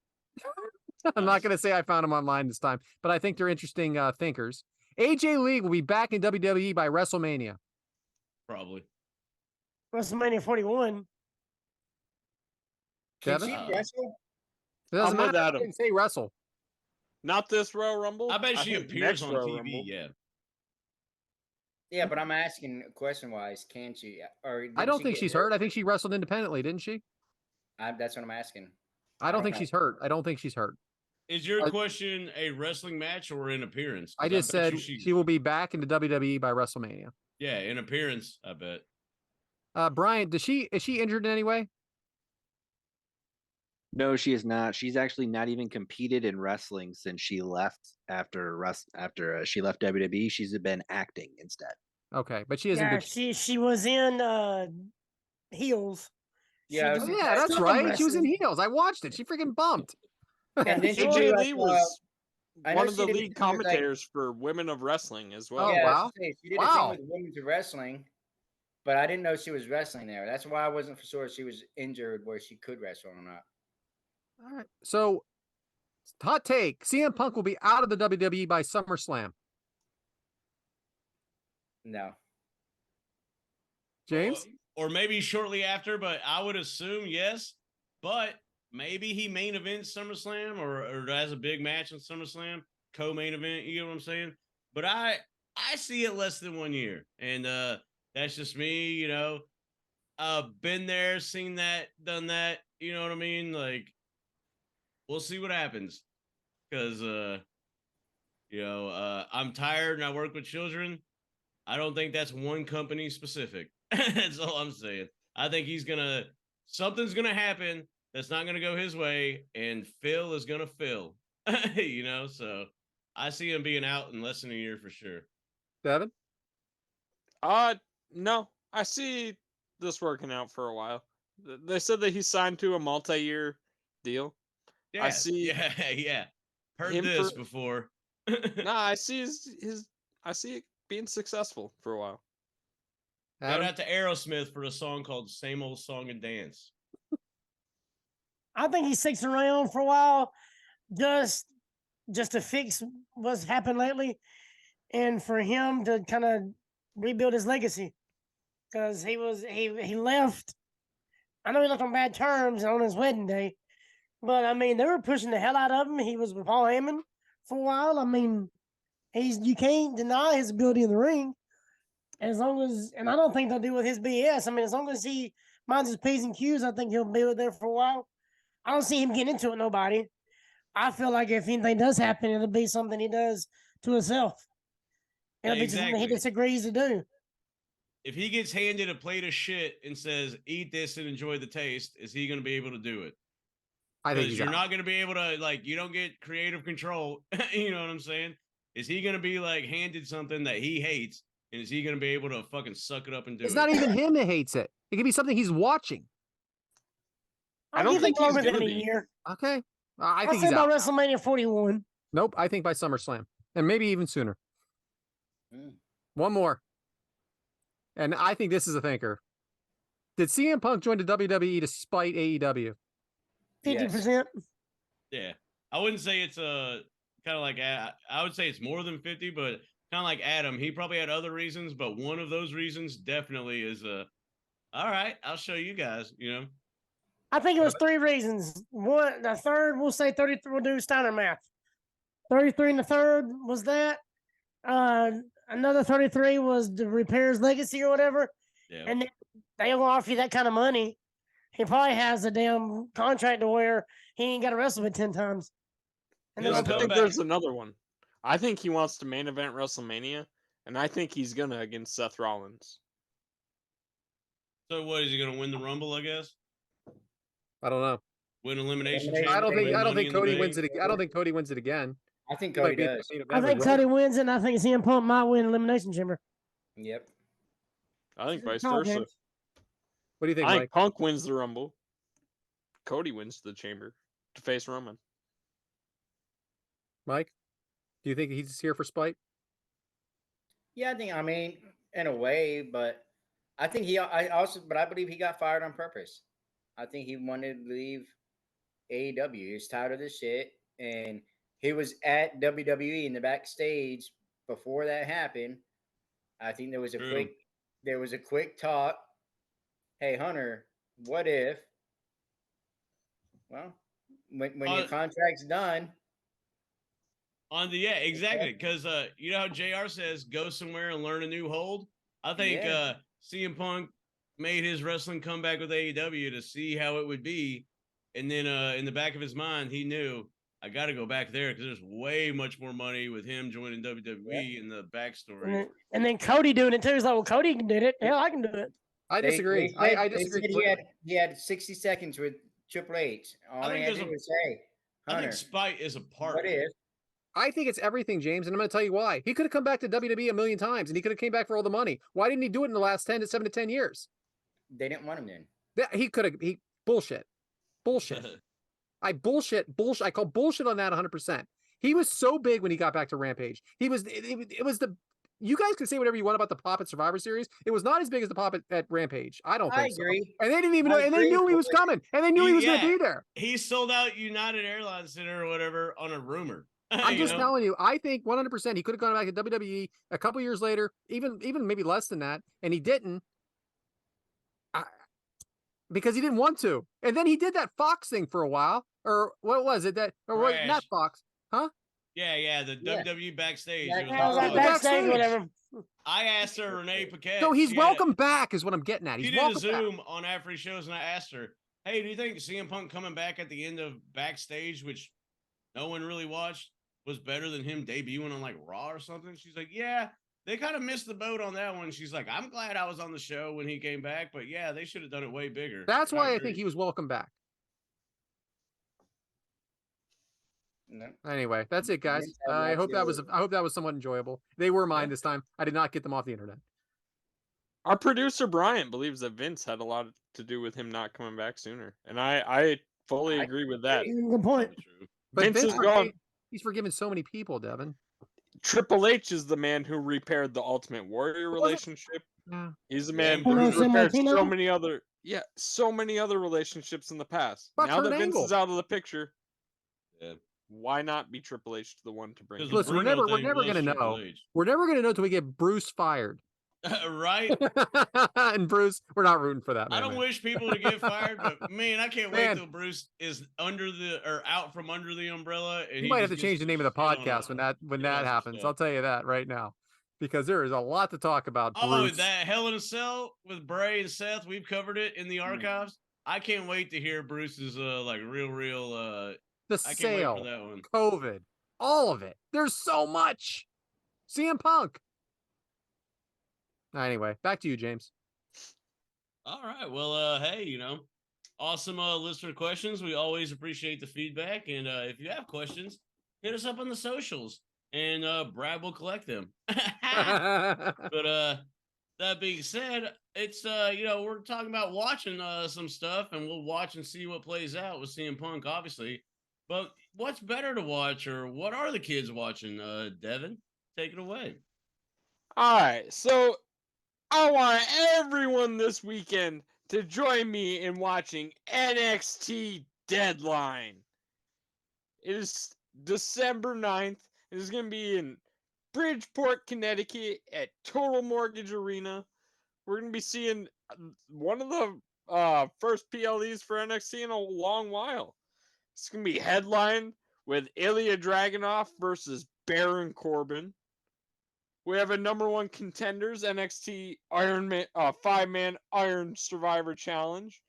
I'm not going to say I found them online this time, but I think they're interesting thinkers. AJ Lee will be back in WWE by WrestleMania. Probably. WrestleMania 41. Can Devyn? she wrestle? It doesn't I'm with matter. I Adam. didn't say wrestle. Not this Royal Rumble. I bet she think appears next on Royal TV. Rumble. Yeah. Yeah, but I'm asking question-wise, can she? Or I don't think she's hurt. I think she wrestled independently, didn't she? That's what I'm asking. I don't think know. she's hurt. I don't think she's hurt. Is your question a wrestling match or an appearance? I just said she will be back into WWE by WrestleMania. Yeah, an appearance, I bet. Brian, is she injured in any way? No, she is not. She's actually not even competed in wrestling since she left after she left WWE. She's been acting instead. Okay, but she isn't Yeah, good. she was in Heels. Yeah, Oh, yeah, that's right. She was in Heels. I watched it. She freaking bumped. And then she AJ do, Lee was I one know of she the did lead a thing with, like- commentators for Women of Wrestling as well. Oh, yeah, wow. she did a Wow. thing with women's wrestling, but I didn't know she was wrestling there. That's why I wasn't for sure she was injured where she could wrestle or not. All right. So, hot take: CM Punk will be out of the WWE by SummerSlam. No. James? Or maybe shortly after, but I would assume yes. But maybe he main events SummerSlam or has a big match in SummerSlam, co-main event. You get what I'm saying? But I see it less than 1 year, and that's just me. Been there, seen that, done that. You know what I mean? Like, we'll see what happens, because I'm tired and I work with children. I don't think that's one company specific. That's all I'm saying. I think something's gonna happen that's not gonna go his way, and Phil is gonna Phil. So I see him being out in less than a year for sure. Devyn? No, I see this working out for a while. They said that he signed to a multi-year deal. Yeah, I see. Yeah. Heard him this before. Nah, I see I see it being successful for a while. Shout out to Aerosmith for a song called "Same Old Song and Dance." I think he sticks around for a while, just to fix what's happened lately, and for him to kind of rebuild his legacy, because he left. I know he left on bad terms on his wedding day, but I mean they were pushing the hell out of him. He was with Paul Heyman for a while. I mean, you can't deny his ability in the ring. And I don't think they'll deal with his BS. I mean, as long as he minds his P's and Q's, I think he'll be there for a while. I don't see him getting into it with nobody. I feel like if anything does happen, it'll be something he does to himself. It'll be something he disagrees to do. If he gets handed a plate of shit and says, eat this and enjoy the taste, is he going to be able to do it? I think you're not going to be able to, like, you don't get creative control. You know what I'm saying? Is he going to be like handed something that he hates? And is he going to be able to fucking suck it up and do it? It's not even him that hates it. It could be something he's watching. I don't think he's going going to be. be. Year. Okay. I think he's by WrestleMania 41. Nope. I think by SummerSlam. And maybe even sooner. One more. And I think this is a thinker. Did CM Punk join the WWE to spite AEW? 50%. Yeah. I wouldn't say it's a kind of like, I would say it's more than 50, but kind of like Adam. He probably had other reasons, but one of those reasons definitely is all right, I'll show you guys, you know. I think it was 3 reasons. One, the third, we'll say 33, we'll do Steiner math. 33 and the third was that. Another 33 was the repairs legacy or whatever. Yeah. And then they don't offer you that kind of money. He probably has a damn contract to where he ain't got to wrestle it 10 times. And I think there's another one. I think he wants to main event WrestleMania, and I think he's gonna against Seth Rollins. So what, is he gonna win the Rumble, I guess? I don't know. Win Elimination Chamber? I don't think Cody wins it. I don't think Cody wins it again. I think Cody does. I think Cody wins it, and I think CM Punk might win Elimination Chamber. Yep. I think vice versa. What do you think, I Mike? think Punk wins the Rumble. Cody wins the Chamber to face Roman. Mike, do you think he's here for spite? Yeah, I mean, in a way, but I think I believe he got fired on purpose. I think he wanted to leave AEW. He was tired of this shit, and he was at WWE in the backstage before that happened. I think there was a quick talk. Hey, Hunter, what if? Well, when your contract's done. Exactly. Because you know how JR says, go somewhere and learn a new hold. I think CM Punk made his wrestling comeback with AEW to see how it would be, and then in the back of his mind, he knew, I got to go back there because there's way much more money with him joining WWE in the backstory. And then Cody doing it too. He's like, well, Cody did it. Hell, I can do it. I disagree. I disagree. He had 60 seconds with Triple H. All he had to do was say, Hunter, I think spite is a part. What if? I think it's everything, James, and I'm going to tell you why. He could have come back to WWE a million times, and he could have came back for all the money. Why didn't he do it in the last 7 to 10 years? They didn't want him then. He could have. Bullshit. I call bullshit on that 100%. He was so big when he got back to Rampage. It was the. You guys can say whatever you want about the pop at Survivor Series. It was not as big as the pop at Rampage. I don't think so. And they didn't even know. And they knew he was coming. And they knew he was going to be there. He sold out United Airlines Center or whatever on a rumor. I'm just telling you. I think 100% he could have gone back to WWE a couple years later, even maybe less than that, and he didn't. Because he didn't want to. And then he did that Fox thing for a while. Or what was it? Not Fox. Huh? Yeah, the WWE backstage. Backstage, whatever. I asked her, Renee Paquette. So he's welcome back is what I'm getting at. He did a Zoom on after he shows, and I asked her, hey, do you think CM Punk coming back at the end of Backstage, which no one really watched, was better than him debuting on like Raw or something? She's like, yeah, they kind of missed the boat on that one. She's like, I'm glad I was on the show when he came back, but yeah, they should have done it way bigger. That's why I think he was welcome back. No. Anyway, that's it, guys. I hope that was somewhat enjoyable. They were mine this time. I did not get them off the internet. Our producer Brian believes that Vince had a lot to do with him not coming back sooner, and I fully agree with that. Good point. But Vince is gone. He's forgiven so many people, Devin. Triple H is the man who repaired the Ultimate Warrior relationship. Yeah. He's the man who repaired so many other relationships in the past. Now that Vince is out of the picture, why not be Triple H the one to bring? Listen, we're never going to know. We're never going to know until we get Bruce fired. Right? And Bruce, we're not rooting for that. I don't wish people to get fired, but man, I can't wait till Bruce is out from under the umbrella. And you might have to change the name of the podcast when that happens. I'll tell you that right now. because there is a lot to talk about. Oh, Bruce. that Hell in a Cell with Bray and Seth. We've covered it in the archives. I can't wait to hear Bruce's like real The I can't wait for sale, that one. COVID, all of it. There's so much. CM Punk. Anyway, back to you, James. All right. Well, hey, awesome listener questions. We always appreciate the feedback. And if you have questions, hit us up on the socials and Brad will collect them. But that being said, it's we're talking about watching some stuff, and we'll watch and see what plays out with CM Punk, obviously. But what's better to watch, or what are the kids watching? Devyn, take it away. All right, so I want everyone this weekend to join me in watching NXT Deadline. It is December 9th. It is going to be in Bridgeport, Connecticut at Total Mortgage Arena. We're going to be seeing one of the first PLEs for NXT in a long while. It's going to be headlined with Ilya Dragunov versus Baron Corbin. We have a number one contenders NXT Iron Man 5-man Iron Survivor Challenge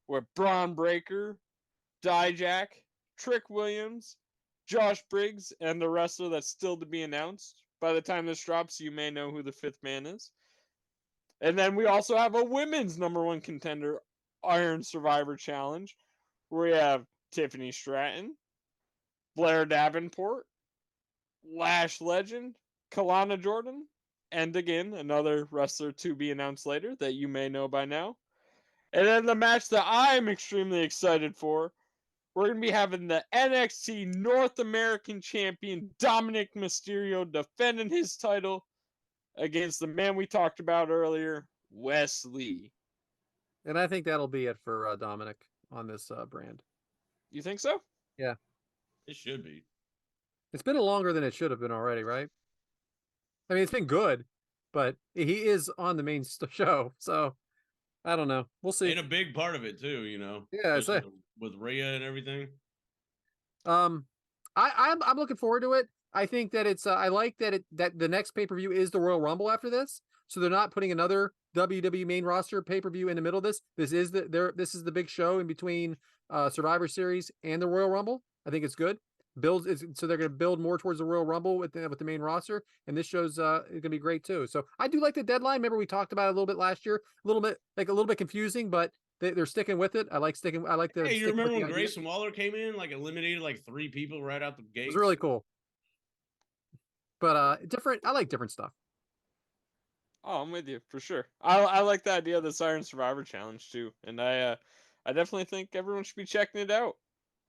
with Braun Breaker, Dijak, Trick Williams, Josh Briggs, and the wrestler that's still to be announced. By the time this drops, you may know who the fifth man is. And then we also have a women's number one contender Iron Survivor Challenge, where we have Tiffany Stratton, Blair Davenport, Lash Legend, Kalana Jordan, and again, another wrestler to be announced later that you may know by now. And then the match that I'm extremely excited for, we're going to be having the NXT North American Champion Dominic Mysterio defending his title against the man we talked about earlier, Wes Lee. And I think that'll be it for Dominic on this brand. You think so? Yeah. It should be. It's been longer than it should have been already, right? I mean, it's been good, but he is on the main show, so I don't know. We'll see. And a big part of it too, Yeah, it's with Rhea and everything. I'm looking forward to it. I think that it's I like that that the next pay-per-view is the Royal Rumble after this, so they're not putting another WWE main roster pay-per-view in the middle of this. This is the big show in between Survivor Series and the Royal Rumble. I think it's good. So they're going to build more towards the Royal Rumble with the main roster, and this show's going to be great too. So I do like the deadline. Remember we talked about it a little bit last year, a little bit confusing, but they're sticking with it. I like the. Hey, you remember when Grayson Waller came in, like eliminated like 3 people right out the gate? It was really cool. But different. I like different stuff. Oh, I'm with you for sure. I like the idea of this Iron Survivor Challenge too, and I definitely think everyone should be checking it out.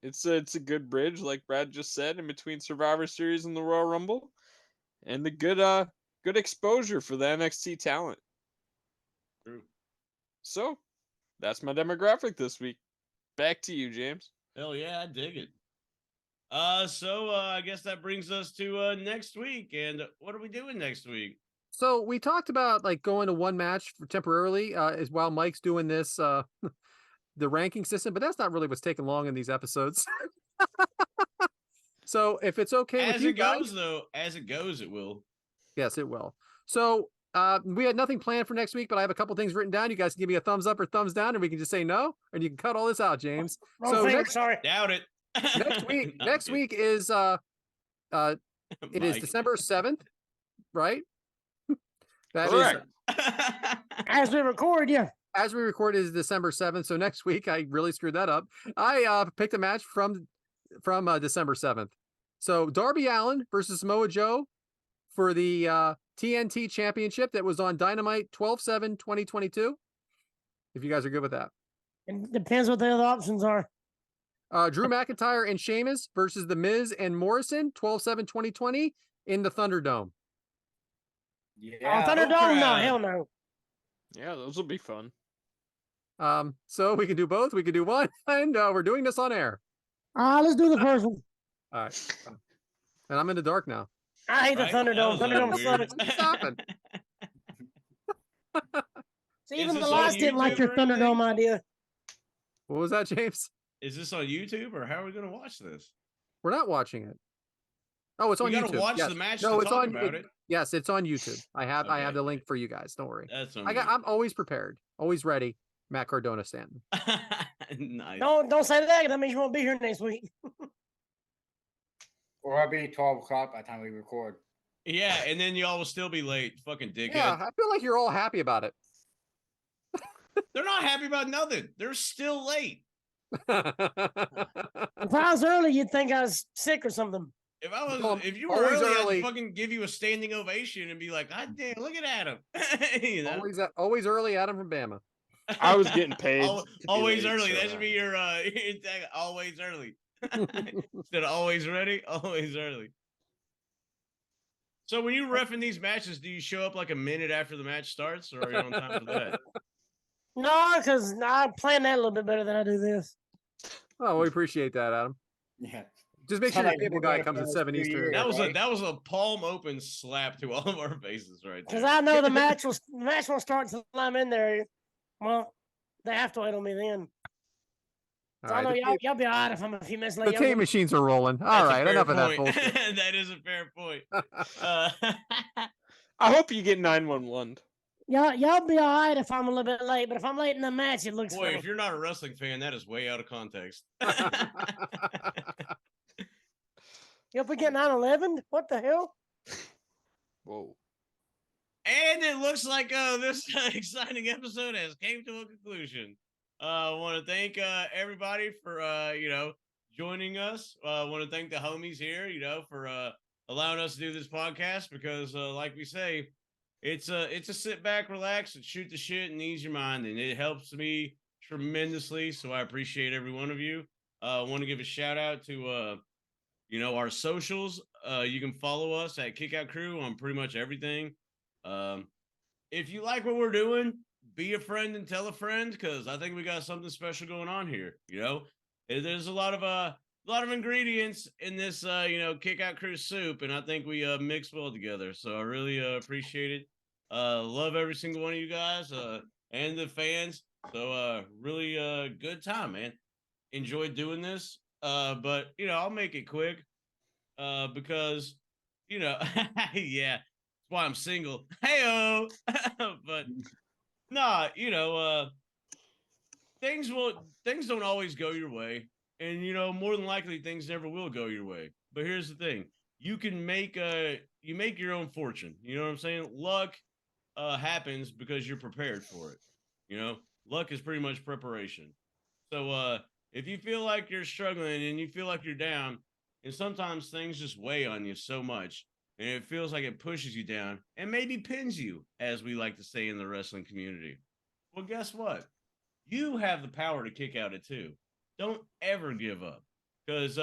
It's a good bridge, like Brad just said, in between Survivor Series and the Royal Rumble, and the good exposure for the NXT talent. True. So, that's my demographic this week. Back to you, James. Hell yeah, I dig it. So I guess that brings us to next week, and what are we doing next week? So we talked about like going to one match for temporarily, as while Mike's doing this the ranking system, but that's not really what's taking long in these episodes. So if it's okay with you guys, as it goes, it will. Yes, it will. So we had nothing planned for next week, but I have a couple things written down. You guys can give me a thumbs up or thumbs down, and we can just say no, and you can cut all this out, James. Sorry. Doubt it. Next week is it is December 7th, right? That Correct. As we record, yeah. As we record is December 7th. So next week, I really screwed that up. I picked a match from December 7th. So Darby Allin versus Samoa Joe for the TNT Championship that was on Dynamite 12/7/2022. If you guys are good with that. It depends what the other options are. Drew McIntyre and Sheamus versus The Miz and Morrison 12/7/2020 in the Thunderdome. Yeah. Thunderdome? No, hell no. Yeah, those will be fun. So we can do both. We can do one, and we're doing this on air. Let's do the first one. All right. And I'm in the dark now. I hate the Thunderdome. Thunderdome sucks. What's happened? So even the last didn't like your Thunderdome idea. What was that, James? Is this on YouTube, or how are we going to watch this? We're not watching it. Oh, it's on YouTube. We got to watch yes. the match No, to it's talk on about it. Yes, it's on YouTube. I have Okay. the link for you guys. Don't worry. That's on I'm always prepared, always ready. Matt Cardona Stanton. Nice. Don't say that. That means you won't be here next week. Or I'll be 12 o'clock by the time we record. Yeah, and then y'all will still be late. Fucking dickhead. Yeah, I feel like you're all happy about it. They're not happy about nothing. They're still late. If I was early, you'd think I was sick or something. If you were always early, I'd fucking give you a standing ovation and be like, God damn, look at Adam. You know? Always early, Adam from Bama. I was getting paid. Always late, early. so, That should be your tag, always early. Instead of always ready, always early. So when you reffing these matches, do you show up like a minute after the match starts, or are you on time for that? No, because I plan that a little bit better than I do this. Oh, we appreciate that, Adam. Yeah. Just make sure Sound your like cable we're guy doing it comes for at those 7 2 Eastern. years. That was a palm open slap to all of our faces right there. Because I know the match won't start until I'm in there. Well, they have to wait on me then. All So I know right, y'all be all right if I'm a few minutes late. the Y'all tape will- machines are rolling. All That's a right, fair enough of that point. bullshit. That is a fair point. I hope you get 911. Y'all be all right if I'm a little bit late, but if I'm late in the match, it looks Boy, funny. if you're not a wrestling fan, that is way out of context. You hope we get 9/11? What the hell? Whoa. And it looks like this exciting episode has came to a conclusion. I want to thank everybody for joining us. I want to thank the homies here, for allowing us to do this podcast because, like we say, it's a sit back, relax, and shoot the shit and ease your mind, and it helps me tremendously. So I appreciate every one of you. I want to give a shout out to our socials. You can follow us at Kickout Crew on pretty much everything. If you like what we're doing, be a friend and tell a friend because I think we got something special going on here. There's a lot of ingredients in this Kickout Crew soup, and I think we mix well together. So I really appreciate it. Love every single one of you guys and the fans. So really good time, man. Enjoyed doing this. But I'll make it quick because yeah, that's why I'm single. Hey-o. But nah, things don't always go your way, and more than likely things never will go your way. But here's the thing: you can make your own fortune. You know what I'm saying? Luck happens because you're prepared for it. Luck is pretty much preparation. So if you feel like you're struggling and you feel like you're down, and sometimes things just weigh on you so much, and it feels like it pushes you down and maybe pins you, as we like to say in the wrestling community. Well, guess what? You have the power to kick out it too. Don't ever give up. Because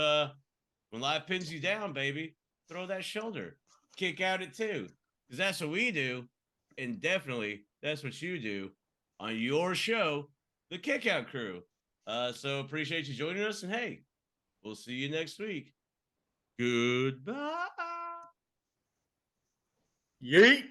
when life pins you down, baby, throw that shoulder. Kick out it too. Because that's what we do. And definitely that's what you do on your show, The Kickout Crew. So appreciate you joining us. And hey, we'll see you next week. Goodbye. Yeet.